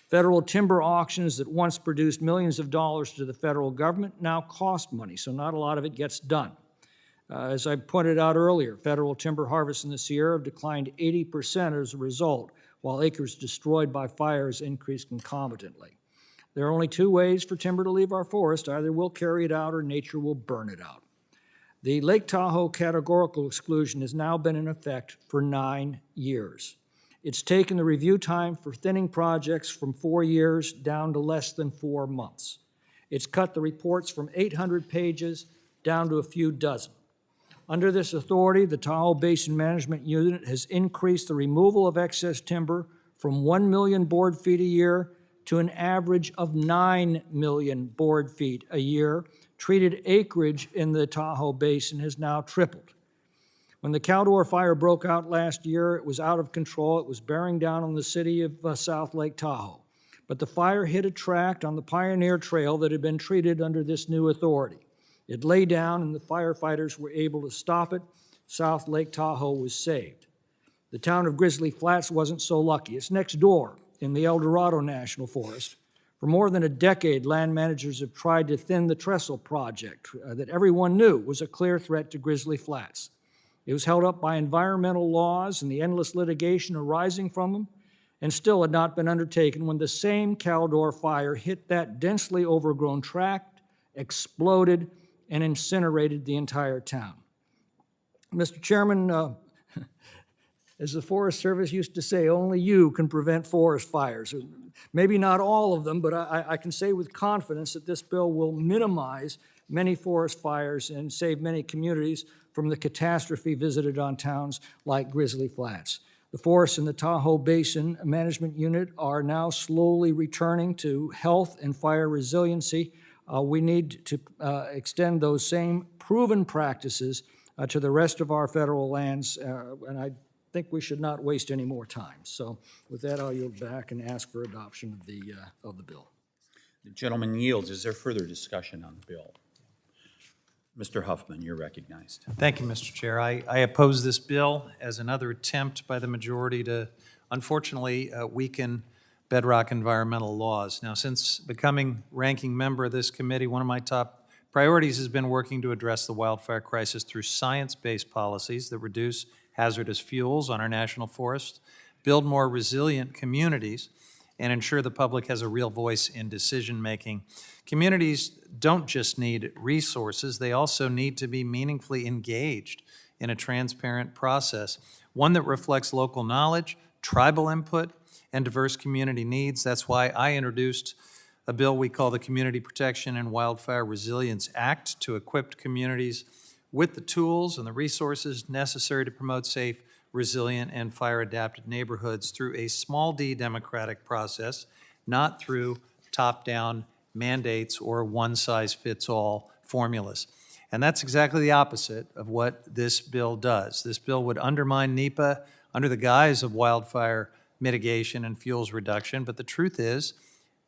Federal timber auctions that once produced millions of dollars to the federal government now cost money, so not a lot of it gets done. As I pointed out earlier, federal timber harvests in the Sierra have declined 80% as a result, while acres destroyed by fires increased concomitantly. There are only two ways for timber to leave our forest. Either we'll carry it out or nature will burn it out. The Lake Tahoe categorical exclusion has now been in effect for 9 years. It's taken the review time for thinning projects from 4 years down to less than 4 months. It's cut the reports from 800 pages down to a few dozen. Under this authority, the Tahoe Basin Management Unit has increased the removal of excess timber from 1 million board feet a year to an average of 9 million board feet a year. Treated acreage in the Tahoe Basin has now tripled. When the Caldor fire broke out last year, it was out of control. It was bearing down on the city of South Lake Tahoe. But the fire hit a tract on the Pioneer Trail that had been treated under this new authority. It lay down and the firefighters were able to stop it. South Lake Tahoe was saved. The town of Grizzly Flats wasn't so lucky. It's next door in the El Dorado National Forest. For more than a decade, land managers have tried to thin the trestle project that everyone knew was a clear threat to Grizzly Flats. It was held up by environmental laws and the endless litigation arising from them, and still had not been undertaken when the same Caldor fire hit that densely overgrown tract, exploded, and incinerated the entire town. Mr. Chairman, as the Forest Service used to say, only you can prevent forest fires. Maybe not all of them, but I can say with confidence that this bill will minimize many forest fires and save many communities from the catastrophe visited on towns like Grizzly Flats. The forests in the Tahoe Basin Management Unit are now slowly returning to health and fire resiliency. We need to extend those same proven practices to the rest of our federal lands, and I think we should not waste any more time. So with that, I'll yield back and ask for adoption of the bill. The gentleman yields. Is there further discussion on the bill? Mr. Huffman, you're recognized. Thank you, Mr. Chair. I oppose this bill as another attempt by the majority to, unfortunately, weaken bedrock environmental laws. Now, since becoming ranking member of this committee, one of my top priorities has been working to address the wildfire crisis through science-based policies that reduce hazardous fuels on our national forests, build more resilient communities, and ensure the public has a real voice in decision-making. Communities don't just need resources, they also need to be meaningfully engaged in a transparent process, one that reflects local knowledge, tribal input, and diverse community needs. That's why I introduced a bill we call the Community Protection and Wildfire Resilience Act to equip communities with the tools and the resources necessary to promote safe, resilient, and fire-adapted neighborhoods through a small d democratic process, not through top-down mandates or one-size-fits-all formulas. And that's exactly the opposite of what this bill does. This bill would undermine NEPA under the guise of wildfire mitigation and fuels reduction, but the truth is,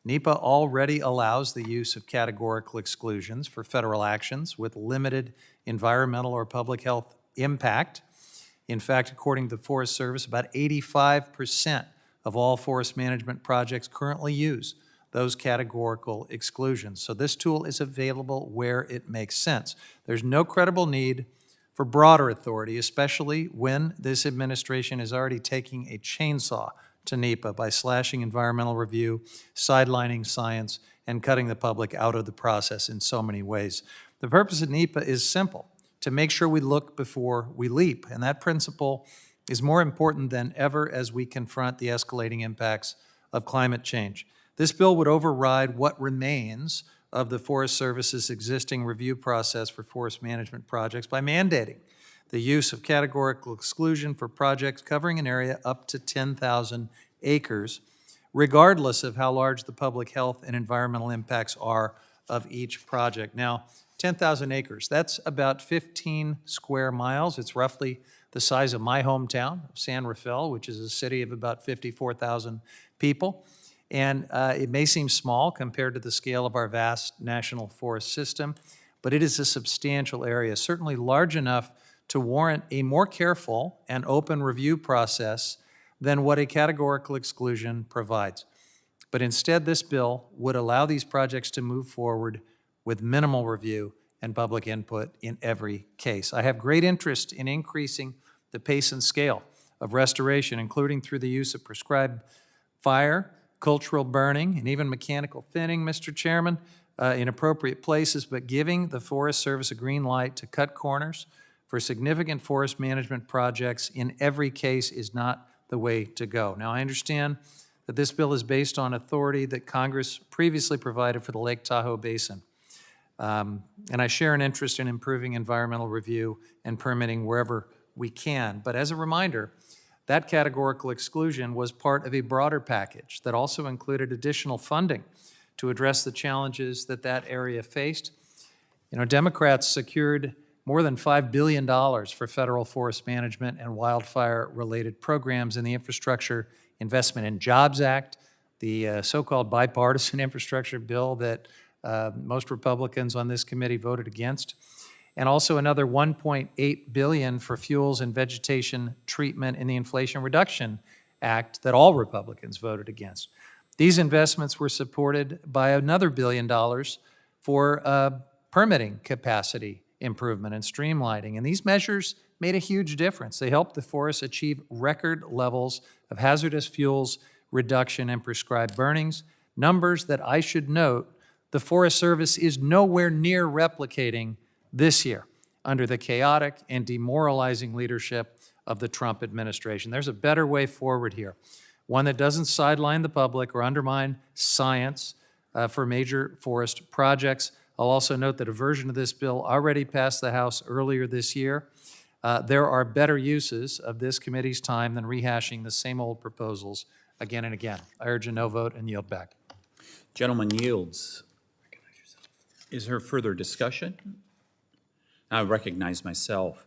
NEPA already allows the use of categorical exclusions for federal actions with limited environmental or public health impact. In fact, according to the Forest Service, about 85% of all forest management projects currently use those categorical exclusions. So this tool is available where it makes sense. There's no credible need for broader authority, especially when this administration is already taking a chainsaw to NEPA by slashing environmental review, sidelining science, and cutting the public out of the process in so many ways. The purpose of NEPA is simple: to make sure we look before we leap, and that principle is more important than ever as we confront the escalating impacts of climate change. This bill would override what remains of the Forest Service's existing review process for forest management projects by mandating the use of categorical exclusion for projects covering an area up to 10,000 acres, regardless of how large the public health and environmental impacts are of each project. Now, 10,000 acres, that's about 15 square miles. It's roughly the size of my hometown, of San Rafael, which is a city of about 54,000 people. And it may seem small compared to the scale of our vast national forest system, but it is a substantial area, certainly large enough to warrant a more careful and open review process than what a categorical exclusion provides. But instead, this bill would allow these projects to move forward with minimal review and public input in every case. I have great interest in increasing the pace and scale of restoration, including through the use of prescribed fire, cultural burning, and even mechanical thinning, Mr. Chairman, in appropriate places, but giving the Forest Service a green light to cut corners for significant forest management projects in every case is not the way to go. Now, I understand that this bill is based on authority that Congress previously provided for the Lake Tahoe Basin. And I share an interest in improving environmental review and permitting wherever we can. But as a reminder, that categorical exclusion was part of a broader package that also included additional funding to address the challenges that that area faced. You know, Democrats secured more than $5 billion for federal forest management and wildfire-related programs in the Infrastructure Investment and Jobs Act, the so-called bipartisan infrastructure bill that most Republicans on this committee voted against, and also another $1.8 billion for fuels and vegetation treatment in the Inflation Reduction Act that all Republicans voted against. These investments were supported by another $1 billion for permitting capacity improvement and streamlining, and these measures made a huge difference. They helped the forests achieve record levels of hazardous fuels reduction and prescribed burnings, numbers that I should note the Forest Service is nowhere near replicating this year under the chaotic and demoralizing leadership of the Trump administration. There's a better way forward here, one that doesn't sideline the public or undermine science for major forest projects. I'll also note that a version of this bill already passed the House earlier this year. There are better uses of this committee's time than rehashing the same old proposals again and again. I urge a no vote and yield back. Gentleman yields. Is there further discussion? I recognize myself.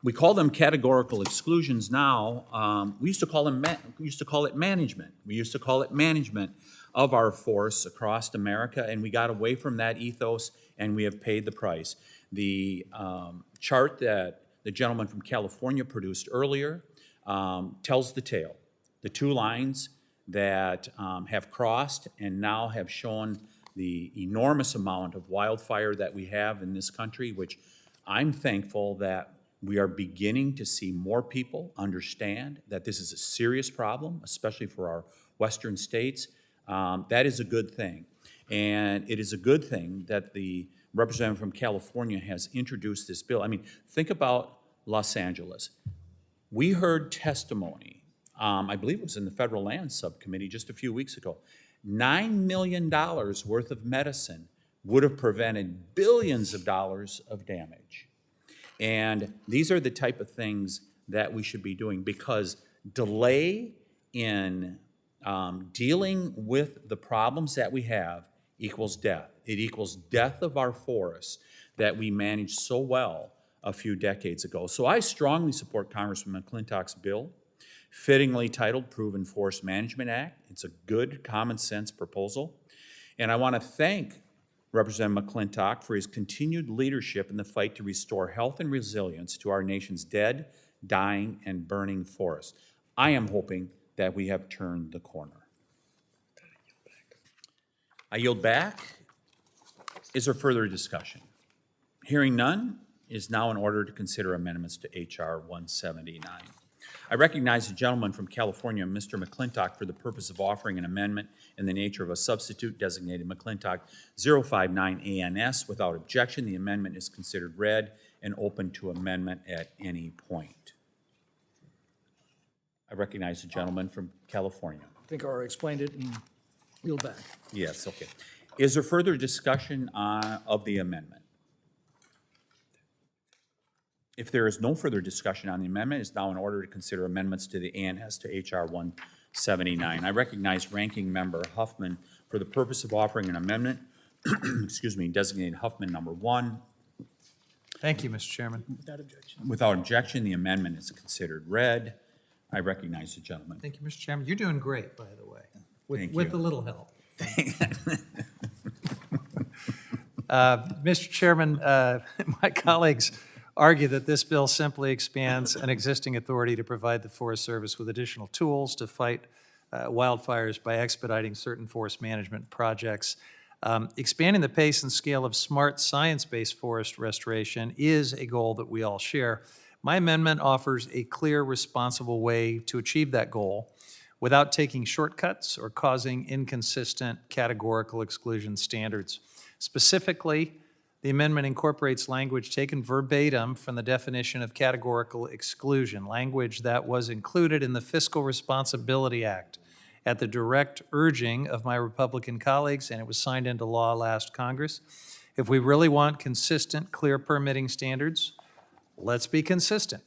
We call them categorical exclusions now. We used to call it management. We used to call it management of our forests across America, and we got away from that ethos, and we have paid the price. The chart that the gentleman from California produced earlier tells the tale. The two lines that have crossed and now have shown the enormous amount of wildfire that we have in this country, which I'm thankful that we are beginning to see more people understand that this is a serious problem, especially for our western states. That is a good thing. And it is a good thing that the representative from California has introduced this bill. I mean, think about Los Angeles. We heard testimony, I believe it was in the Federal Land Subcommittee just a few weeks ago. $9 million worth of medicine would have prevented billions of dollars of damage. And these are the type of things that we should be doing, because delay in dealing with the problems that we have equals death. It equals death of our forests that we managed so well a few decades ago. So I strongly support Congressman McClintock's bill, fittingly titled Proven Forest Management Act. It's a good, common sense proposal. And I want to thank Representative McClintock for his continued leadership in the fight to restore health and resilience to our nation's dead, dying, and burning forests. I am hoping that we have turned the corner. I yield back. Is there further discussion? Hearing none, it is now in order to consider amendments to H.R. 179. I recognize the gentleman from California, Mr. McClintock, for the purpose of offering an amendment in the nature of a substitute designated McClintock 059 ANS. Without objection, the amendment is considered read and open to amendment at any point. I recognize the gentleman from California. I think I already explained it and yield back. Yes, okay. Is there further discussion of the amendment? If there is no further discussion on the amendment, it is now in order to consider amendments to the ANS to H.R. 179. I recognize Ranking Member Huffman for the purpose of offering an amendment, excuse me, designated Huffman number 1. Thank you, Mr. Chairman. Without objection, the amendment is considered read. I recognize the gentleman. Thank you, Mr. Chairman. You're doing great, by the way, Thank with you. a little help. Mr. Chairman, my colleagues argue that this bill simply expands an existing authority to provide the Forest Service with additional tools to fight wildfires by expediting certain forest management projects. Expanding the pace and scale of smart, science-based forest restoration is a goal that we all share. My amendment offers a clear, responsible way to achieve that goal without taking shortcuts or causing inconsistent categorical exclusion standards. Specifically, the amendment incorporates language taken verbatim from the definition of categorical exclusion, language that was included in the Fiscal Responsibility Act at the direct urging of my Republican colleagues, and it was signed into law last Congress. If we really want consistent, clear permitting standards, let's be consistent.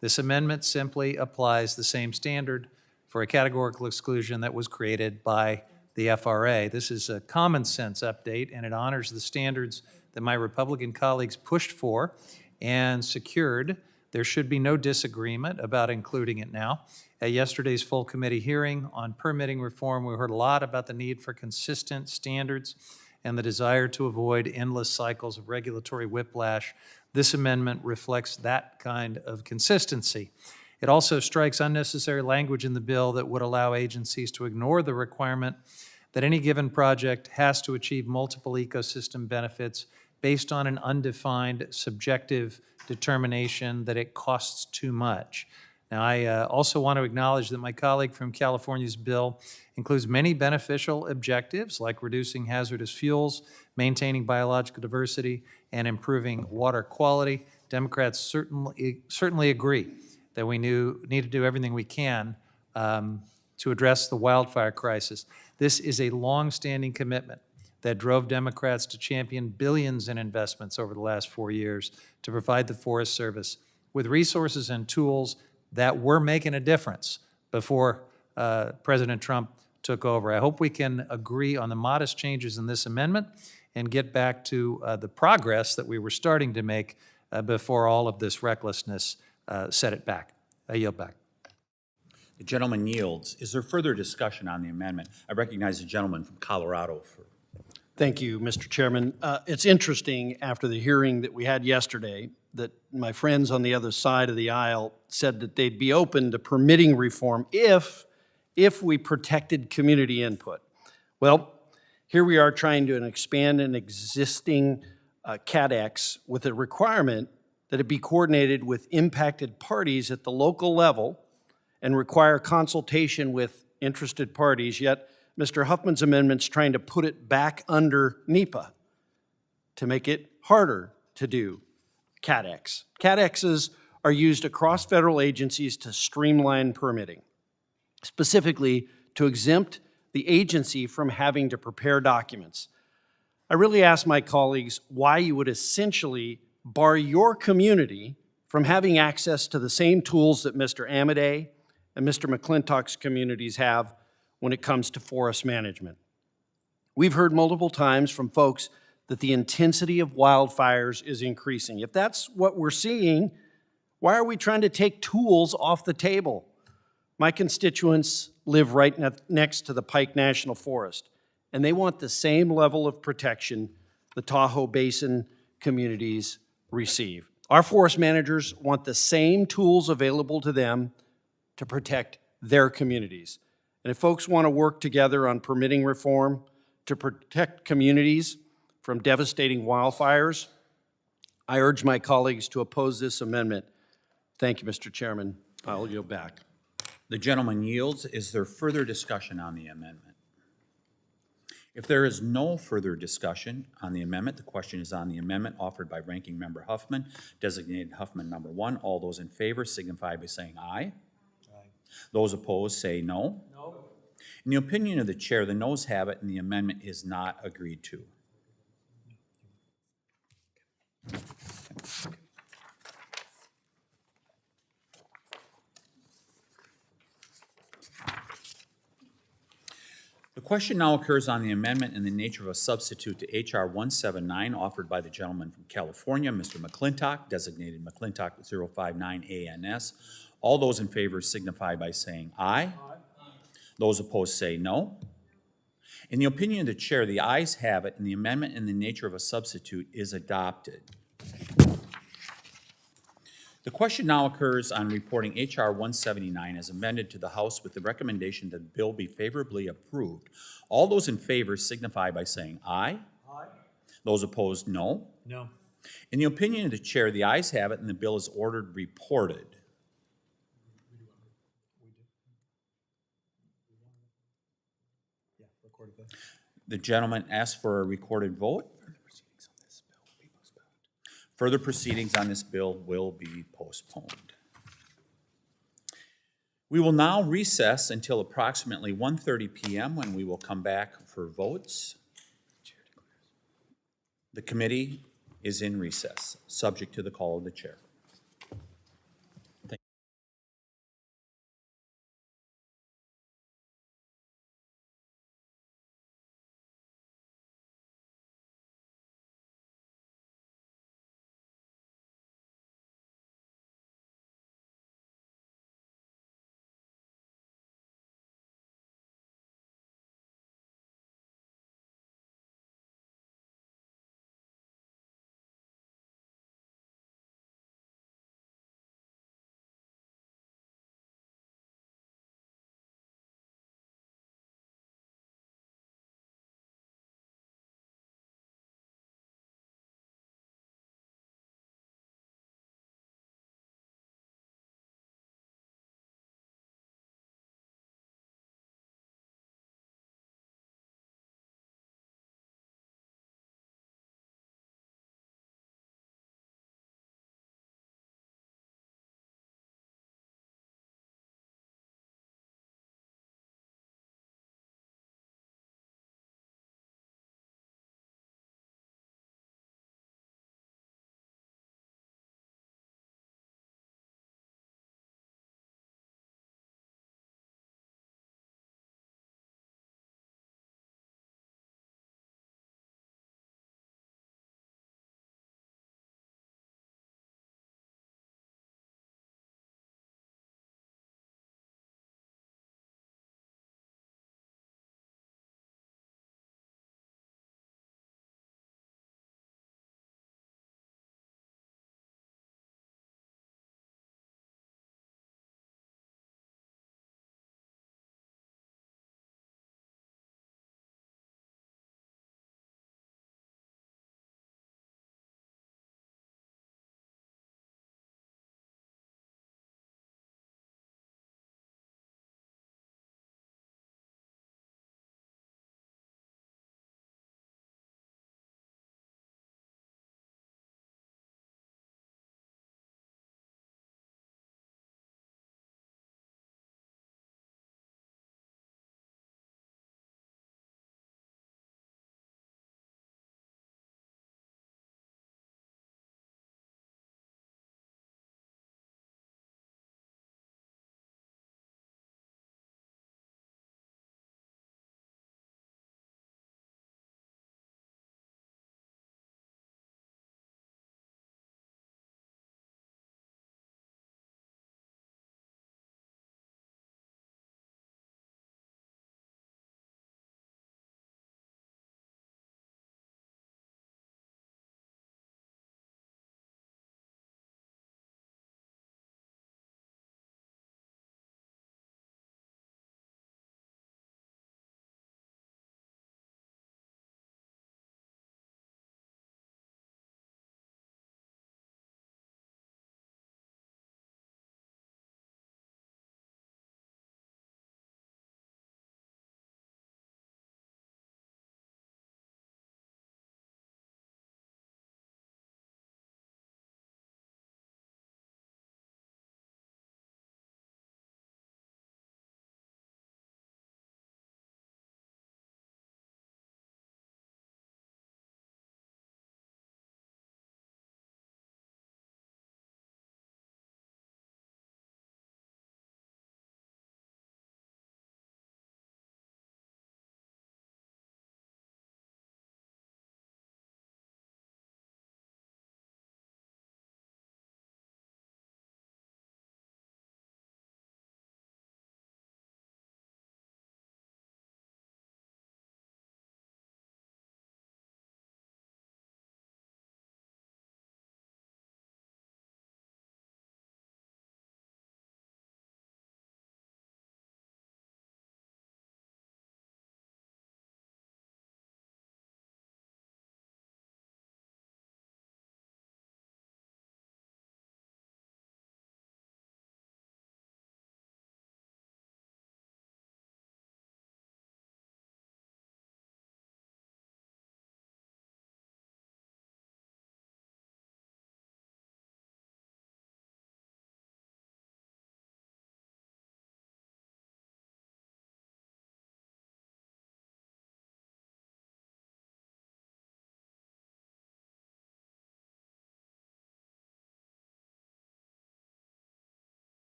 This amendment simply applies the same standard for a categorical exclusion that was created by the FRA. This is a common sense update, and it honors the standards that my Republican colleagues pushed for and secured. There should be no disagreement about including it now. At yesterday's full committee hearing on permitting reform, we heard a lot about the need for consistent standards and the desire to avoid endless cycles of regulatory whiplash. This amendment reflects that kind of consistency. It also strikes unnecessary language in the bill that would allow agencies to ignore the requirement that any given project has to achieve multiple ecosystem benefits based on an undefined subjective determination that it costs too much. Now, I also want to acknowledge that my colleague from California's bill includes many beneficial objectives like reducing hazardous fuels, maintaining biological diversity, and improving water quality. Democrats certainly agree that we need to do everything we can to address the wildfire crisis. This is a long-standing commitment that drove Democrats to champion billions in investments over the last 4 years to provide the Forest Service with resources and tools that were making a difference before President Trump took over. I hope we can agree on the modest changes in this amendment and get back to the progress that we were starting to make before all of this recklessness set it back. I yield back. The gentleman yields. Is there further discussion on the amendment? I recognize the gentleman from Colorado. Thank you, Mr. Chairman. It's interesting, after the hearing that we had yesterday, that my friends on the other side of the aisle said that they'd be open to permitting reform if if we protected community input. Well, here we are trying to expand an existing CADX with a requirement that it be coordinated with impacted parties at the local level and require consultation with interested parties, yet Mr. Huffman's amendment's trying to put it back under NEPA to make it harder to do CADX. CADXs are used across federal agencies to streamline permitting, specifically to exempt the agency from having to prepare documents. I really ask my colleagues why you would essentially bar your community from having access to the same tools that Mr. Amadei and Mr. McClintock's communities have when it comes to forest management. We've heard multiple times from folks that the intensity of wildfires is increasing. If that's what we're seeing, why are we trying to take tools off the table? My constituents live right next to the Pike National Forest, and they want the same level of protection the Tahoe Basin communities receive. Our forest managers want the same tools available to them to protect their communities. And if folks want to work together on permitting reform to protect communities from devastating wildfires, I urge my colleagues to oppose this amendment. Thank you, Mr. Chairman. I'll yield back. The gentleman yields. Is there further discussion on the amendment? If there is no further discussion on the amendment, the question is on the amendment offered by Ranking Member Huffman, designated Huffman number 1. All those in favor signify by saying aye. Those opposed say no. No. In the opinion of the chair, the noes have it and the amendment is not agreed to. The question now occurs on the amendment in the nature of a substitute to H.R. 179 offered by the gentleman from California, Mr. McClintock, designated McClintock 059 ANS. All those in favor signify by saying aye. Aye. Those opposed say no. In the opinion of the chair, the ayes have it and the amendment in the nature of a substitute is adopted. The question now occurs on reporting H.R. 179 as amended to the House with the recommendation that the bill be favorably approved. All those in favor signify by saying aye. Aye. Those opposed, no. No. In the opinion of the chair, the ayes have it and the bill is ordered reported. The gentleman asked for a recorded vote. Further proceedings on this bill will be postponed. We will now recess until approximately 1:30 p.m. when we will come back for votes. The committee is in recess, subject to the call of the chair.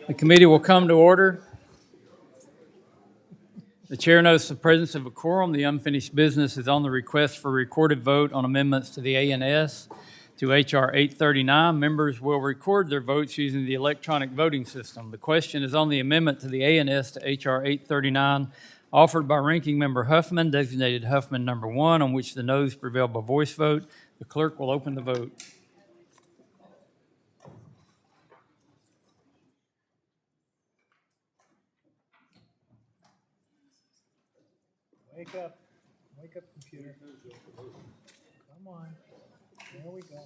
The committee will come to order. The chair notes the presence of a quorum. The unfinished business is on the request for recorded vote on amendments to the ANS to H.R. 839. Members will record their votes using the electronic voting system. The question is on the amendment to the ANS to H.R. 839 offered by Ranking Member Huffman, designated Huffman number 1, on which the noes prevail by voice vote. The clerk will open the vote. Wake up, computer. Come on, there we go.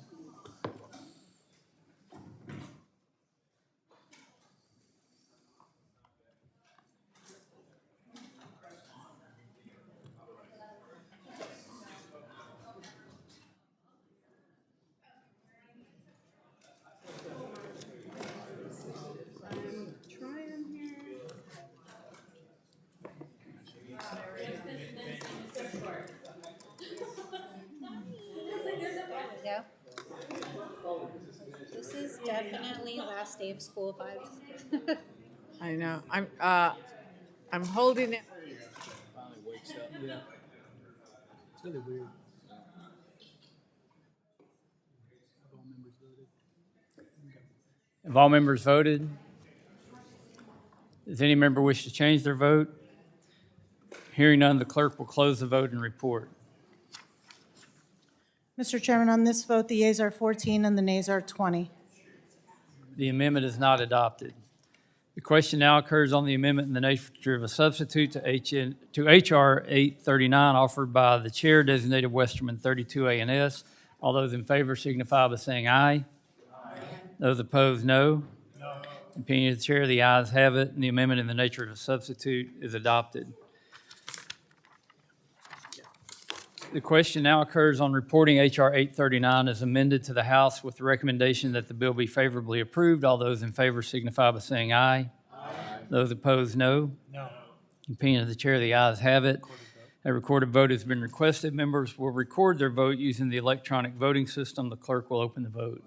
Yeah. This is definitely last day of school vibes. I know. I'm holding it. Have all members voted? Does any member wish to change their vote? Hearing none, the clerk will close the vote and report. Mr. Chairman, on this vote, the yeas are 14 and the nays are 20. The amendment is not adopted. The question now occurs on the amendment in the nature of a substitute to H.R. 839 offered by the chair, designated Westerman 32 ANS. All those in favor signify by saying aye. Those opposed, no. Opinion of the chair, the ayes have it, and the amendment in the nature of a substitute is adopted. The question now occurs on reporting H.R. 839 as amended to the House with the recommendation that the bill be favorably approved. All those in favor signify by saying aye. Those opposed, no. Opinion of the chair, the ayes have it. A recorded vote has been requested. Members will record their vote using the electronic voting system. The clerk will open the vote.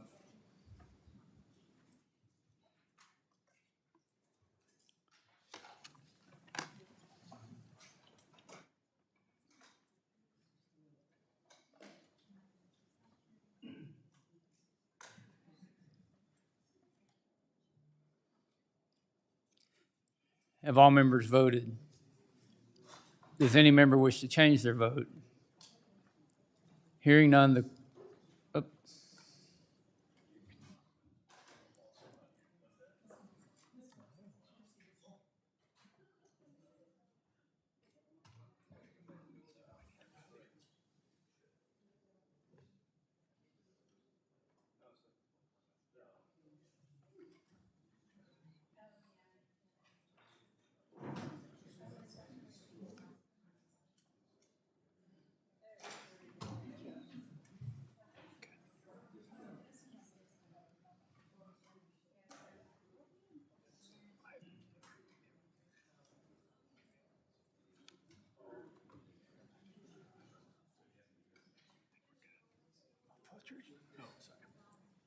Have all members voted? Does any member wish to change their vote? Hearing none, the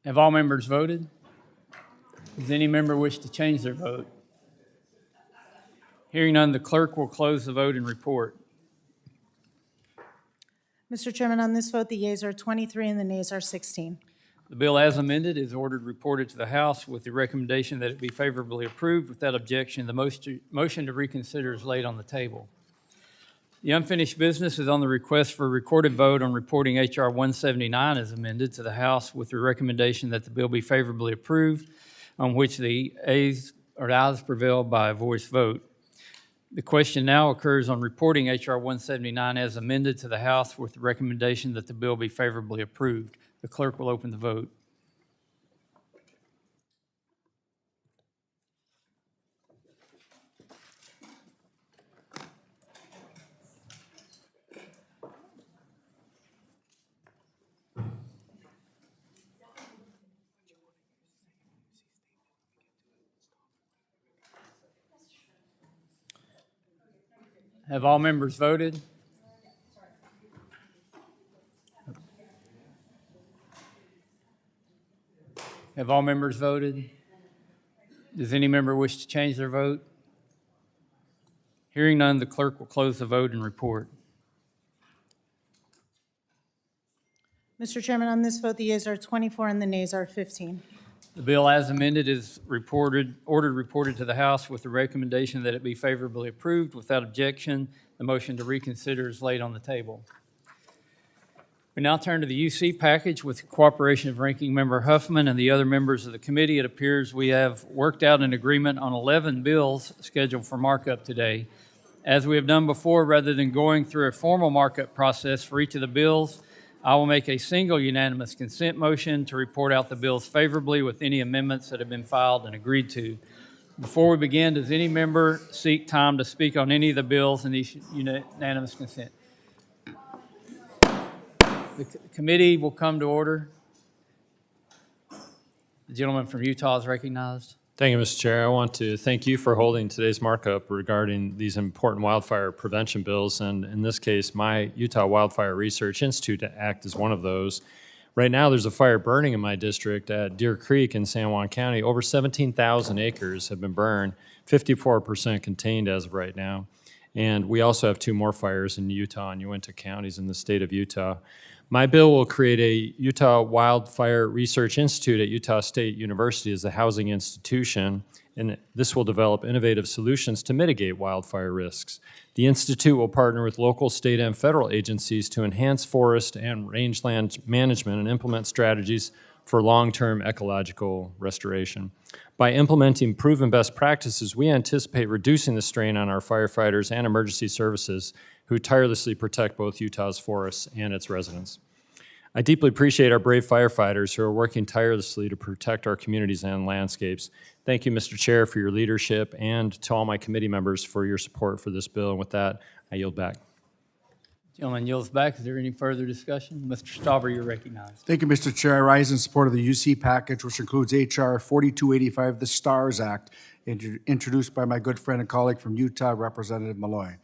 Have all members voted? Does any member wish to change their vote? Hearing none, the clerk will close the vote and report. Mr. Chairman, on this vote, the yeas are 23 and the nays are 16. The bill as amended is ordered reported to the House with the recommendation that it be favorably approved. Without objection, the motion to reconsider is laid on the table. The unfinished business is on the request for a recorded vote on reporting H.R. 179 as amended to the House with the recommendation that the bill be favorably approved, on which the ayes prevail by a voice vote. The question now occurs on reporting H.R. 179 as amended to the House with the recommendation that the bill be favorably approved. The clerk will open the vote. Have all members voted? Have all members voted? Does any member wish to change their vote? Hearing none, the clerk will close the vote and report. Mr. Chairman, on this vote, the yeas are 24 and the nays are 15. The bill as amended is ordered reported to the House with the recommendation that it be favorably approved. Without objection, the motion to reconsider is laid on the table. We now turn to the UC package with the cooperation of Ranking Member Huffman and the other members of the committee. It appears we have worked out an agreement on 11 bills scheduled for markup today. As we have done before, rather than going through a formal markup process for each of the bills, I will make a single unanimous consent motion to report out the bills favorably with any amendments that have been filed and agreed to. Before we begin, does any member seek time to speak on any of the bills in these unanimous consent? The committee will come to order. The gentleman from Utah is recognized. Thank you, Mr. Chair. I want to thank you for holding today's markup regarding these important wildfire prevention bills, and in this case, my Utah Wildfire Research Institute to act as one of those. Right now, there's a fire burning in my district at Deer Creek in San Juan County. Over 17,000 acres have been burned, 54% contained as of right now. And we also have 2 more fires in Utah and Uinta counties in the state of Utah. My bill will create a Utah Wildfire Research Institute at Utah State University as a housing institution, and this will develop innovative solutions to mitigate wildfire risks. The institute will partner with local, state, and federal agencies to enhance forest and rangeland management and implement strategies for long-term ecological restoration. By implementing proven best practices, we anticipate reducing the strain on our firefighters and emergency services who tirelessly protect both Utah's forests and its residents. I deeply appreciate our brave firefighters who are working tirelessly to protect our communities and landscapes. Thank you, Mr. Chair, for your leadership, and to all my committee members for your support for this bill. And with that, I yield back. Gentleman yields back. Is there any further discussion? Mr. Stauber, you're recognized. Thank you, Mr. Chair. I rise in support of the UC package, which includes H.R. 4285, the STARS Act, introduced by my good friend and colleague from Utah, Representative Malloy.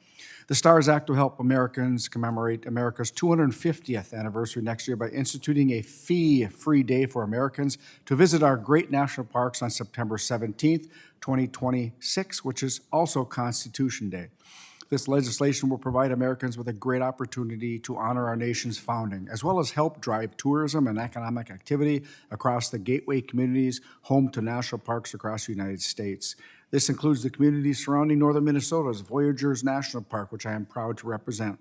The STARS Act will help Americans commemorate America's 250th anniversary next year by instituting a fee-free day for Americans to visit our great national parks on September 17th, 2026, which is also Constitution Day. This legislation will provide Americans with a great opportunity to honor our nation's founding, as well as help drive tourism and economic activity across the gateway communities home to national parks across the United States. This includes the communities surrounding northern Minnesota's Voyageurs National Park, which I am proud to represent.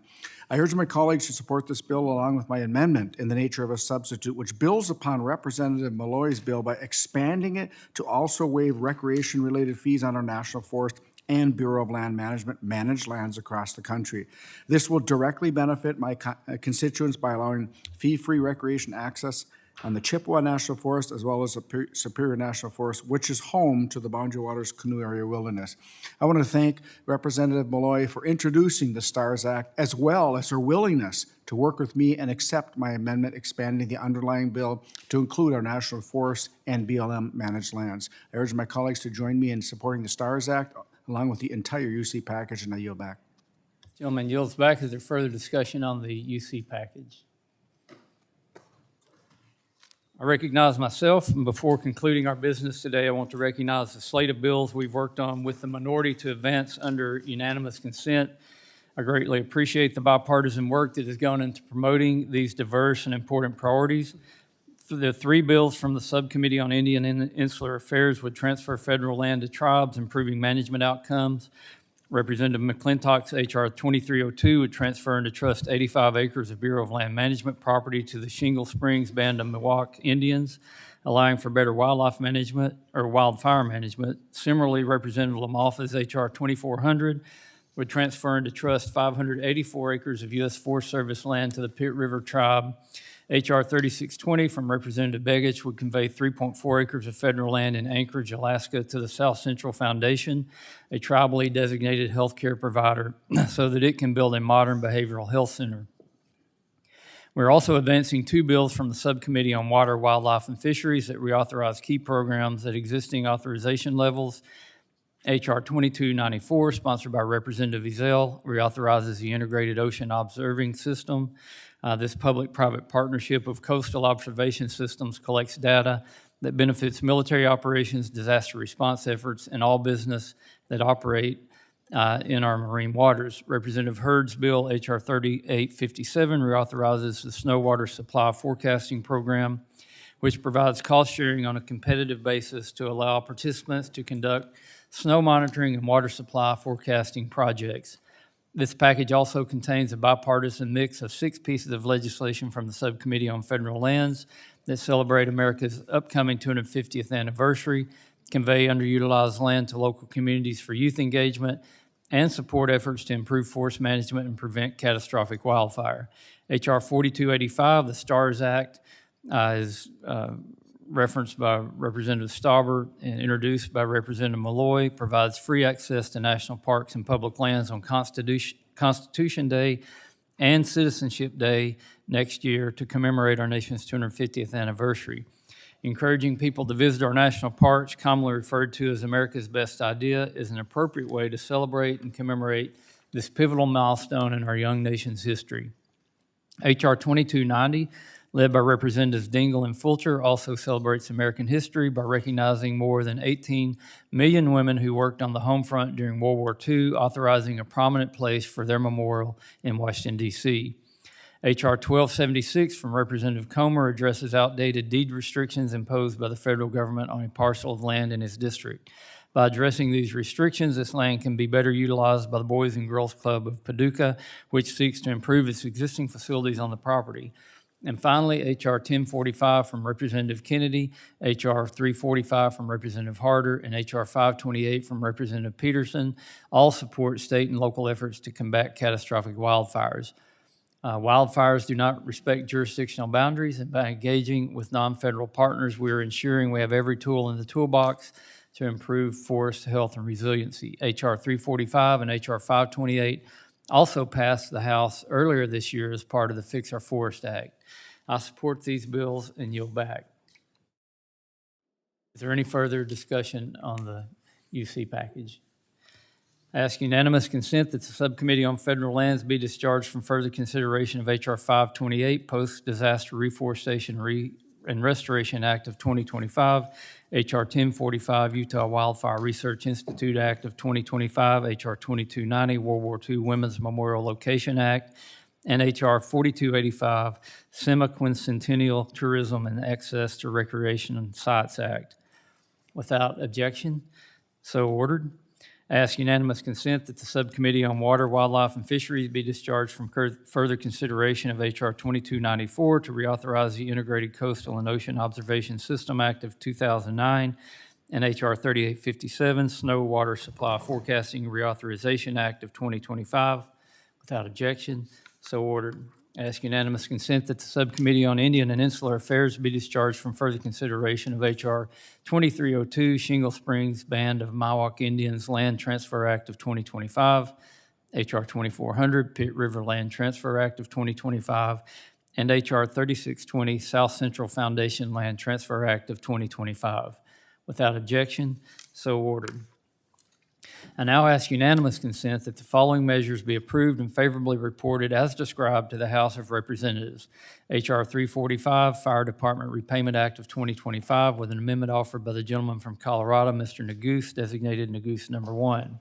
I urge my colleagues to support this bill along with my amendment in the nature of a substitute, which builds upon Representative Malloy's bill by expanding it to also waive recreation-related fees on our national forest and Bureau of Land Management managed lands across the country. This will directly benefit my constituents by allowing fee-free recreation access on the Chippewa National Forest as well as the Superior National Forest, which is home to the Boundary Waters Canoe Area Wilderness. I want to thank Representative Malloy for introducing the STARS Act, as well as her willingness to work with me and accept my amendment expanding the underlying bill to include our national forests and BLM managed lands. I urge my colleagues to join me in supporting the STARS Act along with the entire UC package, and I yield back. Gentleman yields back. Is there further discussion on the UC package? I recognize myself, and before concluding our business today, I want to recognize the slate of bills we've worked on with the minority to advance under unanimous consent. I greatly appreciate the bipartisan work that has gone into promoting these diverse and important priorities. The 3 bills from the Subcommittee on Indian and Insular Affairs would transfer federal land to tribes, improving management outcomes. Representative McClintock's H.R. 2302 would transfer into trust 85 acres of Bureau of Land Management property to the Shingle Springs Band of Miwok Indians, allowing for better wildlife management or wildfire management. Similarly, Representative Lamalfa's H.R. 2400 would transfer into trust 584 acres of U.S. Forest Service land to the Pitt River Tribe. H.R. 3620 from Representative Begich would convey 3.4 acres of federal land in Anchorage, Alaska to the South Central Foundation, a tribally designated healthcare provider, so that it can build a modern behavioral health center. We're also advancing 2 bills from the Subcommittee on Water, Wildlife, and Fisheries that reauthorize key programs at existing authorization levels. H.R. 2294, sponsored by Representative Ezell, reauthorizes the Integrated Ocean Observing System. This public-private partnership of coastal observation systems collects data that benefits military operations, disaster response efforts, and all business that operate in our marine waters. Representative Hurd's bill, H.R. 3857, reauthorizes the Snow Water Supply Forecasting Program, which provides cost sharing on a competitive basis to allow participants to conduct snow monitoring and water supply forecasting projects. This package also contains a bipartisan mix of 6 pieces of legislation from the Subcommittee on Federal Lands that celebrate America's upcoming 250th anniversary, convey underutilized land to local communities for youth engagement, and support efforts to improve forest management and prevent catastrophic wildfire. H.R. 4285, the STARS Act, is referenced by Representative Stauber and introduced by Representative Malloy, provides free access to national parks and public lands on Constitution Day and Citizenship Day next year to commemorate our nation's 250th anniversary. Encouraging people to visit our national parks, commonly referred to as America's Best Idea, is an appropriate way to celebrate and commemorate this pivotal milestone in our young nation's history. H.R. 2290, led by Representatives Dingell and Fulcher, also celebrates American history by recognizing more than 18 million women who worked on the home front during World War II, authorizing a prominent place for their memorial in Washington, D.C. H.R. 1276 from Representative Comer addresses outdated deed restrictions imposed by the federal government on a parcel of land in his district. By addressing these restrictions, this land can be better utilized by the Boys and Girls Club of Paducah, which seeks to improve its existing facilities on the property. And finally, H.R. 1045 from Representative Kennedy, H.R. 345 from Representative Harder, and H.R. 528 from Representative Pettersen all support state and local efforts to combat catastrophic wildfires. Wildfires do not respect jurisdictional boundaries, and by engaging with non-federal partners, we are ensuring we have every tool in the toolbox to improve forest health and resiliency. H.R. 345 and H.R. 528 also passed the House earlier this year as part of the Fix Our Forest Act. I support these bills and yield back. Is there any further discussion on the UC package? I ask unanimous consent that the Subcommittee on Federal Lands be discharged from further consideration of H.R. 528, Post-Disaster Reforestation and Restoration Act of 2025, H.R. 1045, Utah Wildfire Research Institute Act of 2025, H.R. 2290, World War II Women's Memorial Location Act, and H.R. 4285, Semi-Quincentennial Tourism and Access to Recreation and Sites Act. Without objection, so ordered. I ask unanimous consent that the Subcommittee on Water, Wildlife, and Fisheries be discharged from further consideration of H.R. 2294 to reauthorize the Integrated Coastal and Ocean Observation System Act of 2009 and H.R. 3857, Snow Water Supply Forecasting Reauthorization Act of 2025. Without objection, so ordered. I ask unanimous consent that the Subcommittee on Indian and Insular Affairs be discharged from further consideration of H.R. 2302, Shingle Springs Band of Miwok Indians Land Transfer Act of 2025, H.R. 2400, Pitt River Land Transfer Act of 2025, and H.R. 3620, South Central Foundation Land Transfer Act of 2025. Without objection, so ordered. I now ask unanimous consent that the following measures be approved and favorably reported as described to the House of Representatives. H.R. 345, Fire Department Repayment Act of 2025, with an amendment offered by the gentleman from Colorado, Mr. Neguse, designated Neguse number 1.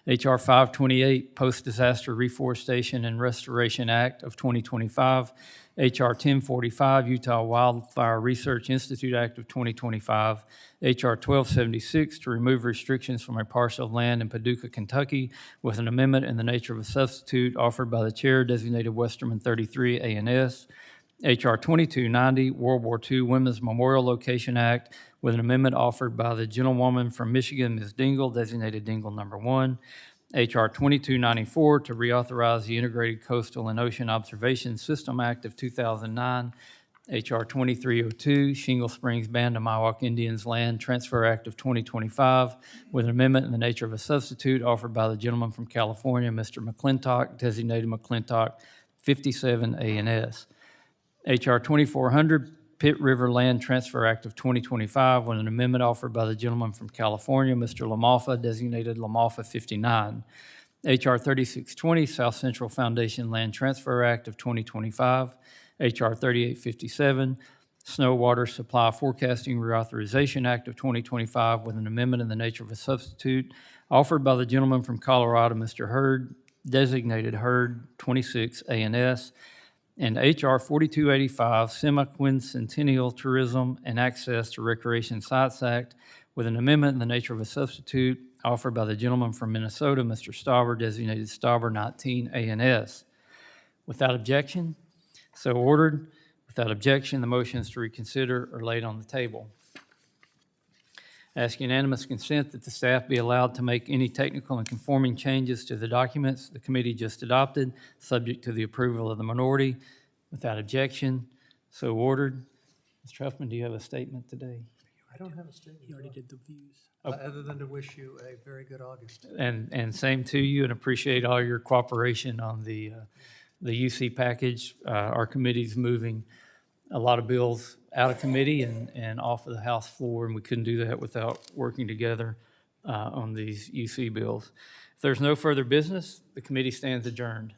H.R. 528, Post-Disaster Reforestation and Restoration Act of 2025. H.R. 1045, Utah Wildfire Research Institute Act of 2025. H.R. 1276, to remove restrictions from a parcel of land in Paducah, Kentucky, with an amendment in the nature of a substitute offered by the chair, designated Westerman 33 A&S. H.R. 2290, World War II Women's Memorial Location Act, with an amendment offered by the gentlewoman from Michigan, Ms. Dingell, designated Dingell number 1. H.R. 2294, to reauthorize the Integrated Coastal and Ocean Observation System Act of 2009. H.R. 2302, Shingle Springs Band of Miwok Indians Land Transfer Act of 2025, with an amendment in the nature of a substitute offered by the gentleman from California, Mr. McClintock, designated McClintock 57 A&S. H.R. 2400, Pitt River Land Transfer Act of 2025, with an amendment offered by the gentleman from California, Mr. LaMalfa, designated LaMalfa 59. H.R. 3620, South Central Foundation Land Transfer Act of 2025. H.R. 3857, Snow Water Supply Forecasting Reauthorization Act of 2025 with an amendment in the nature of a substitute offered by the gentleman from Colorado, Mr. Hurd, designated Hurd 26 ANS, and H.R. 4285, Semi-Quincentennial Tourism and Access to Recreation Sites Act with an amendment in the nature of a substitute offered by the gentleman from Minnesota, Mr. Stauber, designated Stauber 19 ANS. Without objection, so ordered. Without objection, the motions to reconsider are laid on the table. Ask unanimous consent that the staff be allowed to make any technical and conforming changes to the documents the committee just adopted, subject to the approval of the minority. Without objection, so ordered. Mr. Huffman, do you have a statement today? I don't have a statement. You already did the views. Other than to wish you a very good August. And same to you, and appreciate all your cooperation on the UC package. Our committee's moving a lot of bills out of committee and off of the House floor, and we couldn't do that without working together on these UC bills. If there's no further business, the committee stands adjourned.